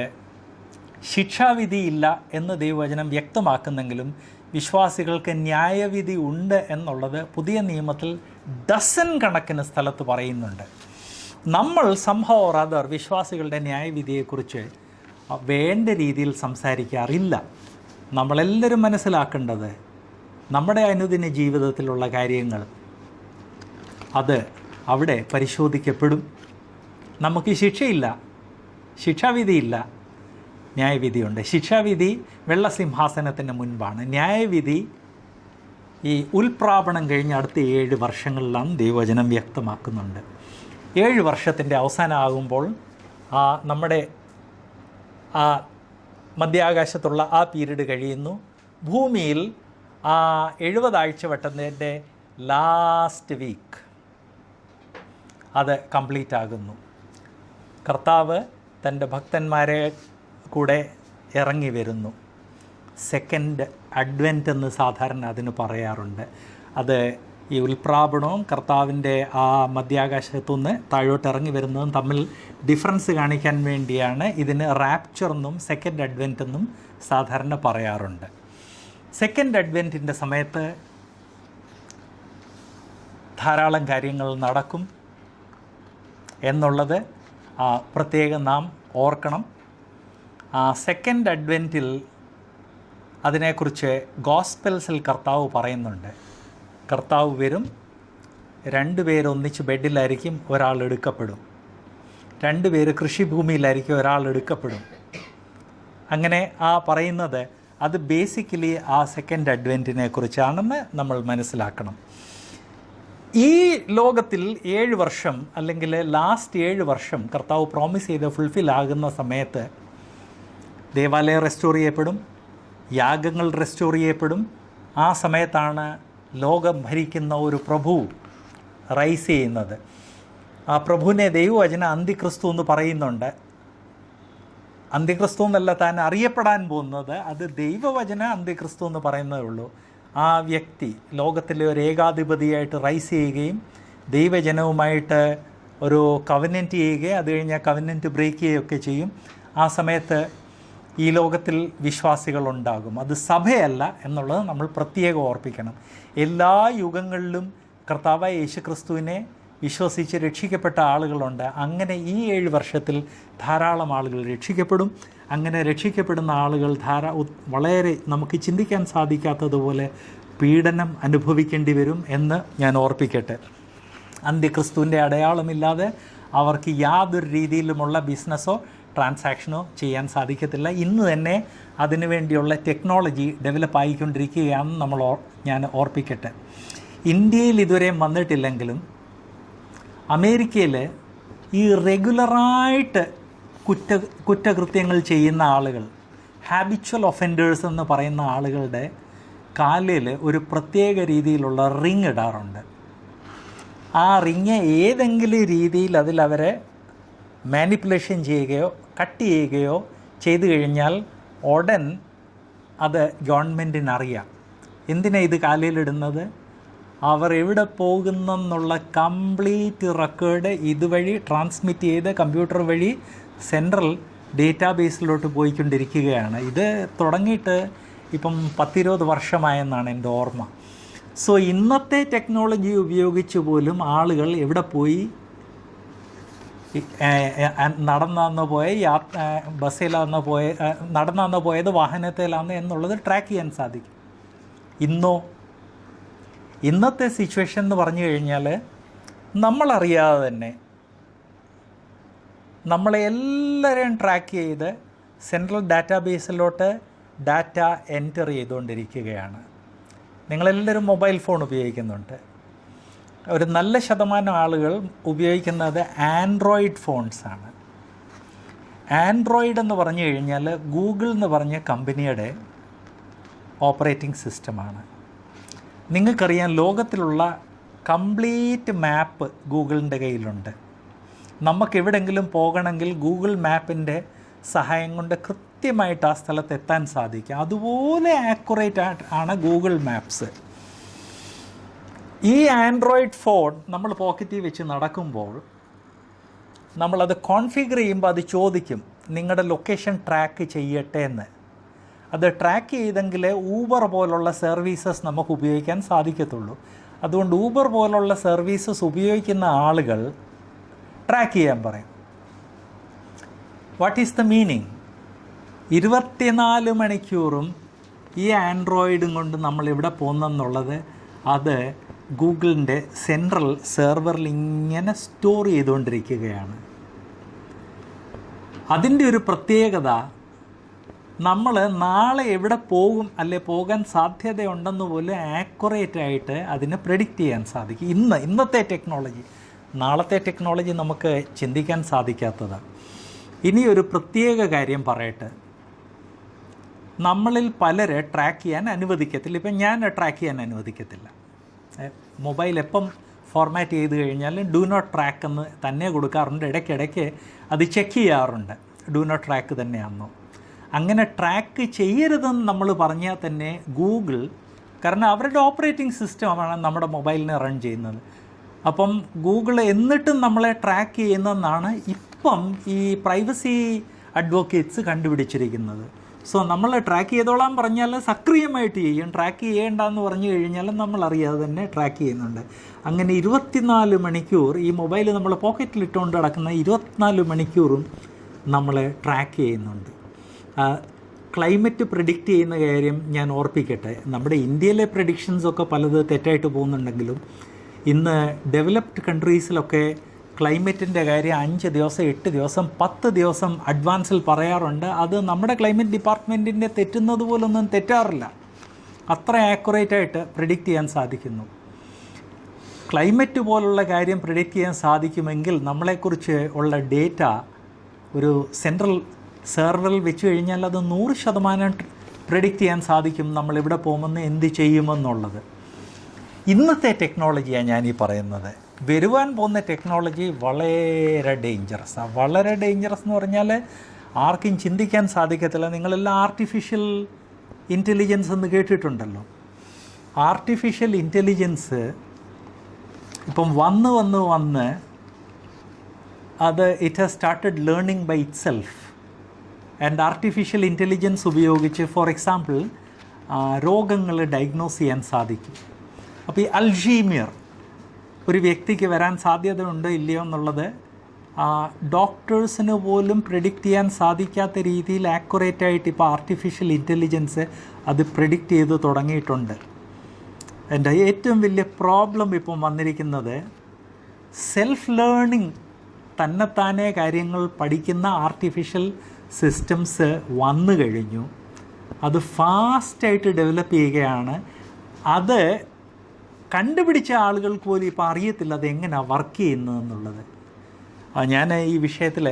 Speaker 1: ശിക്ഷാവിധി ഇല്ല എന്ന് ദൈവവചനം വ്യക്തമാക്കുന്നെങ്കിലും വിശ്വാസികൾക്ക് ന്യായവിധി ഉണ്ട് എന്നുള്ളത് പുതിയ നിയമത്തിൽ ഡസൻ കണക്കിന് സ്ഥലത്ത് പറയുന്നുണ്ട്. നമ്മൾ സംഭവ ഓർ അതർ വിശ്വാസികളുടെ ന്യായവിധിയെക്കുറിച്ച് വേണ്ട രീതിയിൽ സംസാരിക്കാറില്ല. നമ്മളെല്ലാവരും മനസ്സിലാക്കേണ്ടത്, നമ്മുടെ അനുദിന ജീവിതത്തിലുള്ള കാര്യങ്ങൾ അത് അവിടെ പരിശോധിക്കപ്പെടും. നമുക്ക് ശിക്ഷയില്ല, ശിക്ഷാവിധിയില്ല, ന്യായവിധിയുണ്ട്. ശിക്ഷാവിധി വെള്ളസിംഹാസനത്തിന് മുൻപാണ്. ന്യായവിധി ഈ ഉൽപ്രാപണം കഴിഞ്ഞ് അടുത്ത 7 വർഷങ്ങളിലാണ് ദൈവവചനം വ്യക്തമാക്കുന്നുണ്ട്. 7 വർഷത്തിൻ്റെ അവസാനമാകുമ്പോൾ നമ്മുടെ ആ മധ്യാകാശത്തുള്ള ആ പീരീഡ് കഴിയുന്നു. ഭൂമിയിൽ ആ 70 ആഴ്ചവട്ടത്തിൻ്റെ ലാസ്റ്റ് വീക്ക് അത് കംപ്ലീറ്റ് ആകുന്നു. കർത്താവ് തൻ്റെ ഭക്തന്മാരെ കൂടെ ഇറങ്ങി വരുന്നു. സെക്കൻഡ് അഡ്വെൻറ്റ് എന്ന് സാധാരണ അതിന് പറയാറുണ്ട്. അത് ഈ ഉൽപ്രാപണവും കർത്താവിൻ്റെ ആ മധ്യാകാശത്തുനിന്ന് താഴോട്ട് ഇറങ്ങി വരുന്നതും തമ്മിൽ ഡിഫറൻസ് കാണിക്കാൻ വേണ്ടിയാണ് ഇതിന് റാപ്ചർ എന്നും സെക്കൻഡ് അഡ്വെൻറ്റ് എന്നും സാധാരണ പറയാറുണ്ട്. സെക്കൻഡ് അഡ്വെൻറ്റിൻ്റെ സമയത്ത് ധാരാളം കാര്യങ്ങൾ നടക്കും എന്നുള്ളത് പ്രത്യേകം നാം ഓർക്കണം. സെക്കൻഡ് അഡ്വെൻറ്റിൽ അതിനെക്കുറിച്ച് ഗോസ്പെൽസിൽ കർത്താവ് പറയുന്നുണ്ട്. കർത്താവ് വരും, 2 പേര് ഒന്നിച്ച് ബെഡിലായിരിക്കും, ഒരാൾ എടുക്കപ്പെടും. 2 പേര് കൃഷിഭൂമിയിലായിരിക്കും, ഒരാൾ എടുക്കപ്പെടും. അങ്ങനെ പറയുന്നത് അത് ബേസിക്കലി ആ സെക്കൻഡ് അഡ്വെൻറ്റിനെ കുറിച്ചാണെന്ന് നമ്മൾ മനസ്സിലാക്കണം. ഈ ലോകത്തിൽ 7 വർഷം അല്ലെങ്കിൽ ലാസ്റ്റ് 7 വർഷം കർത്താവ് പ്രോമിസ് ചെയ്ത് ഫുൾഫിൽ ആകുന്ന സമയത്ത് ദേവാലയം റെസ്റ്റോർ ചെയ്യപ്പെടും, യാഗങ്ങൾ റെസ്റ്റോർ ചെയ്യപ്പെടും. ആ സമയത്താണ് ലോകം ഭരിക്കുന്ന ഒരു പ്രഭു റൈസ് ചെയ്യുന്നത്. ആ പ്രഭുവിനെ ദൈവവചന അന്തിക്രിസ്തു എന്ന് പറയുന്നുണ്ട്. അന്തിക്രിസ്തു എന്നല്ല താൻ അറിയപ്പെടാൻ പോകുന്നത്, അത് ദൈവവചന അന്തിക്രിസ്തു എന്ന് പറയുന്നതേ ഉള്ളൂ. ആ വ്യക്തി ലോകത്തിലെ ഒരു ഏകാധിപതിയായിട്ട് റൈസ് ചെയ്യുകയും ദൈവജനവുമായിട്ട് ഒരു കവനൻറ്റ് ചെയ്യുകയും അത് കഴിഞ്ഞാൽ കവനൻറ്റ് ബ്രേക്ക് ചെയ്യുകയൊക്കെ ചെയ്യും. ആ സമയത്ത് ഈ ലോകത്തിൽ വിശ്വാസികളുണ്ടാകും. അത് സഭയല്ല എന്നുള്ളത് നമ്മൾ പ്രത്യേകം ഓർപ്പിക്കണം. എല്ലാ യുഗങ്ങളിലും കർത്താവായ യേശുക്രിസ്തുവിനെ വിശ്വസിച്ച് രക്ഷിക്കപ്പെട്ട ആളുകളുണ്ട്. അങ്ങനെ ഈ 7 വർഷത്തിൽ ധാരാളം ആളുകൾ രക്ഷിക്കപ്പെടും. അങ്ങനെ രക്ഷിക്കപ്പെടുന്ന ആളുകൾ വളരെ നമുക്ക് ചിന്തിക്കാൻ സാധിക്കാത്തതുപോലെ പീഡനം അനുഭവിക്കേണ്ടി വരും എന്ന് ഞാൻ ഓർപ്പിക്കട്ടെ. അന്ത്യക്രിസ്തുവിൻ്റെ അടയാളമില്ലാതെ അവർക്ക് യാതൊരു രീതിയിലുമുള്ള ബിസിനസ്സോ ട്രാൻസാക്ഷനോ ചെയ്യാൻ സാധിക്കത്തില്ല. ഇന്ന് തന്നെ അതിനുവേണ്ടിയുള്ള ടെക്നോളജി ഡെവലപ്പ് ആയിക്കൊണ്ടിരിക്കുകയാണെന്ന് ഞാൻ ഓർപ്പിക്കട്ടെ. ഇന്ത്യയിൽ ഇതുവരെ വന്നിട്ടില്ലെങ്കിലും അമേരിക്കയിൽ ഈ റെഗുലറായിട്ട് കുറ്റകൃത്യങ്ങൾ ചെയ്യുന്ന ആളുകൾ, ഹാബിച്വൽ ഒഫൻഡേഴ്സ് എന്ന് പറയുന്ന ആളുകളുടെ കാലിൽ ഒരു പ്രത്യേക രീതിയിലുള്ള റിങ് ഇടാറുണ്ട്. ആ റിങ് ഏതെങ്കിലും രീതിയിൽ അതിലവരെ മാനിപ്പുലേഷൻ ചെയ്യുകയോ കട്ട് ചെയ്യുകയോ ചെയ്തു കഴിഞ്ഞാൽ ഉടൻ അത് ഗവൺമെൻറ്റിനറിയാം. എന്തിനാണ് ഇത് കാലിലിടുന്നത്? അവർ എവിടെ പോകുന്നെന്നുള്ള കംപ്ലീറ്റ് റെക്കോർഡ് ഇതുവഴി ട്രാൻസ്മിറ്റ് ചെയ്ത് കമ്പ്യൂട്ടർ വഴി സെൻട്രൽ ഡേറ്റാബേസിലോട്ട് പോയിക്കൊണ്ടിരിക്കുകയാണ്. ഇത് തുടങ്ങിയിട്ട് ഇപ്പം 10-20 വർഷമായെന്നാണ് എൻ്റെ ഓർമ്മ. സോ ഇന്നത്തെ ടെക്നോളജി ഉപയോഗിച്ച് പോലും ആളുകൾ എവിടെ പോയി നടന്നു പോയ ബസ്സിലാന്ന് പോയ നടന്നു പോയത് വാഹനത്തിലാന്ന് എന്നുള്ളത് ട്രാക്ക് ചെയ്യാൻ സാധിക്കും. ഇന്നത്തെ സിറ്റുവേഷൻ എന്ന് പറഞ്ഞു കഴിഞ്ഞാൽ നമ്മളറിയാതെ തന്നെ നമ്മളെ എല്ലാവരെയും ട്രാക്ക് ചെയ്ത് സെൻട്രൽ ഡാറ്റാബേസിലോട്ട് ഡാറ്റ എൻറ്റർ ചെയ്തുകൊണ്ടിരിക്കുകയാണ്. നിങ്ങളെല്ലാവരും മൊബൈൽ ഫോൺ ഉപയോഗിക്കുന്നുണ്ട്. ഒരു നല്ല ശതമാനം ആളുകൾ ഉപയോഗിക്കുന്നത് ആൻഡ്രോയിഡ് ഫോൺസാണ്. ആൻഡ്രോയിഡ് എന്ന് പറഞ്ഞു കഴിഞ്ഞാൽ ഗൂഗിൾ എന്ന് പറഞ്ഞ കമ്പനിയുടെ ഓപ്പറേറ്റിംഗ് സിസ്റ്റമാണ്. നിങ്ങൾക്കറിയാം, ലോകത്തിലുള്ള കംപ്ലീറ്റ് മാപ്പ് ഗൂഗിളിൻ്റെ കയ്യിലുണ്ട്. നമുക്കെവിടെങ്കിലും പോകണമെങ്കിൽ ഗൂഗിൾ മാപ്പിൻ്റെ സഹായം കൊണ്ട് കൃത്യമായിട്ട് ആ സ്ഥലത്ത് എത്താൻ സാധിക്കും. അതുപോലെ ആക്യുറേറ്റ് ആണ് ഗൂഗിൾ മാപ്സ്. ഈ ആൻഡ്രോയിഡ് ഫോൺ നമ്മൾ പോക്കറ്റിൽ വെച്ച് നടക്കുമ്പോൾ നമ്മളത് കോൺഫിഗർ ചെയ്യുമ്പോൾ അത് ചോദിക്കും നിങ്ങളുടെ ലൊക്കേഷൻ ട്രാക്ക് ചെയ്യട്ടെ എന്ന്. അത് ട്രാക്ക് ചെയ്തെങ്കിൽ ഊബർ പോലുള്ള സർവീസസ് നമുക്ക് ഉപയോഗിക്കാൻ സാധിക്കത്തുള്ളൂ. അതുകൊണ്ട് ഊബർ പോലുള്ള സർവീസസ് ഉപയോഗിക്കുന്ന ആളുകൾ ട്രാക്ക് ചെയ്യാൻ പറയും. What is the meaning? 24 മണിക്കൂറും ഈ ആൻഡ്രോയിഡും കൊണ്ട് നമ്മൾ എവിടെ പോകുന്നെന്നുള്ളത് അത് ഗൂഗിളിൻ്റെ സെൻട്രൽ സെർവറിൽ ഇങ്ങനെ സ്റ്റോർ ചെയ്തുകൊണ്ടിരിക്കുകയാണ്. അതിൻ്റെ ഒരു പ്രത്യേകത, നമ്മൾ നാളെ എവിടെ പോകും അല്ലെ പോകാൻ സാധ്യതയുണ്ടെന്ന് പോലും ആക്യുറേറ്റായിട്ട് അതിനെ പ്രെഡിക്റ്റ് ചെയ്യാൻ സാധിക്കും. ഇന്നത്തെ ടെക്നോളജി, നാളത്തെ ടെക്നോളജി നമുക്ക് ചിന്തിക്കാൻ സാധിക്കാത്തതാണ്. ഇനി ഒരു പ്രത്യേക കാര്യം പറയട്ടെ, നമ്മളിൽ പലരെ ട്രാക്ക് ചെയ്യാൻ അനുവദിക്കത്തില്ല. ഇപ്പം ഞാൻ ട്രാക്ക് ചെയ്യാൻ അനുവദിക്കത്തില്ല. മൊബൈൽ എപ്പം ഫോർമാറ്റ് ചെയ്ത് കഴിഞ്ഞാൽ ഡു നോട്ട് ട്രാക്ക് എന്ന് തന്നെ കൊടുക്കാറുണ്ട്. ഇടയ്ക്കിടയ്ക്ക് അത് ചെക്ക് ചെയ്യാറുണ്ട്, ഡു നോട്ട് ട്രാക്ക് തന്നെയാണെന്നോ. അങ്ങനെ ട്രാക്ക് ചെയ്യരുതെന്ന് നമ്മൾ പറഞ്ഞാൽ തന്നെ ഗൂഗിൾ, കാരണം അവരുടെ ഓപ്പറേറ്റിംഗ് സിസ്റ്റമാണ് നമ്മുടെ മൊബൈലിനെ റൺ ചെയ്യുന്നത്. അപ്പം ഗൂഗിൾ എന്നിട്ടും നമ്മളെ ട്രാക്ക് ചെയ്യുന്നതെന്നാണ് ഇപ്പം ഈ പ്രൈവസി അഡ്വക്കേറ്റ്സ് കണ്ടുപിടിച്ചിരിക്കുന്നത്. സോ നമ്മൾ ട്രാക്ക് ചെയ്തോളാൻ പറഞ്ഞാൽ സക്രിയമായിട്ട് ചെയ്യും. ട്രാക്ക് ചെയ്യേണ്ടെന്ന് പറഞ്ഞു കഴിഞ്ഞാൽ നമ്മൾ അറിയാതെ തന്നെ ട്രാക്ക് ചെയ്യുന്നുണ്ട്. അങ്ങനെ 24 മണിക്കൂർ ഈ മൊബൈൽ നമ്മൾ പോക്കറ്റിലിട്ടുകൊണ്ട് നടക്കുന്ന 24 മണിക്കൂറും നമ്മളെ ട്രാക്ക് ചെയ്യുന്നുണ്ട്. ക്ലൈമറ്റ് പ്രെഡിക്റ്റ് ചെയ്യുന്ന കാര്യം ഞാൻ ഓർപ്പിക്കട്ടെ. നമ്മുടെ ഇന്ത്യയിലെ പ്രെഡിക്ഷൻസൊക്കെ പലത് തെറ്റായിട്ട് പോകുന്നുണ്ടെങ്കിലും ഇന്ന് ഡെവലപ്ഡ് കൺട്രീസിലൊക്കെ ക്ലൈമറ്റിൻ്റെ കാര്യം 5 ദിവസം 8 ദിവസം 10 ദിവസം അഡ്വാൻസിൽ പറയാറുണ്ട്. അത് നമ്മുടെ ക്ലൈമറ്റ് ഡിപ്പാർട്ട്മെൻറ്റിൻ്റെ തെറ്റുന്നത് പോലൊന്നും തെറ്റാറില്ല. അത്ര ആക്യുറേറ്റായിട്ട് പ്രെഡിക്റ്റ് ചെയ്യാൻ സാധിക്കുന്നു. ക്ലൈമറ്റ് പോലുള്ള കാര്യം പ്രെഡിക്റ്റ് ചെയ്യാൻ സാധിക്കുമെങ്കിൽ നമ്മളെക്കുറിച്ച് ഉള്ള ഡേറ്റ ഒരു സെൻട്രൽ സെർവറിൽ വെച്ച് കഴിഞ്ഞാൽ അത് 100% പ്രെഡിക്റ്റ് ചെയ്യാൻ സാധിക്കും നമ്മളെവിടെ പോകുമെന്ന്, എന്ത് ചെയ്യുമെന്നുള്ളത്. ഇന്നത്തെ ടെക്നോളജിയാണ് ഞാനീ പറയുന്നത്. വരുവാൻ പോകുന്ന ടെക്നോളജി വളരെ ഡേഞ്ചറസാണ്. വളരെ ഡേഞ്ചറസ് എന്ന് പറഞ്ഞാൽ ആർക്കും ചിന്തിക്കാൻ സാധിക്കത്തില്ല. നിങ്ങളെല്ലാം ആർട്ടിഫിഷ്യൽ ഇൻ്റലിജൻസ് എന്ന് കേട്ടിട്ടുണ്ടല്ലോ. ആർട്ടിഫിഷ്യൽ ഇൻ്റലിജൻസ് ഇപ്പം വന്ന് അത് it has started learning by itself. And artificial intelligence ഉപയോഗിച്ച് ഫോർ എക്സാമ്പിൾ രോഗങ്ങൾ ഡയഗ്നോസ് ചെയ്യാൻ സാധിക്കും. അപ്പോൾ ഈ അൽഷീമിയർ ഒരു വ്യക്തിക്ക് വരാൻ സാധ്യതയുണ്ടോ ഇല്ലയോ എന്നുള്ളത് ഡോക്ടേഴ്സിന് പോലും പ്രെഡിക്റ്റ് ചെയ്യാൻ സാധിക്കാത്ത രീതിയിൽ ആക്യുറേറ്റായിട്ട് ഇപ്പോൾ ആർട്ടിഫിഷ്യൽ ഇൻ്റലിജൻസ് അത് പ്രെഡിക്റ്റ് ചെയ്ത് തുടങ്ങിയിട്ടുണ്ട്. എൻ്റെ ഏറ്റവും വലിയ പ്രോബ്ലം ഇപ്പം വന്നിരിക്കുന്നത് സെൽഫ് ലേണിംഗ്, തന്നെത്താനെ കാര്യങ്ങൾ പഠിക്കുന്ന ആർട്ടിഫിഷ്യൽ സിസ്റ്റംസ് വന്നു കഴിഞ്ഞു. അത് ഫാസ്റ്റായിട്ട് ഡെവലപ്പ് ചെയ്യുകയാണ്. അത് കണ്ടുപിടിച്ച ആളുകൾക്ക് പോലും ഇപ്പോൾ അറിയത്തില്ല അത് എങ്ങനെയാണ് വർക്ക് ചെയ്യുന്നതെന്നുള്ളത്. ഞാൻ ഈ വിഷയത്തിൽ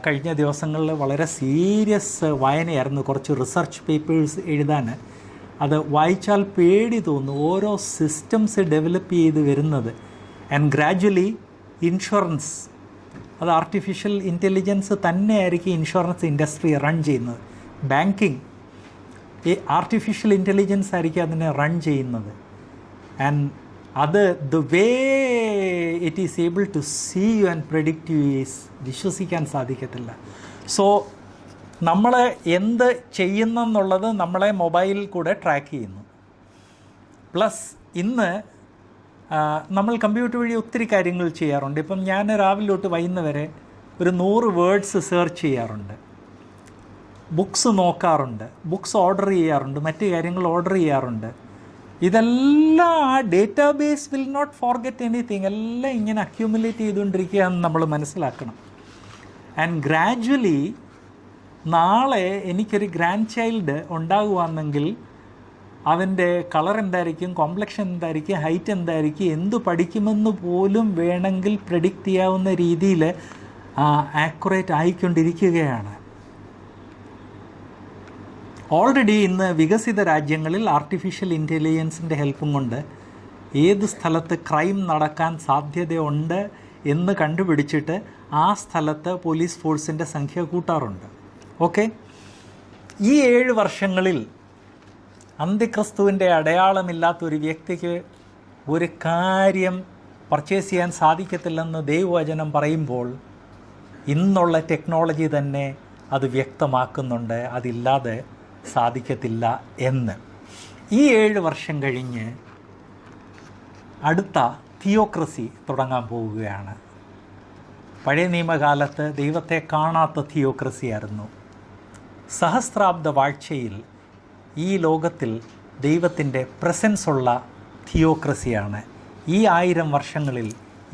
Speaker 1: കഴിഞ്ഞ ദിവസങ്ങളിൽ വളരെ സീരിയസ് വായനയായിരുന്നു. കുറച്ച് റിസർച്ച് പേപ്പേഴ്സ് എഴുതാൻ. അത് വായിച്ചാൽ പേടി തോന്നും. ഓരോ സിസ്റ്റംസ് ഡെവലപ്പ് ചെയ്ത് വരുന്നത്. ആൻഡ് ഗ്രാജ്വലി ഇൻഷുറൻസ്, അത് ആർട്ടിഫിഷ്യൽ ഇൻ്റലിജൻസ് തന്നെയായിരിക്കും ഇൻഷുറൻസ് ഇൻഡസ്ട്രി റൺ ചെയ്യുന്നത്. ബാങ്കിങ്, ഈ ആർട്ടിഫിഷ്യൽ ഇൻ്റലിജൻസ് ആയിരിക്കും അതിനെ റൺ ചെയ്യുന്നത്. ആൻഡ് അത് the way it is able to see you and predict you is വിശ്വസിക്കാൻ സാധിക്കത്തില്ല. സോ നമ്മൾ എന്ത് ചെയ്യുന്നെന്നുള്ളത് നമ്മളെ മൊബൈലിൽ കൂടെ ട്രാക്ക് ചെയ്യുന്നു. പ്ലസ് ഇന്ന് നമ്മൾ കമ്പ്യൂട്ടർ വഴി ഒത്തിരി കാര്യങ്ങൾ ചെയ്യാറുണ്ട്. ഇപ്പം ഞാൻ രാവിലെ തൊട്ട് വൈകുന്നേരം വരെ ഒരു 100 വേർഡ്സ് സെർച്ച് ചെയ്യാറുണ്ട്, ബുക്സ് നോക്കാറുണ്ട്, ബുക്സ് ഓർഡർ ചെയ്യാറുണ്ട്, മറ്റ് കാര്യങ്ങൾ ഓർഡർ ചെയ്യാറുണ്ട്. ഇതെല്ലാം ആ database will not forget anything, എല്ലാം ഇങ്ങനെ അക്യൂമുലേറ്റ് ചെയ്തുകൊണ്ടിരിക്കുകയെന്ന് നമ്മൾ മനസ്സിലാക്കണം. ആൻഡ് ഗ്രാജ്വലി നാളെ എനിക്കൊരു ഗ്രാൻഡ് ചൈൽഡ് ഉണ്ടാകുകയാണെങ്കിൽ അവൻ്റെ കളർ എന്തായിരിക്കും, കോംപ്ലക്ഷൻ എന്തായിരിക്കും, ഹൈറ്റ് എന്തായിരിക്കും, എന്തു പഠിക്കുമെന്ന് പോലും വേണമെങ്കിൽ പ്രെഡിക്റ്റ് ചെയ്യാവുന്ന രീതിയിൽ ആക്യുറേറ്റ് ആയിക്കൊണ്ടിരിക്കുകയാണ്. ഓൾറെഡി ഇന്ന് വികസിത രാജ്യങ്ങളിൽ ആർട്ടിഫിഷ്യൽ ഇൻ്റലിജൻസിൻ്റെ ഹെൽപ്പും കൊണ്ട് ഏത് സ്ഥലത്ത് ക്രൈം നടക്കാൻ സാധ്യതയുണ്ട് എന്ന് കണ്ടുപിടിച്ചിട്ട് ആ സ്ഥലത്ത് പോലീസ് ഫോഴ്സിൻ്റെ സംഖ്യ കൂട്ടാറുണ്ട്. ഓക്കെ, ഈ 7 വർഷങ്ങളിൽ അന്ത്യക്രിസ്തുവിൻ്റെ അടയാളമില്ലാത്തൊരു വ്യക്തിക്ക് ഒരു കാര്യം പർച്ചേസ് ചെയ്യാൻ സാധിക്കത്തില്ലെന്ന് ദൈവവചനം പറയുമ്പോൾ ഇന്നുള്ള ടെക്നോളജി തന്നെ അത് വ്യക്തമാക്കുന്നുണ്ട്, അതില്ലാതെ സാധിക്കത്തില്ല എന്ന്. ഈ 7 വർഷം കഴിഞ്ഞ് അടുത്ത തിയോക്രസി തുടങ്ങാൻ പോവുകയാണ്. പഴയ നിയമകാലത്ത് ദൈവത്തെ കാണാത്ത തിയോക്രസിയായിരുന്നു. സഹസ്രാബ്ദ വാഴ്ചയിൽ ഈ ലോകത്തിൽ ദൈവത്തിൻ്റെ പ്രസൻസ് ഉള്ള തിയോക്രസിയാണ്. ഈ 1000 വർഷങ്ങളിൽ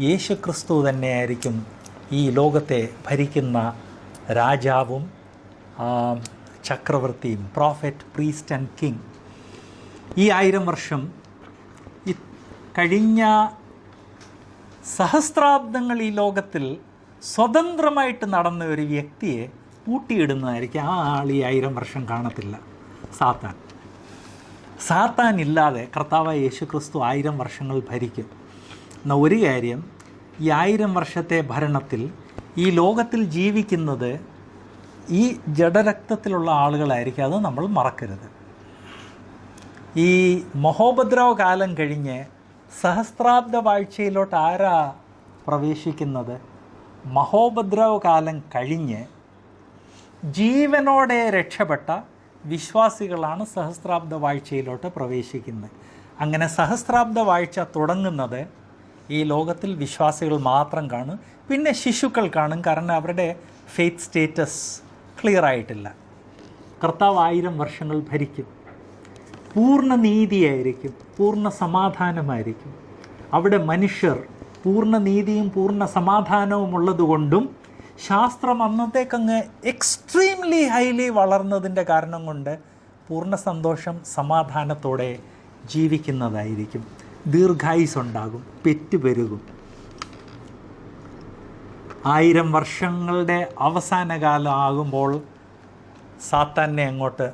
Speaker 1: യേശുക്രിസ്തു തന്നെയായിരിക്കും ഈ ലോകത്തെ ഭരിക്കുന്ന രാജാവും ചക്രവർത്തിയും, പ്രോഫറ്റ്, പ്രീസ്റ്റ് ആൻഡ് കിങ്. ഈ 1000 വർഷം കഴിഞ്ഞ സഹസ്രാബ്ദങ്ങൾ ഈ ലോകത്തിൽ സ്വതന്ത്രമായിട്ട് നടന്ന ഒരു വ്യക്തിയെ പൂട്ടിയിടുന്നതായിരിക്കും. ആ ആൾ ഈ 1000 വർഷം കാണത്തില്ല. സാത്താൻ ഇല്ലാതെ കർത്താവായ യേശുക്രിസ്തു 1000 വർഷങ്ങൾ ഭരിക്കും. എന്നാൽ ഒരു കാര്യം, ഈ 1000 വർഷത്തെ ഭരണത്തിൽ ഈ ലോകത്തിൽ ജീവിക്കുന്നത് ഈ ജഡരക്തത്തിലുള്ള ആളുകളായിരിക്കും. അത് നമ്മൾ മറക്കരുത്. ഈ മഹോപദ്രവ കാലം കഴിഞ്ഞ് സഹസ്രാബ്ദ വാഴ്ചയിലോട്ട് ആരാ പ്രവേശിക്കുന്നത്? മഹോപദ്രവ കാലം കഴിഞ്ഞ് ജീവനോടെ രക്ഷപ്പെട്ട വിശ്വാസികളാണ് സഹസ്രാബ്ദ വാഴ്ചയിലോട്ട് പ്രവേശിക്കുന്നത്. അങ്ങനെ സഹസ്രാബ്ദ വാഴ്ച തുടങ്ങുന്നത് ഈ ലോകത്തിൽ വിശ്വാസികൾ മാത്രം കാണും. പിന്നെ ശിശുക്കൾ കാണും, കാരണം അവരുടെ ഫെയ്ത്ത് സ്റ്റേറ്റസ് ക്ലിയർ ആയിട്ടില്ല. കർത്താവ് 1000 വർഷങ്ങൾ ഭരിക്കും. പൂർണ്ണ നീതിയായിരിക്കും, പൂർണ്ണ സമാധാനമായിരിക്കും. അവിടെ മനുഷ്യർ പൂർണ്ണ നീതിയും പൂർണ്ണ സമാധാനവും ഉള്ളതുകൊണ്ടും ശാസ്ത്രം അന്നത്തേക്കങ്ങ് എക്സ്ട്രീംലി ഹൈലി വളർന്നതിൻ്റെ കാരണം കൊണ്ട് പൂർണ്ണ സന്തോഷം സമാധാനത്തോടെ ജീവിക്കുന്നതായിരിക്കും. ദീർഘായുസ്സുണ്ടാകും, പെറ്റുപെരുകും. 1000 വർഷങ്ങളുടെ അവസാന കാലം ആകുമ്പോൾ സാത്താനെ അങ്ങോട്ട്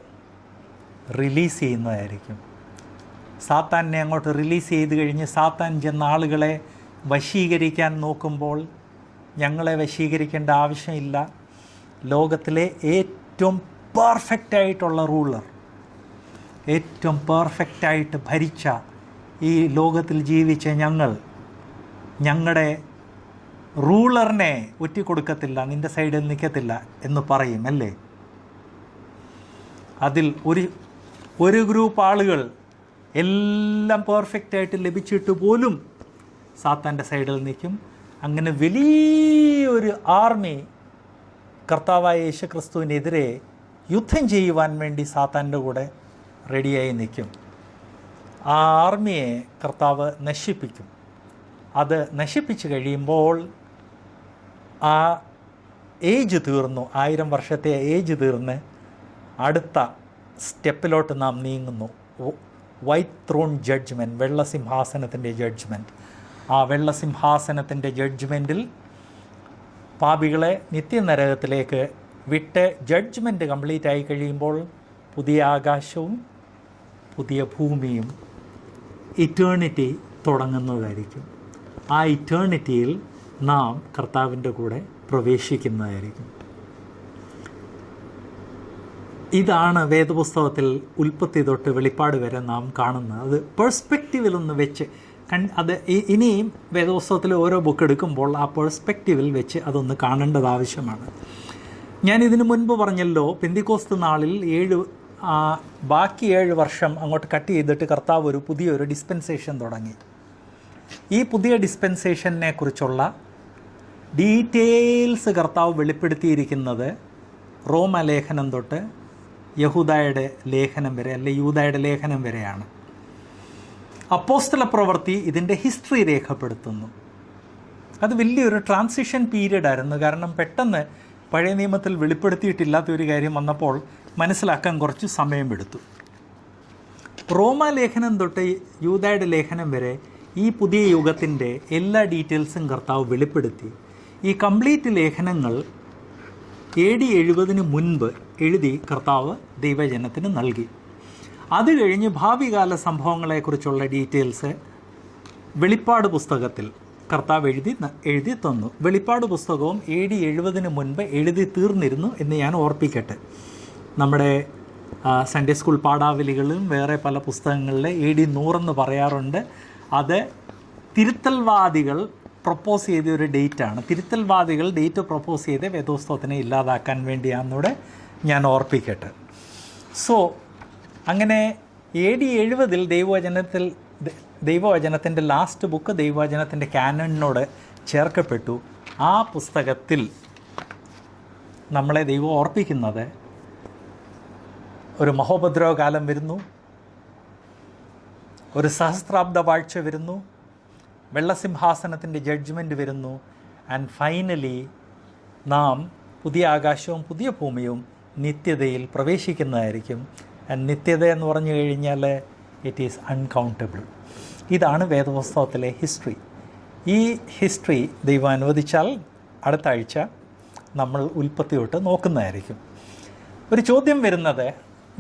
Speaker 1: റിലീസ് ചെയ്യുന്നതായിരിക്കും. സാത്താനെ അങ്ങോട്ട് റിലീസ് ചെയ്ത് കഴിഞ്ഞ് സാത്താൻ ചെന്ന ആളുകളെ വശീകരിക്കാൻ നോക്കുമ്പോൾ ഞങ്ങളെ വശീകരിക്കേണ്ട ആവശ്യമില്ല. ലോകത്തിലെ ഏറ്റവും പെർഫെക്റ്റായിട്ടുള്ള റൂളർ, ഏറ്റവും പെർഫെക്റ്റായിട്ട് ഭരിച്ച ഈ ലോകത്തിൽ ജീവിച്ച ഞങ്ങളുടെ റൂളറിനെ ഒറ്റിക്കൊടുക്കത്തില്ല, നിൻ്റെ സൈഡിൽ നിൽക്കത്തില്ല എന്ന് പറയും അല്ലേ? അതിൽ ഒരു ഗ്രൂപ്പ് ആളുകൾ എല്ലാം പെർഫെക്റ്റായിട്ട് ലഭിച്ചിട്ട് പോലും സാത്താൻ്റെ സൈഡിൽ നിൽക്കും. അങ്ങനെ വലിയൊരു ആർമി കർത്താവായ യേശുക്രിസ്തുവിനെതിരെ യുദ്ധം ചെയ്യുവാൻ വേണ്ടി സാത്താൻ്റെ കൂടെ റെഡിയായി നിൽക്കും. ആ ആർമിയെ കർത്താവ് നശിപ്പിക്കും. അത് നശിപ്പിച്ച് കഴിയുമ്പോൾ ആ ഏജ് തീർന്നു, 1000 വർഷത്തെ ഏജ് തീർന്ന് അടുത്ത സ്റ്റെപ്പിലോട്ട് നാം നീങ്ങുന്നു. വൈറ്റ് ത്രോൺ ജഡ്ജ്മെൻറ്റ്, വെള്ളസിംഹാസനത്തിൻ്റെ ജഡ്ജ്മെൻറ്റ്. ആ വെള്ളസിംഹാസനത്തിൻ്റെ ജഡ്ജ്മെൻറ്റിൽ പാപികളെ നിത്യനരകത്തിലേക്ക് വിട്ട് ജഡ്ജ്മെൻറ്റ് കംപ്ലീറ്റ് ആയി കഴിയുമ്പോൾ പുതിയ ആകാശവും പുതിയ ഭൂമിയും ഇറ്റേണിറ്റി തുടങ്ങുന്നതായിരിക്കും. ആ ഇറ്റേണിറ്റിയിൽ നാം കർത്താവിൻ്റെ കൂടെ പ്രവേശിക്കുന്നതായിരിക്കും. ഇതാണ് വേദപുസ്തകത്തിൽ ഉൽപ്പത്തി തൊട്ട് വെളിപ്പാട് വരെ നാം കാണുന്നത്. അത് പെർസ്പെക്റ്റീവിലൊന്ന് വെച്ച് അത് ഇനിയും വേദപുസ്തകത്തിൽ ഓരോ ബുക്ക് എടുക്കുമ്പോൾ ആ പെർസ്പെക്റ്റീവിൽ വെച്ച് അതൊന്ന് കാണേണ്ടത് ആവശ്യമാണ്. ഞാനിതിനു മുൻപ് പറഞ്ഞല്ലോ, പെന്തിക്കോസ്ത് നാളിൽ ബാക്കി 7 വർഷം അങ്ങോട്ട് കട്ട് ചെയ്തിട്ട് കർത്താവ് പുതിയൊരു ഡിസ്പെൻസേഷൻ തുടങ്ങി. ഈ പുതിയ ഡിസ്പെൻസേഷനെ കുറിച്ചുള്ള ഡീറ്റെയിൽസ് കർത്താവ് വെളിപ്പെടുത്തിയിരിക്കുന്നത് റോമലേഖനം തൊട്ട് യഹൂദായുടെ ലേഖനം വരെ, അല്ലെ യൂദായുടെ ലേഖനം വരെയാണ്. അപ്പോസ്തല പ്രവൃത്തി ഇതിൻ്റെ ഹിസ്റ്ററി രേഖപ്പെടുത്തുന്നു. അത് വലിയൊരു ട്രാൻസിഷൻ പീരീഡ് ആയിരുന്നു. കാരണം പെട്ടെന്ന് പഴയ നിയമത്തിൽ വെളിപ്പെടുത്തിയിട്ടില്ലാത്തൊരു കാര്യം വന്നപ്പോൾ മനസ്സിലാക്കാൻ കുറച്ച് സമയമെടുത്തു. റോമാലേഖനം തൊട്ട് യൂദായുടെ ലേഖനം വരെ ഈ പുതിയ യുഗത്തിൻ്റെ എല്ലാ ഡീറ്റെയിൽസും കർത്താവ് വെളിപ്പെടുത്തി. ഈ കംപ്ലീറ്റ് ലേഖനങ്ങൾ AD 70 മുൻപ് എഴുതി കർത്താവ് ദൈവജനത്തിന് നൽകി. അത് കഴിഞ്ഞ് ഭാവികാല സംഭവങ്ങളെക്കുറിച്ചുള്ള ഡീറ്റെയിൽസ് വെളിപ്പാട് പുസ്തകത്തിൽ കർത്താവ് എഴുതി തന്നു. വെളിപ്പാട് പുസ്തകവും AD 70 മുൻപ് എഴുതി തീർന്നിരുന്നു എന്ന് ഞാൻ ഓർപ്പിക്കട്ടെ. നമ്മുടെ സൺഡേ സ്കൂൾ പാഠാവലികളും വേറെ പല പുസ്തകങ്ങളിൽ AD 100 എന്ന് പറയാറുണ്ട്. അത് തിരുത്തൽവാദികൾ പ്രൊപ്പോസ് ചെയ്ത ഒരു ഡേറ്റാണ്. തിരുത്തൽവാദികൾ ഡേറ്റ് പ്രൊപ്പോസ് ചെയ്ത് വേദോസ്തവത്തിനെ ഇല്ലാതാക്കാൻ വേണ്ടിയാണെന്നൂടെ ഞാൻ ഓർപ്പിക്കട്ടെ. സോ അങ്ങനെ AD 70 ദൈവവചനത്തിൻ്റെ ലാസ്റ്റ് ബുക്ക് ദൈവവചനത്തിൻ്റെ കാനണിനോട് ചേർക്കപ്പെട്ടു. ആ പുസ്തകത്തിൽ നമ്മളെ ദൈവം ഓർപ്പിക്കുന്നത് ഒരു മഹോപദ്രവകാലം വരുന്നു, ഒരു സഹസ്രാബ്ദ വാഴ്ച വരുന്നു, വെള്ളസിംഹാസനത്തിൻ്റെ ജഡ്ജ്മെൻറ്റ് വരുന്നു, ആൻഡ് ഫൈനലി നാം പുതിയ ആകാശവും പുതിയ ഭൂമിയും നിത്യതയിൽ പ്രവേശിക്കുന്നതായിരിക്കും. ആൻഡ് നിത്യത എന്ന് പറഞ്ഞു കഴിഞ്ഞാൽ ഇറ്റ് ഈസ് അൺകൗണ്ടബിൾ. ഇതാണ് വേദപുസ്തകത്തിലെ ഹിസ്റ്ററി. ഈ ഹിസ്റ്ററി ദൈവം അനുവദിച്ചാൽ അടുത്ത ആഴ്ച നമ്മൾ ഉൽപ്പത്തി തൊട്ട് നോക്കുന്നതായിരിക്കും. ഒരു ചോദ്യം വരുന്നത്,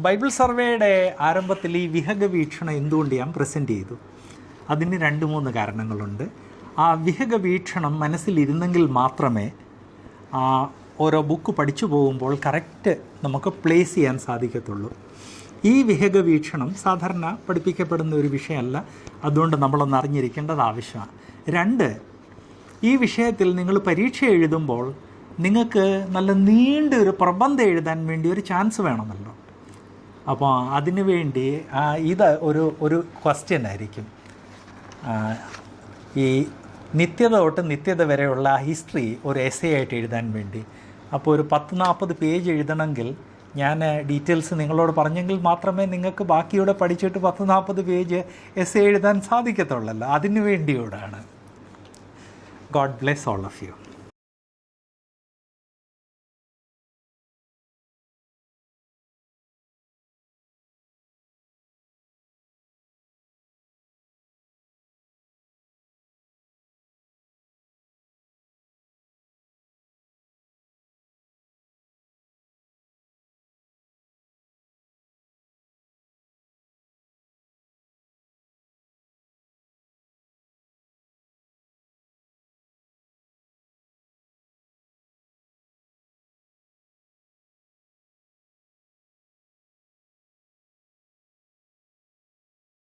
Speaker 1: ബൈബിൾ സർവേയുടെ ആരംഭത്തിൽ ഈ വിഹഗ വീക്ഷണം എന്തുകൊണ്ട് ഞാൻ പ്രസൻറ്റ് ചെയ്തു? അതിന് 2-3 കാരണങ്ങളുണ്ട്. ആ വിഹഗ വീക്ഷണം മനസ്സിലിരുന്നെങ്കിൽ മാത്രമേ ഓരോ ബുക്ക് പഠിച്ചു പോകുമ്പോൾ കറക്റ്റ് നമുക്ക് പ്ലേസ് ചെയ്യാൻ സാധിക്കത്തുള്ളൂ. ഈ വിഹഗ വീക്ഷണം സാധാരണ പഠിപ്പിക്കപ്പെടുന്ന ഒരു വിഷയമല്ല. അതുകൊണ്ട് നമ്മളൊന്ന് അറിഞ്ഞിരിക്കേണ്ടത് ആവശ്യമാണ്. 2, ഈ വിഷയത്തിൽ നിങ്ങൾ പരീക്ഷ എഴുതുമ്പോൾ നിങ്ങൾക്ക് നല്ല നീണ്ടൊരു പ്രബന്ധം എഴുതാൻ വേണ്ടി ഒരു ചാൻസ് വേണമല്ലോ. അപ്പോൾ അതിനു വേണ്ടി ഇത് ഒരു ക്വസ്റ്റ്യൻ ആയിരിക്കും. ഈ നിത്യത തൊട്ട് നിത്യത വരെയുള്ള ഹിസ്റ്ററി ഒരു എസ്സേ ആയിട്ട് എഴുതാൻ വേണ്ടി. അപ്പോൾ ഒരു 10-40 പേജ് എഴുതണമെങ്കിൽ ഞാൻ ഡീറ്റെയിൽസ് നിങ്ങളോട് പറഞ്ഞെങ്കിൽ മാത്രമേ നിങ്ങൾക്ക് ബാക്കിയൂടെ പഠിച്ചിട്ട് 10-40 പേജ് എസ്സേ എഴുതാൻ സാധിക്കത്തുള്ളല്ലോ. അതിനു വേണ്ടിയോടാണ്. God bless all of U.